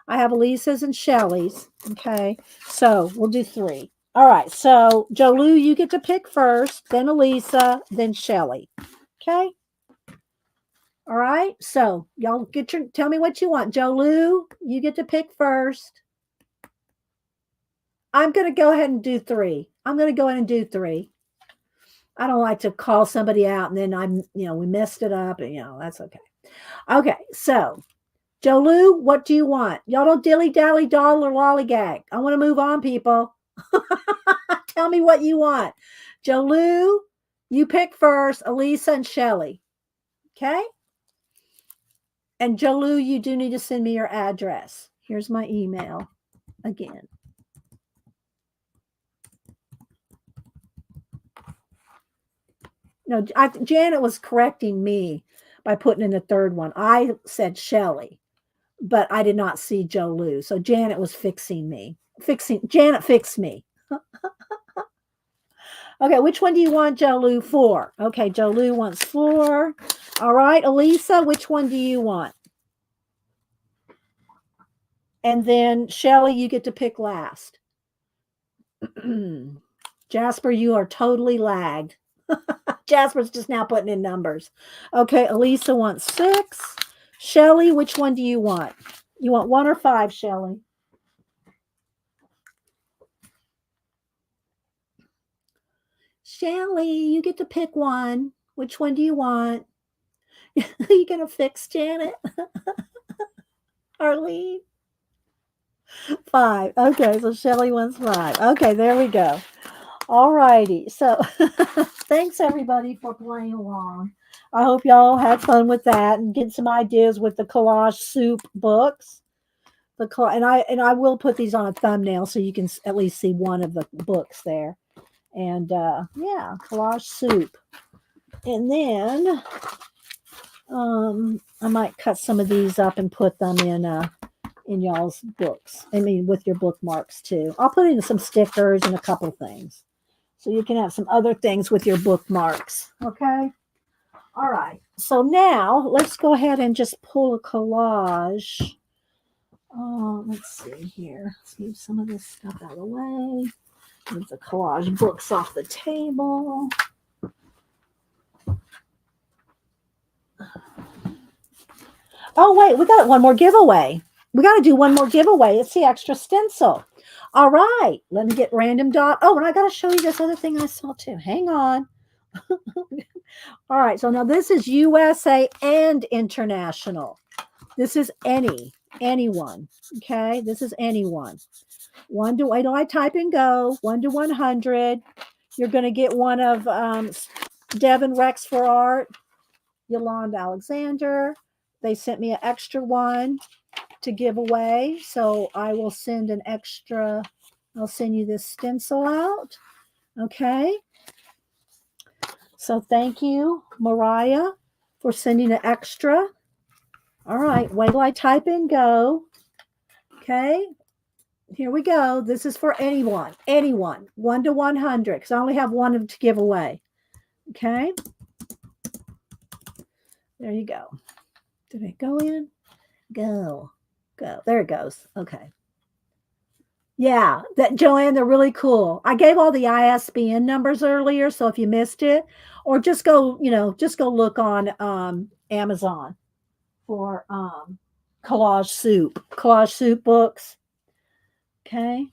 I have Elisa's and Shelly's. Okay, so we'll do 3. All right, so Joe Lou, you get to pick first, then Elisa, then Shelly. Okay. All right, so y'all tell me what you want. Joe Lou, you get to pick first. I'm going to go ahead and do 3. I'm going to go ahead and do 3. I don't like to call somebody out and then we messed it up and that's okay. Okay, so Joe Lou, what do you want? Y'all don't dilly-dally, dawdle, or lollygag. I want to move on, people. Tell me what you want. Joe Lou, you pick first, Elisa and Shelly. Okay? And Joe Lou, you do need to send me your address. Here's my email again. No, Janet was correcting me by putting in the third one. I said Shelly, but I did not see Joe Lou. So Janet was fixing me. Janet fixed me. Okay, which one do you want, Joe Lou? 4. Okay, Joe Lou wants 4. All right, Elisa, which one do you want? And then Shelly, you get to pick last. Jasper, you are totally lagged. Jasper's just now putting in numbers. Okay, Elisa wants 6. Shelly, which one do you want? You want 1 or 5, Shelly? Shelly, you get to pick one. Which one do you want? Are you going to fix Janet? Arlene? 5. Okay, so Shelly wants 5. Okay, there we go. All righty. So thanks, everybody, for playing along. I hope y'all had fun with that and get some ideas with the Collage Soup books. And I will put these on a thumbnail so you can at least see one of the books there. And yeah, Collage Soup. And then I might cut some of these up and put them in y'all's books. I mean, with your bookmarks too. I'll put in some stickers and a couple things. So you can have some other things with your bookmarks. Okay? All right. So now let's go ahead and just pull a collage. Let's see here. Let's move some of this stuff out of the way. Move the collage books off the table. Oh, wait, we got one more giveaway. We got to do one more giveaway. It's the extra stencil. All right, let me get random dot. Oh, and I got to show you this other thing I saw too. Hang on. All right, so now this is USA and international. This is anyone. Okay, this is anyone. Wait till I type and go. 1 to 100. You're going to get one of Devin Rex for Art, Yolanda Alexander. They sent me an extra one to give away, so I will send an extra. I'll send you this stencil out. Okay. So thank you, Mariah, for sending an extra. All right, wait till I type and go. Okay, here we go. This is for anyone, 1 to 100, because I only have one to give away. Okay, there you go. Did it go in? Go. There it goes. Okay. Yeah, that Joanne, they're really cool. I gave all the ISBN numbers earlier, so if you missed it, or just go look on Amazon for collage soup books. Okay.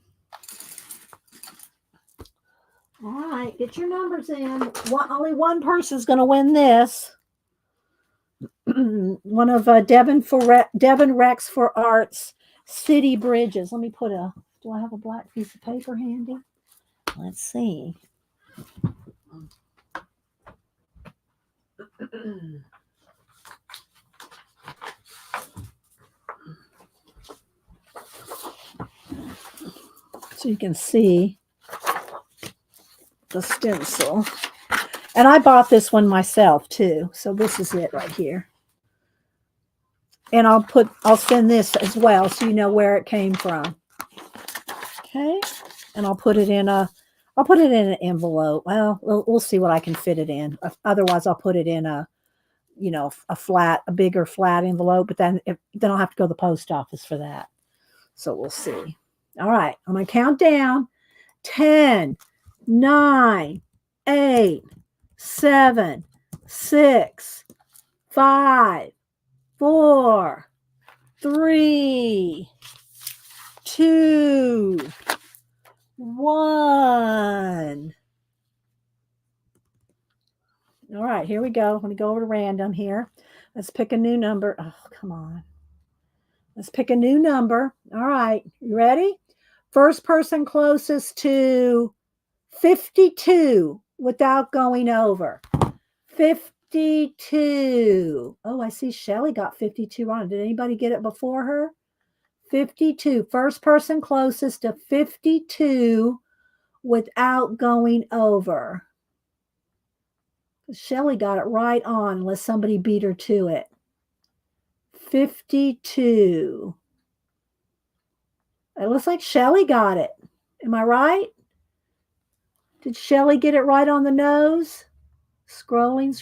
All right, get your numbers in. Only one person's going to win this. One of Devin Rex for Arts City Bridges. Let me put do I have a black piece of paper handy? Let's see. So you can see the stencil. And I bought this one myself too. So this is it right here. And I'll send this as well so you know where it came from. Okay. And I'll put it in an envelope. Well, we'll see what I can fit it in. Otherwise, I'll put it in a bigger flat envelope, but then I'll have to go to the post office for that. So we'll see. All right. I'm going to count down. 10, 9, 8, 7, 6, 5, 4, 3, 2, 1. All right, here we go. Let me go over to random here. Let's pick a new number. Oh, come on. Let's pick a new number. All right, you ready? First person closest to 52 without going over. 52. Oh, I see Shelly got 52 on it. Did anybody get it before her? 52. First person closest to 52 without going over. Shelly got it right on unless somebody beat her to it. 52. It looks like Shelly got it. Am I right? Did Shelly get it right on the nose? Scrolling.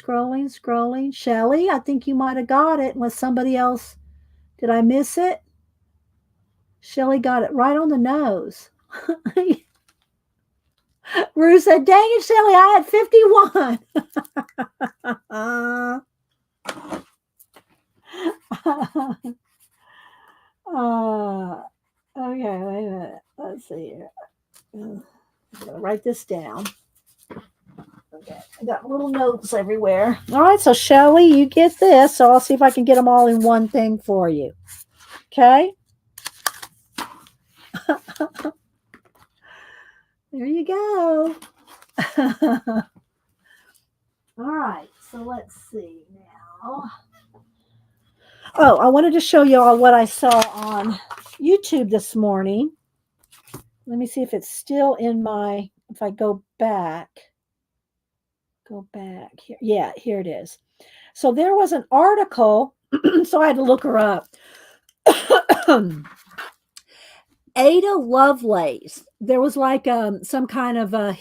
Shelly, I think you might have got it unless somebody else. Did I miss it? Shelly got it right on the nose. Rue said, dang it, Shelly, I had 51. Okay, wait a minute. Let's see here. I'm going to write this down. Okay, I got little notes everywhere. All right, so Shelly, you get this. So I'll see if I can get them all in one thing for you. Okay? There you go. All right, so let's see now. Oh, I wanted to show you all what I saw on YouTube this morning. Let me see if it's still in if I go back here. Yeah, here it is. So there was an article, so I had to look her up. Ada Lovelace. There was like some kind of a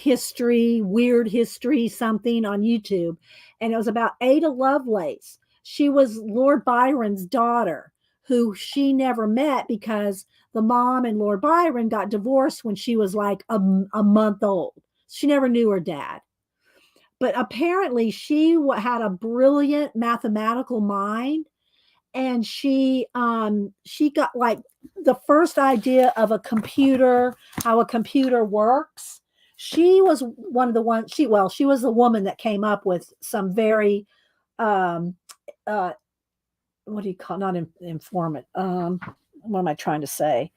weird history, something on YouTube. And it was about Ada Lovelace. She was Lord Byron's daughter, who she never met because the mom and Lord Byron got divorced when she was like a month old. She never knew her dad. but apparently she had a brilliant mathematical mind, and she got like the first idea of a computer, how a computer works. She was one of the ones, she was the woman that came up with some very um uh what do you call, not informant, what am I trying to say,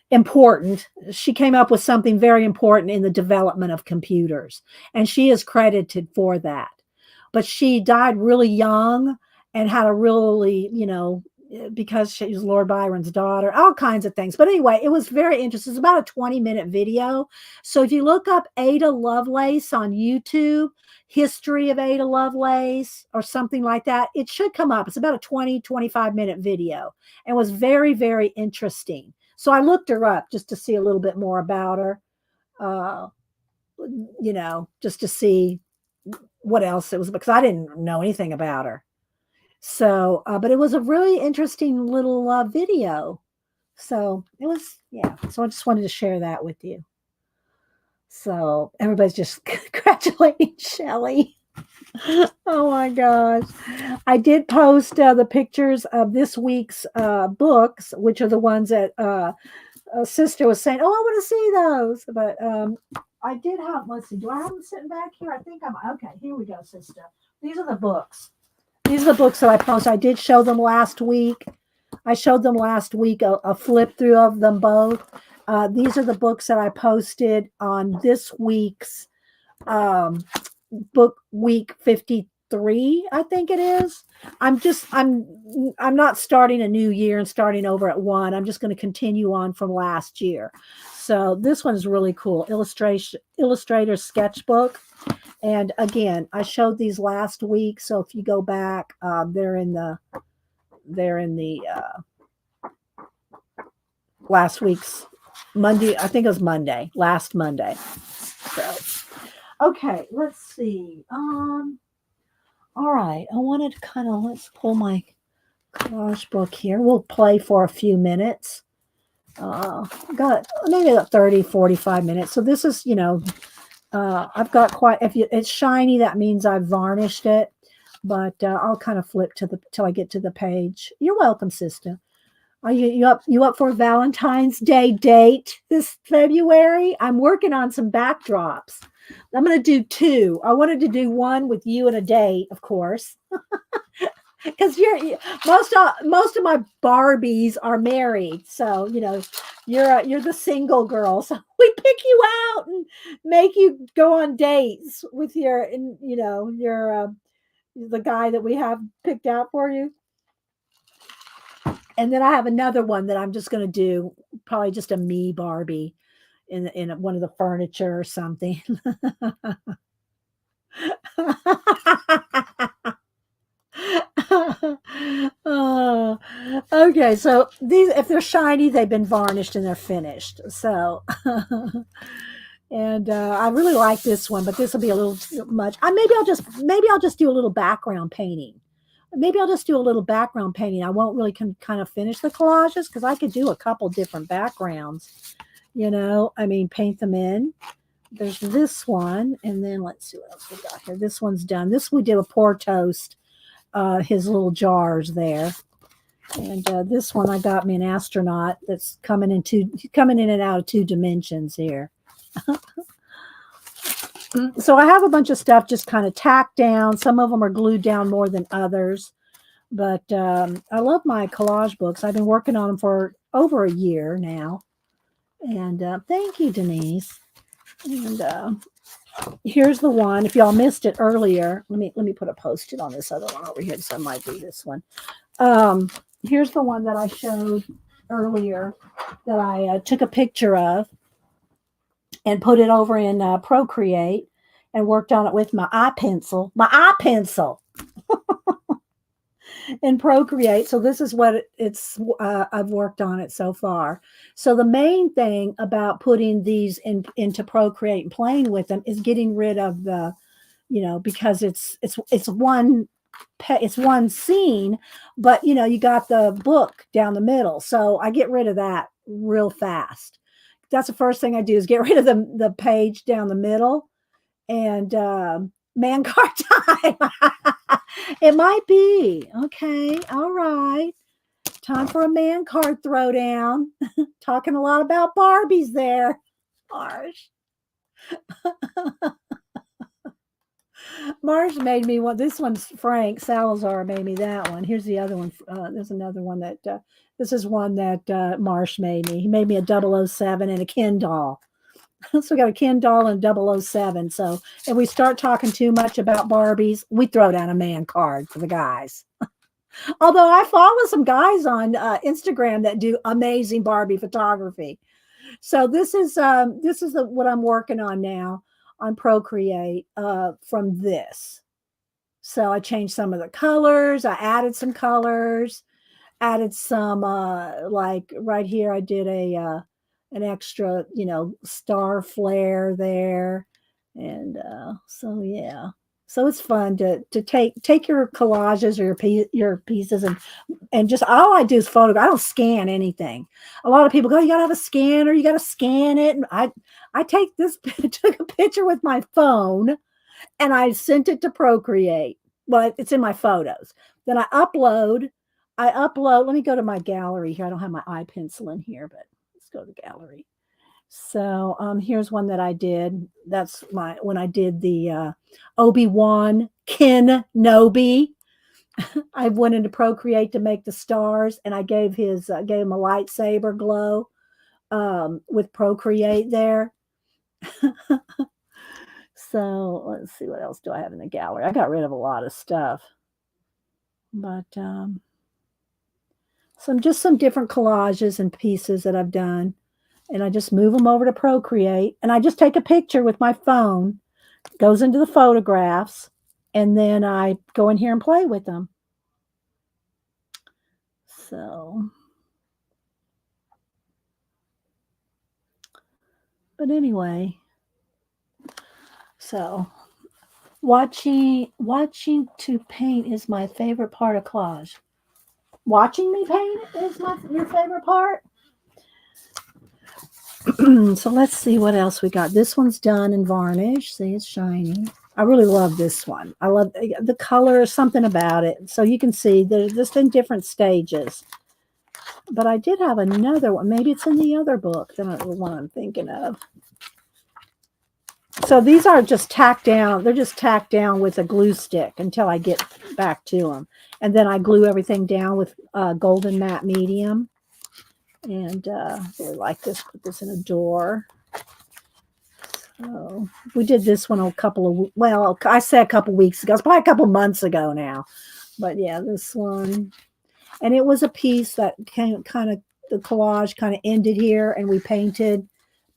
important. She came up with something very important in the development of computers, and she is credited for that. But she died really young and had a really, because she was Lord Byron's daughter, all kinds of things. But anyway, it was very interesting. It's about a 20-minute video. So if you look up Ada Lovelace on YouTube, history of Ada Lovelace or something like that, it should come up. It's about a 20-25-minute video and was very, very interesting. So I looked her up just to see a little bit more about her, uh, just to see what else it was, because I didn't know anything about her. So, but it was a really interesting little video. So it was, yeah. So I just wanted to share that with you. So everybody's just congratulating Shelley. Oh my gosh. I did post the pictures of this week's books, which are the ones that a sister was saying, oh, I want to see those. But I did have, let's see, do I have them sitting back here? I think I'm, okay, here we go, sister. These are the books. These are the books that I posted. I did show them last week. I showed them last week, a flip through of them both. These are the books that I posted on this week's book week 53, I think it is. I'm not starting a new year and starting over at one. I'm just going to continue on from last year. So this one is really cool. Illustrator's sketchbook. And again, I showed these last week. So if you go back, they're in the last week's Monday. I think it was Monday, last Monday. So, okay, let's see. All right. I wanted to kind of, let's pull my collage book here. We'll play for a few minutes. Got maybe about 30, 45 minutes. So this is, I've got quite, it's shiny, that means I've varnished it, but I'll kind of flip till I get to the page. You're welcome, sister. Are you up for a Valentine's Day date this February? I'm working on some backdrops. I'm going to do two. I wanted to do one with you and a date, of course, because most of my Barbies are married. So, you're the single girl. So we pick you out and make you go on dates with the guy that we have picked out for you. And then I have another one that I'm just going to do, probably just a me Barbie in one of the furniture or something. Okay, so these, if they're shiny, they've been varnished and they're finished. So, and I really like this one, but this will be a little too much. Maybe I'll just do a little background painting. Maybe I'll just do a little background painting. I won't really kind of finish the collages because I could do a couple different backgrounds. Paint them in. There's this one, and then let's see what else we got here. This one's done. This we did a pour toast. His little jars there, and this one I got me an astronaut that's coming in and out of two dimensions here. So I have a bunch of stuff just kind of tacked down. Some of them are glued down more than others, but I love my collage books. I've been working on them for over a year now, and thank you, Denise. And here's the one. If y'all missed it earlier, let me put a Post-it on this other one over here. So I might do this one. Here's the one that I showed earlier that I took a picture of and put it over in Procreate and worked on it with my eye pencil. In Procreate. So this is what I've worked on it so far. So the main thing about putting these into Procreate and playing with them is getting rid of the, because it's one scene, but you got the book down the middle. So I get rid of that real fast. That's the first thing I do is get rid of the page down the middle. And Man card time. It might be. Okay. All right. Time for a man card throwdown. Talking a lot about Barbies there. Marsh. Marsh made me one. This one's Frank Salazar made me that one. Here's the other one. There's another one that this is one that Marsh made me. He made me a 007 and a Ken doll. So we got a Ken doll and 007. So if we start talking too much about Barbies, we throw down a man card for the guys. Although I follow some guys on Instagram that do amazing Barbie photography. So this is what I'm working on now on Procreate from this. So I changed some of the colors. I added some colors, added some like right here. I did an extra, star flare there, and so yeah. So it's fun to take your collages or your pieces and just all I do is photograph. I don't scan anything. A lot of people go, you gotta have a scanner, you gotta scan it. And I took a picture with my phone and I sent it to Procreate. Well, it's in my photos. Then I upload. Let me go to my gallery here. I don't have my eye pencil in here, but let's go to the gallery. So here's one that I did. That's when I did the Obi-Wan Kenobi. I went into Procreate to make the stars, and I gave him a lightsaber glow with Procreate there. So let's see, what else do I have in the gallery? I got rid of a lot of stuff, but some different collages and pieces that I've done. And I just move them over to Procreate, and I just take a picture with my phone, goes into the photographs, and then I go in here and play with them. So, but anyway, so watching to paint is my favorite part of collage. Watching me paint is your favorite part? So let's see what else we got. This one's done in varnish. See, it's shiny. I really love this one. I love the color, something about it. So you can see they're just in different stages. But I did have another one. Maybe it's in the other book than the one I'm thinking of. So these are just tacked down. They're just tacked down with a glue stick until I get back to them. And then I glue everything down with golden matte medium. And I really like this. Put this in a door. So we did this one I said a couple weeks ago. It's probably a couple months ago now. But yeah, this one. And it was a piece that the collage kind of ended here, and we painted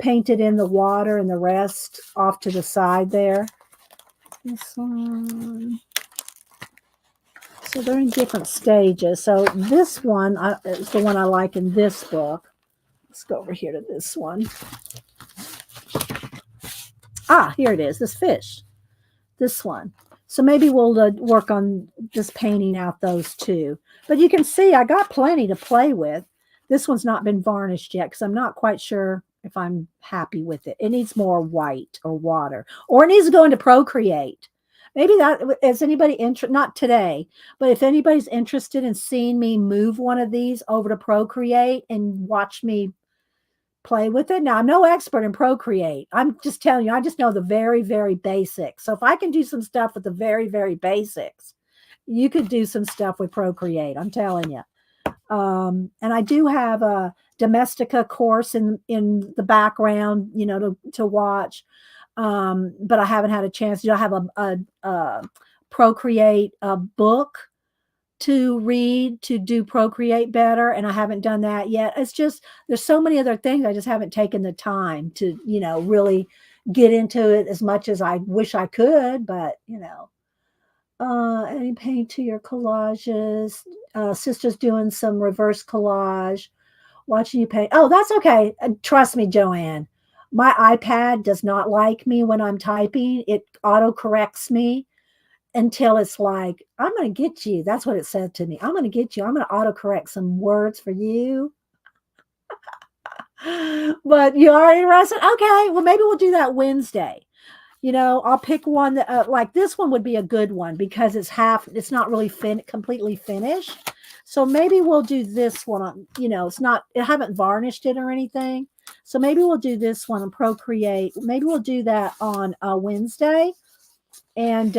in the water and the rest off to the side there. This one. So they're in different stages. So this one is the one I like in this book. Let's go over here to this one. Here it is, this fish. This one. So maybe we'll work on just painting out those two. But you can see I got plenty to play with. This one's not been varnished yet because I'm not quite sure if I'm happy with it. It needs more white or water. Or it needs to go into Procreate. Maybe that is anybody interested, not today, but if anybody's interested in seeing me move one of these over to Procreate and watch me play with it. Now, I'm no expert in Procreate. I'm just telling you, I just know the very, very basics. So if I can do some stuff with the very, very basics, you could do some stuff with Procreate. I'm telling you. And I do have a Domestica course in the background, to watch. But I haven't had a chance. I have a Procreate book to read to do Procreate better, and I haven't done that yet. It's just there's so many other things I just haven't taken the time to really get into it as much as I wish I could. But any paint to your collages. Sister's doing some reverse collage. Watching you paint. Oh, that's okay. Trust me, Joanne. My iPad does not like me when I'm typing. It auto corrects me until it's like, I'm going to get you. That's what it said to me. I'm going to get you. I'm going to auto correct some words for you. But you are interested? Okay. Well, maybe we'll do that Wednesday. I'll pick one that like this one would be a good one because it's not really completely finished. So maybe we'll do this one on, I haven't varnished it or anything. So maybe we'll do this one and Procreate. Maybe we'll do that on Wednesday. And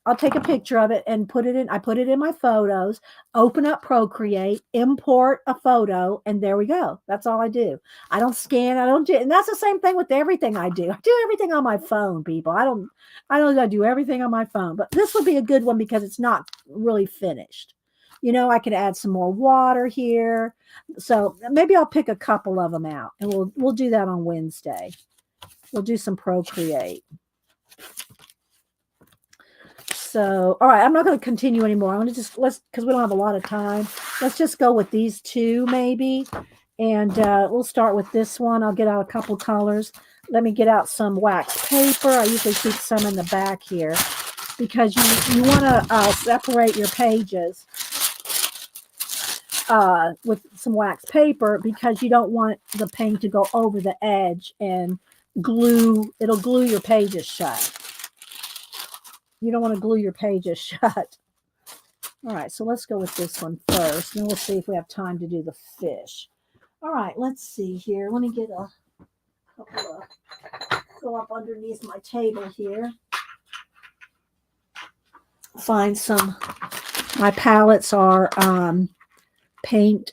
I'll take a picture of it and I put it in my photos, open up Procreate, import a photo, and there we go. That's all I do. I don't scan. And that's the same thing with everything I do. I do everything on my phone, people. I do everything on my phone, but this would be a good one because it's not really finished. I could add some more water here. So maybe I'll pick a couple of them out and we'll do that on Wednesday. We'll do some Procreate. So, all right, I'm not going to continue anymore. I'm going to because we don't have a lot of time. Let's just go with these two maybe. And we'll start with this one. I'll get out a couple colors. Let me get out some wax paper. I usually keep some in the back here because you want to separate your pages with some wax paper because you don't want the paint to go over the edge and it'll glue your pages shut. You don't want to glue your pages shut. All right, so let's go with this one first, and we'll see if we have time to do the fish. All right, let's see here. Let me get a couple of, go up underneath my table here. Find some, my palettes are paint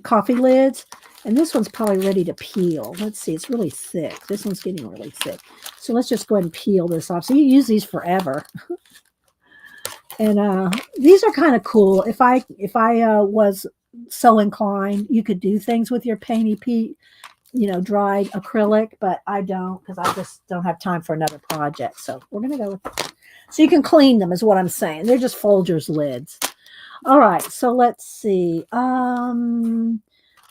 coffee lids. And this one's probably ready to peel. Let's see, it's really thick. This one's getting really thick. So let's just go ahead and peel this off. So you use these forever. And these are kind of cool. If I was so inclined, you could do things with your dried acrylic, but I don't because I just don't have time for another project. So we're going to go with this. So you can clean them is what I'm saying. They're just Folgers lids. All right, so let's see.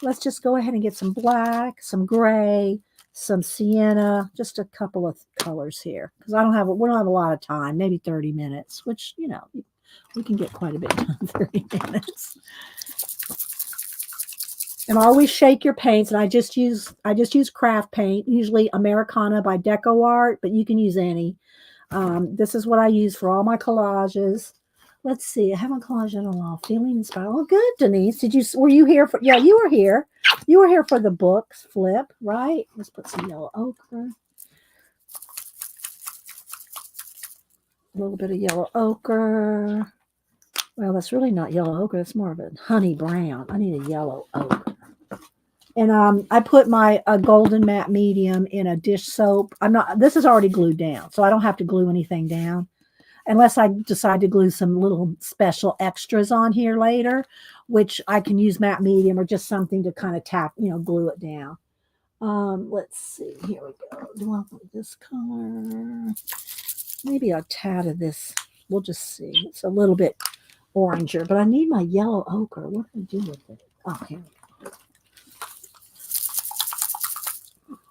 Let's just go ahead and get some black, some gray, some sienna, just a couple of colors here because we don't have a lot of time, maybe 30 minutes, which, we can get quite a bit done in 30 minutes. And always shake your paints. And I just use craft paint, usually Americana by Deco Art, but you can use any. This is what I use for all my collages. Let's see. I haven't collaged in a while. Feeling inspired. Oh, good, Denise. Were you here for? Yeah, you were here. You were here for the books flip, right? Let's put some yellow ochre. A little bit of yellow ochre. Well, that's really not yellow ochre. It's more of a honey brown. I need a yellow ochre. And I put my golden matte medium in a dish soap. This is already glued down, so I don't have to glue anything down. Unless I decide to glue some little special extras on here later, which I can use matte medium or just something to kind of glue it down. Let's see. Here we go. Do I want this color? Maybe a tad of this. We'll just see. It's a little bit oranger, but I need my yellow ochre. What do I do with it? Oh, here we go.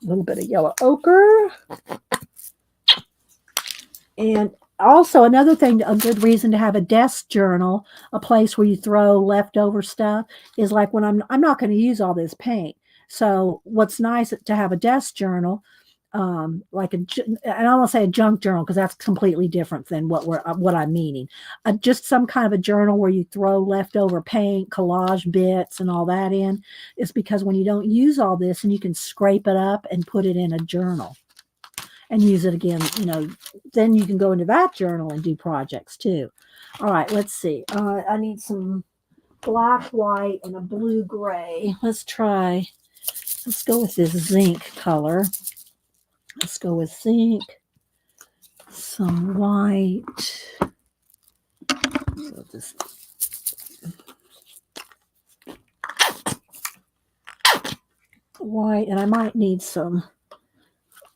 A little bit of yellow ochre. And also, another thing, a good reason to have a desk journal, a place where you throw leftover stuff, is like when I'm not going to use all this paint. So what's nice to have a desk journal, and I don't want to say a junk journal because that's completely different than what I'm meaning. Just some kind of a journal where you throw leftover paint, collage bits, and all that in, is because when you don't use all this, and you can scrape it up and put it in a journal. And use it again, then you can go into that journal and do projects too. All right, let's see. I need some black, white, and a blue gray. Let's go with this zinc color. Let's go with zinc, some white. So just white, and I might need some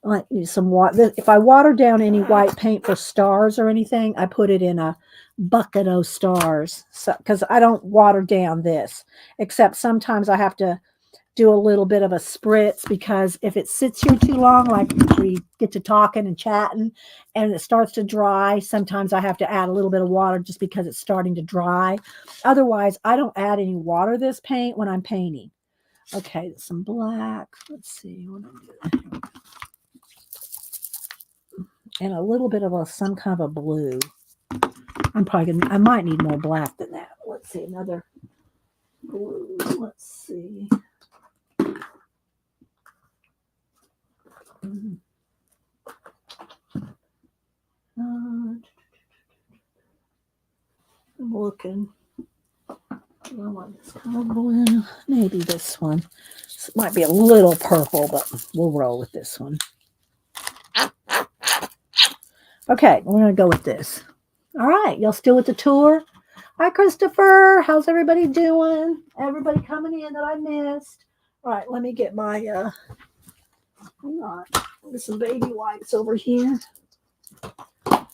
water. If I water down any white paint for stars or anything, I put it in a bucket of stars. So, because I don't water down this, except sometimes I have to do a little bit of a spritz because if it sits here too long, like we get to talking and chatting and it starts to dry, sometimes I have to add a little bit of water just because it's starting to dry. Otherwise, I don't add any water to this paint when I'm painting. Okay, some black. Let's see what I'm doing. And a little bit of some kind of a blue. I might need more black than that. Let's see, another blue. Let's see. I'm looking. I want this kind of blue. Maybe this one. This might be a little purple, but we'll roll with this one. Okay, we're going to go with this. All right, y'all still with the tour? Hi, Christopher. How's everybody doing? Everybody coming in that I missed. All right, let me get my, hang on. There's some baby wipes over here. All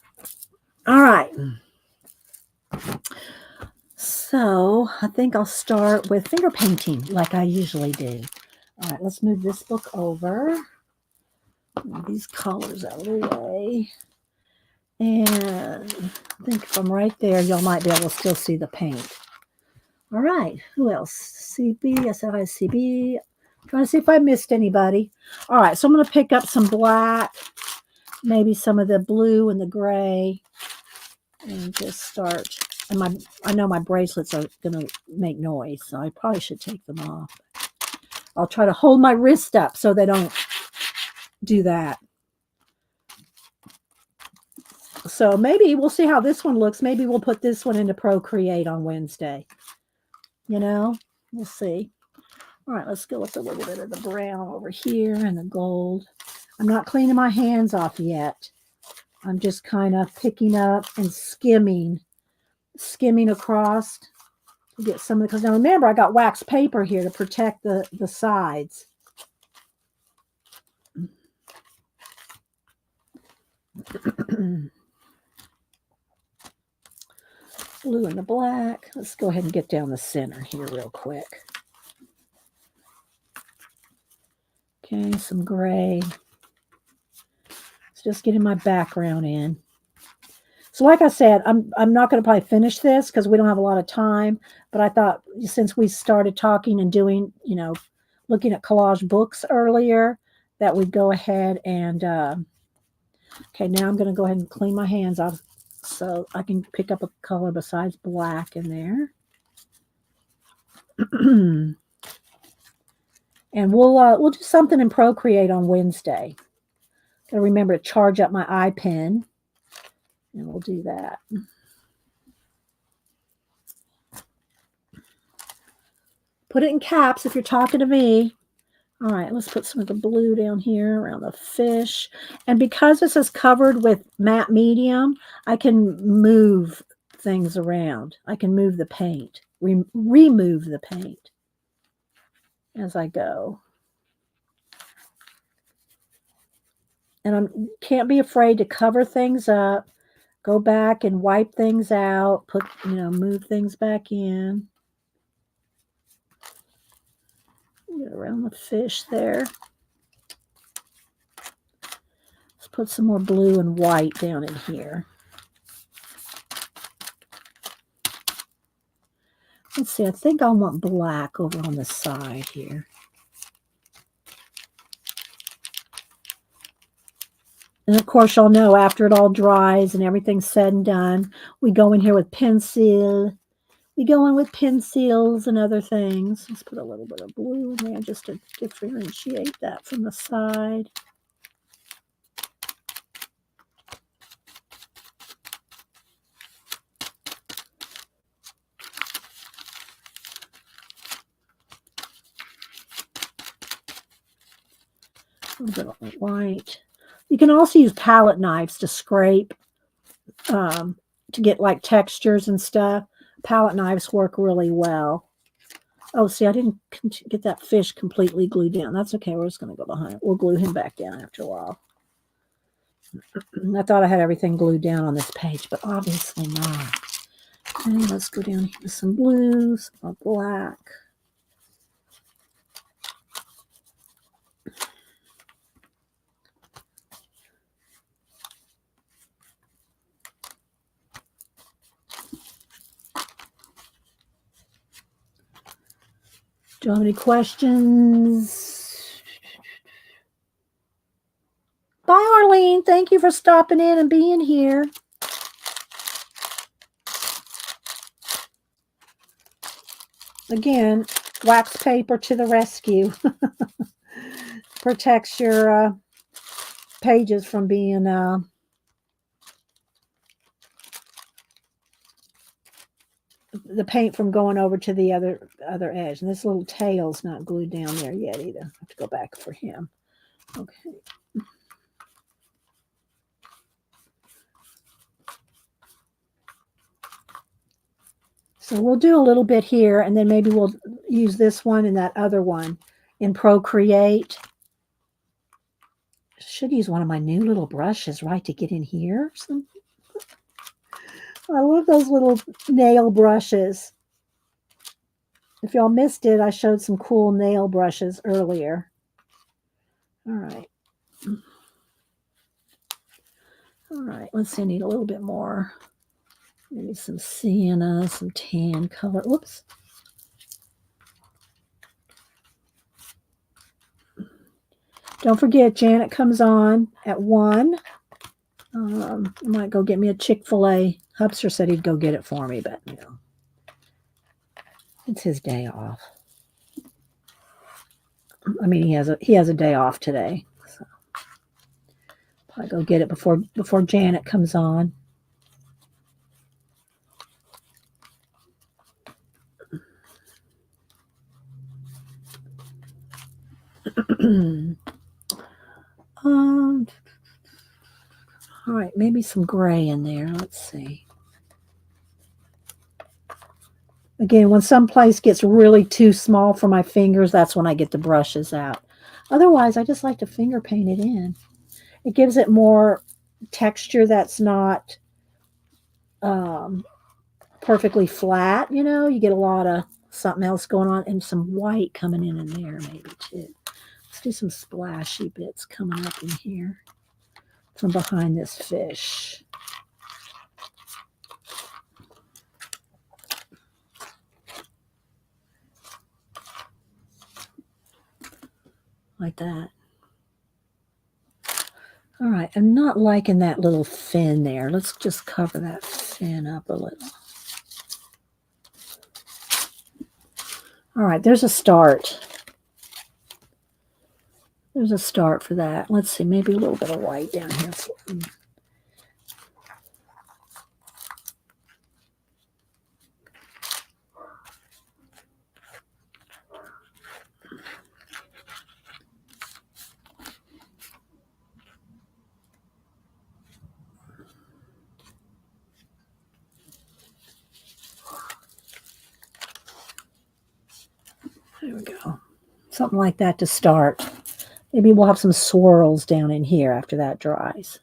right. So I think I'll start with finger painting like I usually do. All right, let's move this book over. Move these colors out of the way. And I think if I'm right there, y'all might be able to still see the paint. All right, who else? CB, SFICB. Trying to see if I missed anybody. All right, so I'm going to pick up some black, maybe some of the blue and the gray, and just start. And I know my bracelets are going to make noise, so I probably should take them off. I'll try to hold my wrist up so they don't do that. So maybe we'll see how this one looks. Maybe we'll put this one into Procreate on Wednesday. You know, we'll see. All right, let's go with a little bit of the brown over here and the gold. I'm not cleaning my hands off yet. I'm just kind of picking up and skimming across to get some of the, because now remember, I got wax paper here to protect the sides. Blue and the black. Let's go ahead and get down the center here real quick. Okay, some gray. It's just getting my background in. So like I said, I'm not going to probably finish this because we don't have a lot of time. But I thought since we started talking and doing, looking at collage books earlier, that we'd go ahead and, okay, now I'm going to go ahead and clean my hands off so I can pick up a color besides black in there. And we'll do something in Procreate on Wednesday. Gotta remember to charge up my eye pen. And we'll do that. Put it in caps if you're talking to me. All right, let's put some of the blue down here around the fish. And because this is covered with matte medium, I can move things around. I can move the paint, remove the paint as I go. And I can't be afraid to cover things up, go back and wipe things out, move things back in. Get around the fish there. Let's put some more blue and white down in here. Let's see, I think I want black over on the side here. And of course, y'all know after it all dries and everything's said and done, we go in here with pencil. We go in with pencils and other things. Let's put a little bit of blue in there just to differentiate that from the side. A little bit of white. You can also use palette knives to scrape, to get like textures and stuff. Palette knives work really well. Oh, see, I didn't get that fish completely glued down. That's okay. We're just going to go behind it. We'll glue him back down after a while. I thought I had everything glued down on this page, but obviously not. Okay, let's go down here with some blues, some black. Do you have any questions? Bye, Arlene. Thank you for stopping in and being here. Again, wax paper to the rescue. Protects your pages from being the paint from going over to the other edge. And this little tail's not glued down there yet either. I have to go back for him. Okay. So we'll do a little bit here, and then maybe we'll use this one and that other one in Procreate. Should use one of my new little brushes, right, to get in here. I love those little nail brushes. If y'all missed it, I showed some cool nail brushes earlier. All right. All right, let's see, I need a little bit more. Maybe some sienna, some tan color. Whoops. Don't forget, Janet comes on at 1. I might go get me a Chick-fil-A. Hubster said he'd go get it for me, but, you know, it's his day off. I mean, he has a day off today. So I'll go get it before Janet comes on. All right, maybe some gray in there. Let's see. Again, when some place gets really too small for my fingers, that's when I get the brushes out. Otherwise, I just like to finger paint it in. It gives it more texture that's not perfectly flat, you know. You get a lot of something else going on, and some white coming in there maybe too. Let's do some splashy bits coming up in here from behind this fish. Like that. All right, I'm not liking that little fin there. Let's just cover that fin up a little. All right, there's a start. There's a start for that. Let's see, maybe a little bit of white down here. There we go. Something like that to start. Maybe we'll have some swirls down in here after that dries.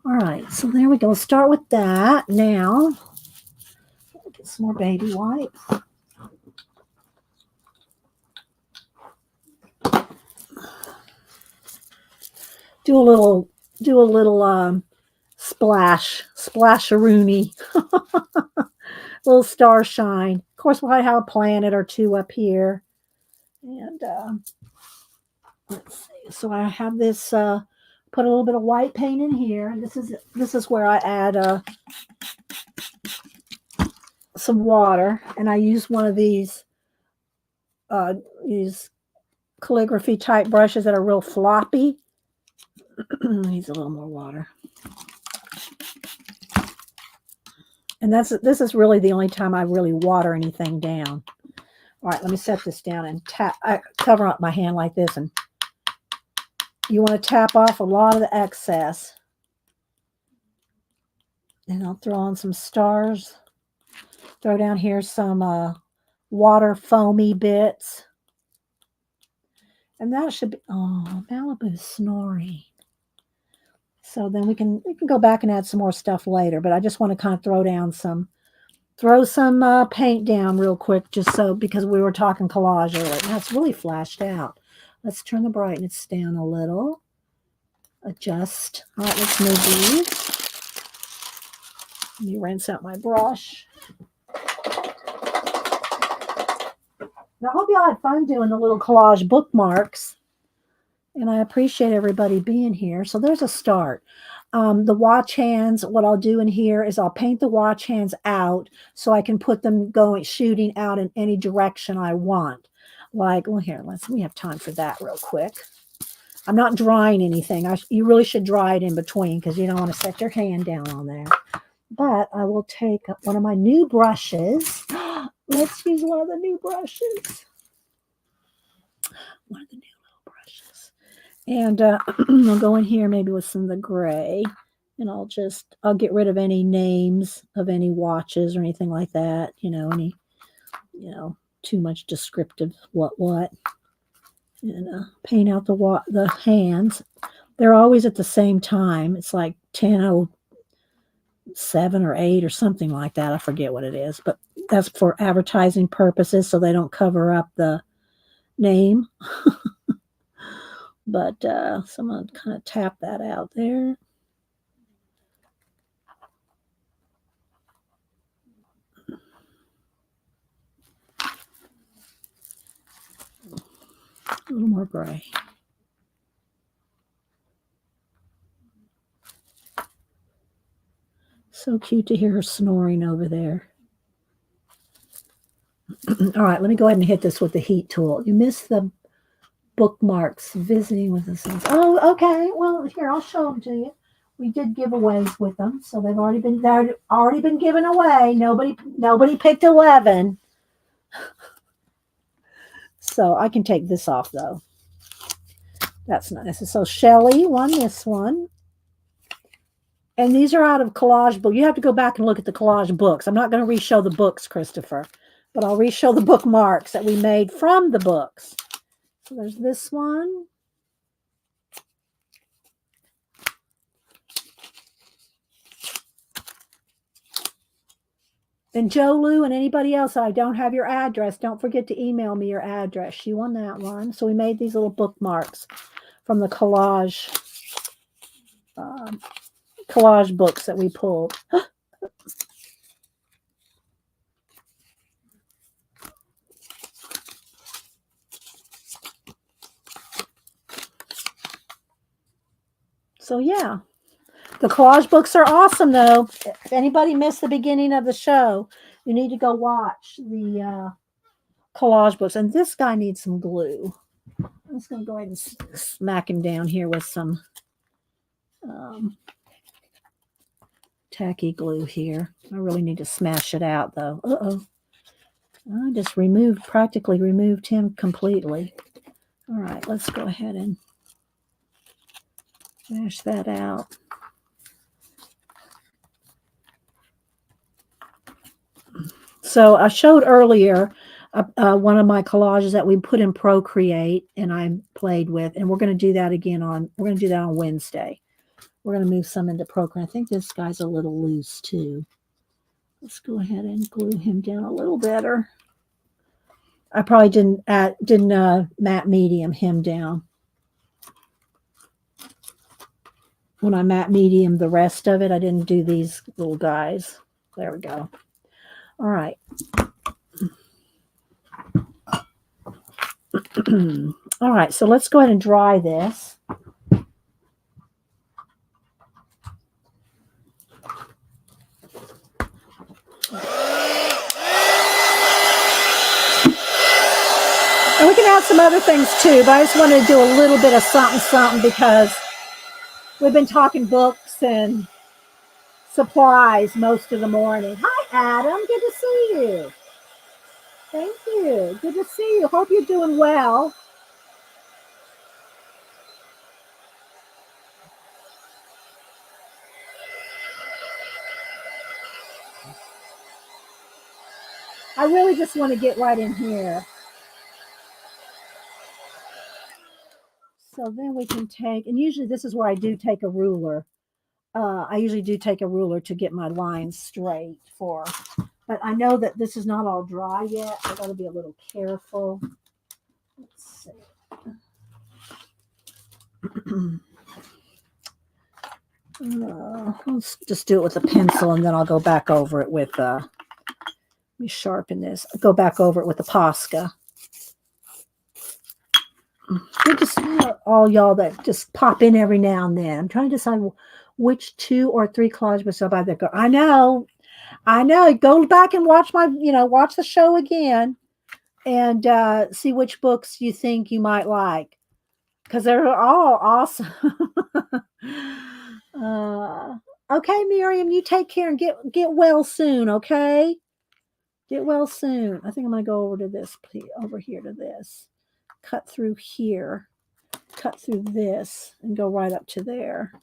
All right, so there we go. Start with that. Now, get some more baby wipes. Do a little splasharoonie. Little star shine. Of course, we'll have a planet or two up here. And let's see. So I have this, put a little bit of white paint in here. This is where I add some water. And I use one of these calligraphy type brushes that are real floppy. Needs a little more water. And this is really the only time I really water anything down. All right, let me set this down and tap. I cover up my hand like this, and you want to tap off a lot of the excess. And I'll throw on some stars. Throw down here some water foamy bits. And that should be, oh, Malibu's snoring. So then we can go back and add some more stuff later, but I just want to kind of throw some paint down real quick, just so, because we were talking collage earlier. That's really flashed out. Let's turn the brightness down a little. Adjust. All right, let's move these. Let me rinse out my brush. I hope y'all had fun doing the little collage bookmarks. And I appreciate everybody being here. So there's a start. The watch hands, what I'll do in here is I'll paint the watch hands out so I can put them going shooting out in any direction I want. Like, well, here, we have time for that real quick. I'm not drying anything. You really should dry it in between because you don't want to set your hand down on there. But I will take one of my new brushes. Let's use one of the new brushes. One of the new little brushes. And I'll go in here maybe with some of the gray. And I'll get rid of any names of any watches or anything like that. Too much descriptive what. And paint out the hands. They're always at the same time. It's like 10:07 or 8 or something like that. I forget what it is, but that's for advertising purposes, so they don't cover up the name. But so I'm going to kind of tap that out there. A little more gray. So cute to hear her snoring over there. All right, let me go ahead and hit this with the heat tool. You missed the bookmarks, visiting with us. Oh, okay. Well, here, I'll show them to you. We did giveaways with them, so they've already been given away. Nobody picked 11. So I can take this off though. That's nice. So Shelly won this one. And these are out of collage book. You have to go back and look at the collage books. I'm not going to re-show the books, Christopher, but I'll re-show the bookmarks that we made from the books. So there's this one. And Joe Lou and anybody else, I don't have your address. Don't forget to email me your address. You won that one. So we made these little bookmarks from the collage books that we pulled. So yeah, the collage books are awesome though. If anybody missed the beginning of the show, you need to go watch the collage books. And this guy needs some glue. I'm just going to go ahead and smack him down here with some tacky glue here. I really need to smash it out though. I just practically removed him completely. All right, let's go ahead and smash that out. So I showed earlier one of my collages that we put in Procreate and I played with, and we're going to do that again on Wednesday. We're going to move some into Procreate. I think this guy's a little loose too. Let's go ahead and glue him down a little better. I probably didn't matte medium him down. When I matte medium the rest of it, I didn't do these little guys. There we go. All right. All right, so let's go ahead and dry this. And we can add some other things too, but I just wanted to do a little bit of something because we've been talking books and supplies most of the morning. Hi, Adam. Good to see you. Thank you. Good to see you. Hope you're doing well. I really just want to get right in here. So then we can take, and usually this is where I do take a ruler. I usually do take a ruler to get my lines straight but I know that this is not all dry yet. I got to be a little careful. Let's see. Let's just do it with a pencil and then I'll go back over it with, let me sharpen this. I'll go back over it with the Posca. we just all y'all that just pop in every now and then. I'm trying to decide which 2 or 3 collage books I'll buy that go. I know. Go back and watch watch the show again and see which books you think you might like because they're all awesome. Okay, Miriam, you take care and get well soon. Okay, get well soon. I think I'm gonna go over to this, over here to this. Cut through here, cut through this, and go right up to there.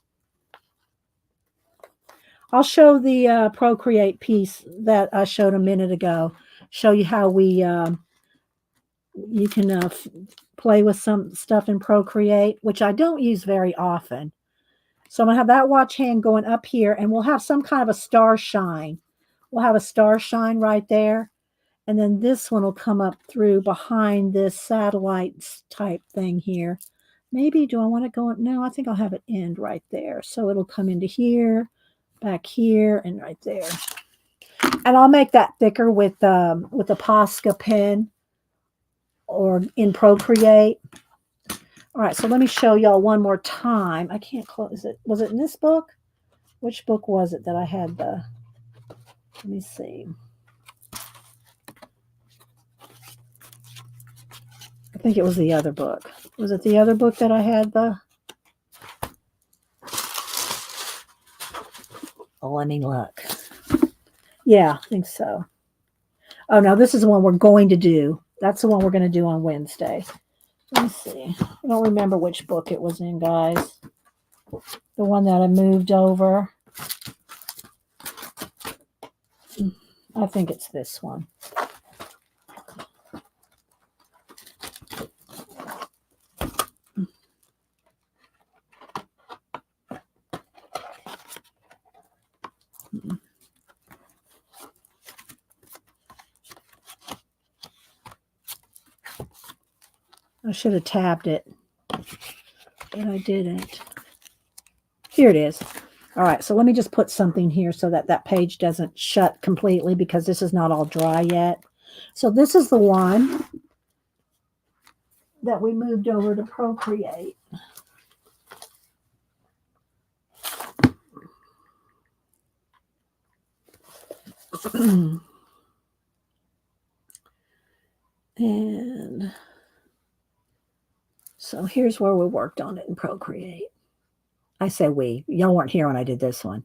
I'll show the Procreate piece that I showed a minute ago. Show you how you can play with some stuff in Procreate, which I don't use very often. So I'm going to have that watch hand going up here, and we'll have some kind of a star shine. We'll have a star shine right there. And then this one will come up through behind this satellites type thing here. Maybe, do I want to go? No, I think I'll have it end right there. So it'll come into here, back here, and right there. And I'll make that thicker with a Posca pen or in Procreate. All right, so let me show y'all one more time. I can't close it. Was it in this book? Which book was it that I had the? Let me see. I think it was the other book. Was it the other book that I had the? Oh, let me look. Yeah, I think so. Oh, no, this is the one we're going to do. That's the one we're going to do on Wednesday. Let me see. I don't remember which book it was in, guys. The one that I moved over. I think it's this one. I should have tabbed it, but I didn't. Here it is. All right, so let me just put something here so that that page doesn't shut completely because this is not all dry yet. So this is the one that we moved over to Procreate. And so here's where we worked on it in Procreate. I say we. Y'all weren't here when I did this one.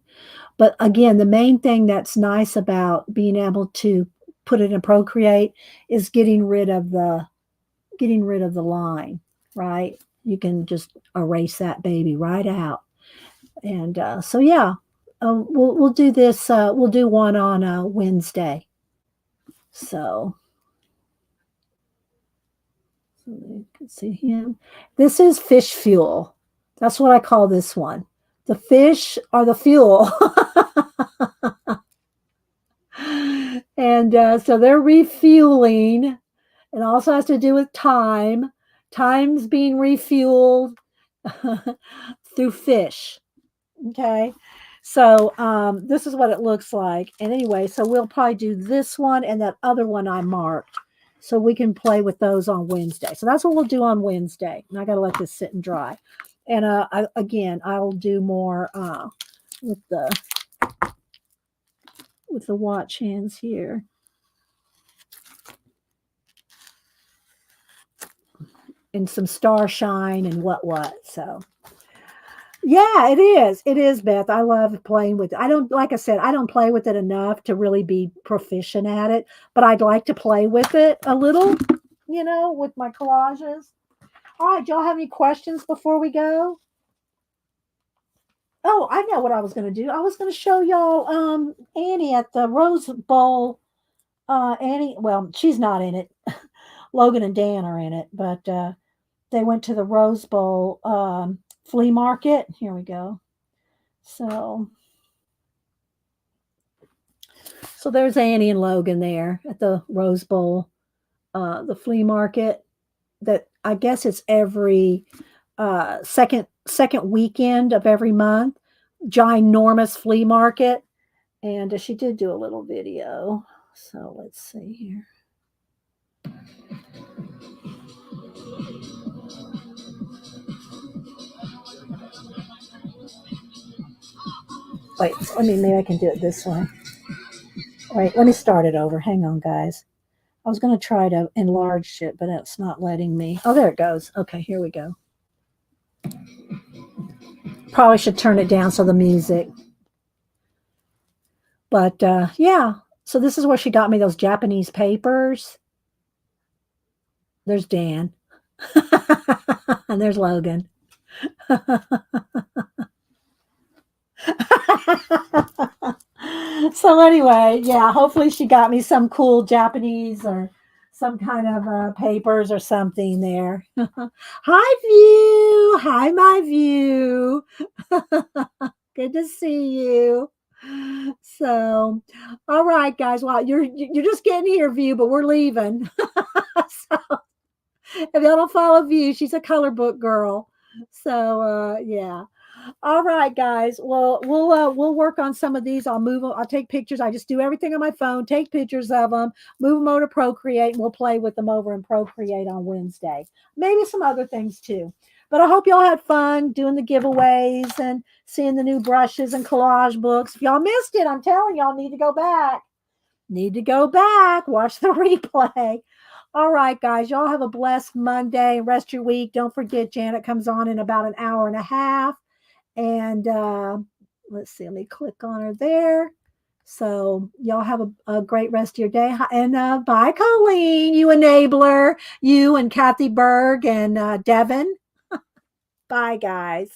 But again, the main thing that's nice about being able to put it in Procreate is getting rid of the line, right? You can just erase that baby right out. And so yeah, we'll do this. We'll do one on Wednesday. So you can see him. This is fish fuel. That's what I call this one. The fish are the fuel. And so they're refueling. It also has to do with time. Time's being refueled through fish. Okay. So this is what it looks like. And anyway, so we'll probably do this one and that other one I marked. So we can play with those on Wednesday. So that's what we'll do on Wednesday. And I got to let this sit and dry. And I'll do more with the watch hands here. And some star shine and what. So yeah, it is. It is, Beth. I love playing with it. Like I said, I don't play with it enough to really be proficient at it, but I'd like to play with it a little, with my collages. All right, y'all have any questions before we go? Oh, I know what I was going to do. I was going to show y'all Annie at the Rose Bowl. Annie, well, she's not in it. Logan and Dan are in it, but they went to the Rose Bowl flea market. Here we go. So there's Annie and Logan there at the Rose Bowl, the flea market. That I guess it's every second weekend of every month. Ginormous flea market, and she did do a little video. So let's see here. Wait, maybe I can do it this way. Wait, let me start it over. Hang on, guys. I was going to try to enlarge it, but it's not letting me. Oh, there it goes. Okay, here we go. Probably should turn it down so the music. But yeah, so this is where she got me those Japanese papers. There's Dan. And there's Logan. So anyway, yeah, hopefully she got me some cool Japanese or some kind of papers or something there. Hi, View. Hi, my View. Good to see you. So, all right, guys. Well, you're just getting here, View, but we're leaving. So, if y'all don't follow View, she's a color book girl. So, yeah. All right, guys. Well, we'll work on some of these. I'll move them. I'll take pictures. I just do everything on my phone. Take pictures of them. Move them over to Procreate, and we'll play with them over in Procreate on Wednesday. Maybe some other things too. But I hope y'all had fun doing the giveaways and seeing the new brushes and collage books. If y'all missed it, I'm telling y'all, need to go back. Need to go back. Watch the replay. All right, guys. Y'all have a blessed Monday. Rest your week. Don't forget, Janet comes on in about an hour and a half. And let's see, let me click on her there. So y'all have a great rest of your day. And bye, Colleen, you enabler, you and Kathy Berg and Devin. Bye, guys.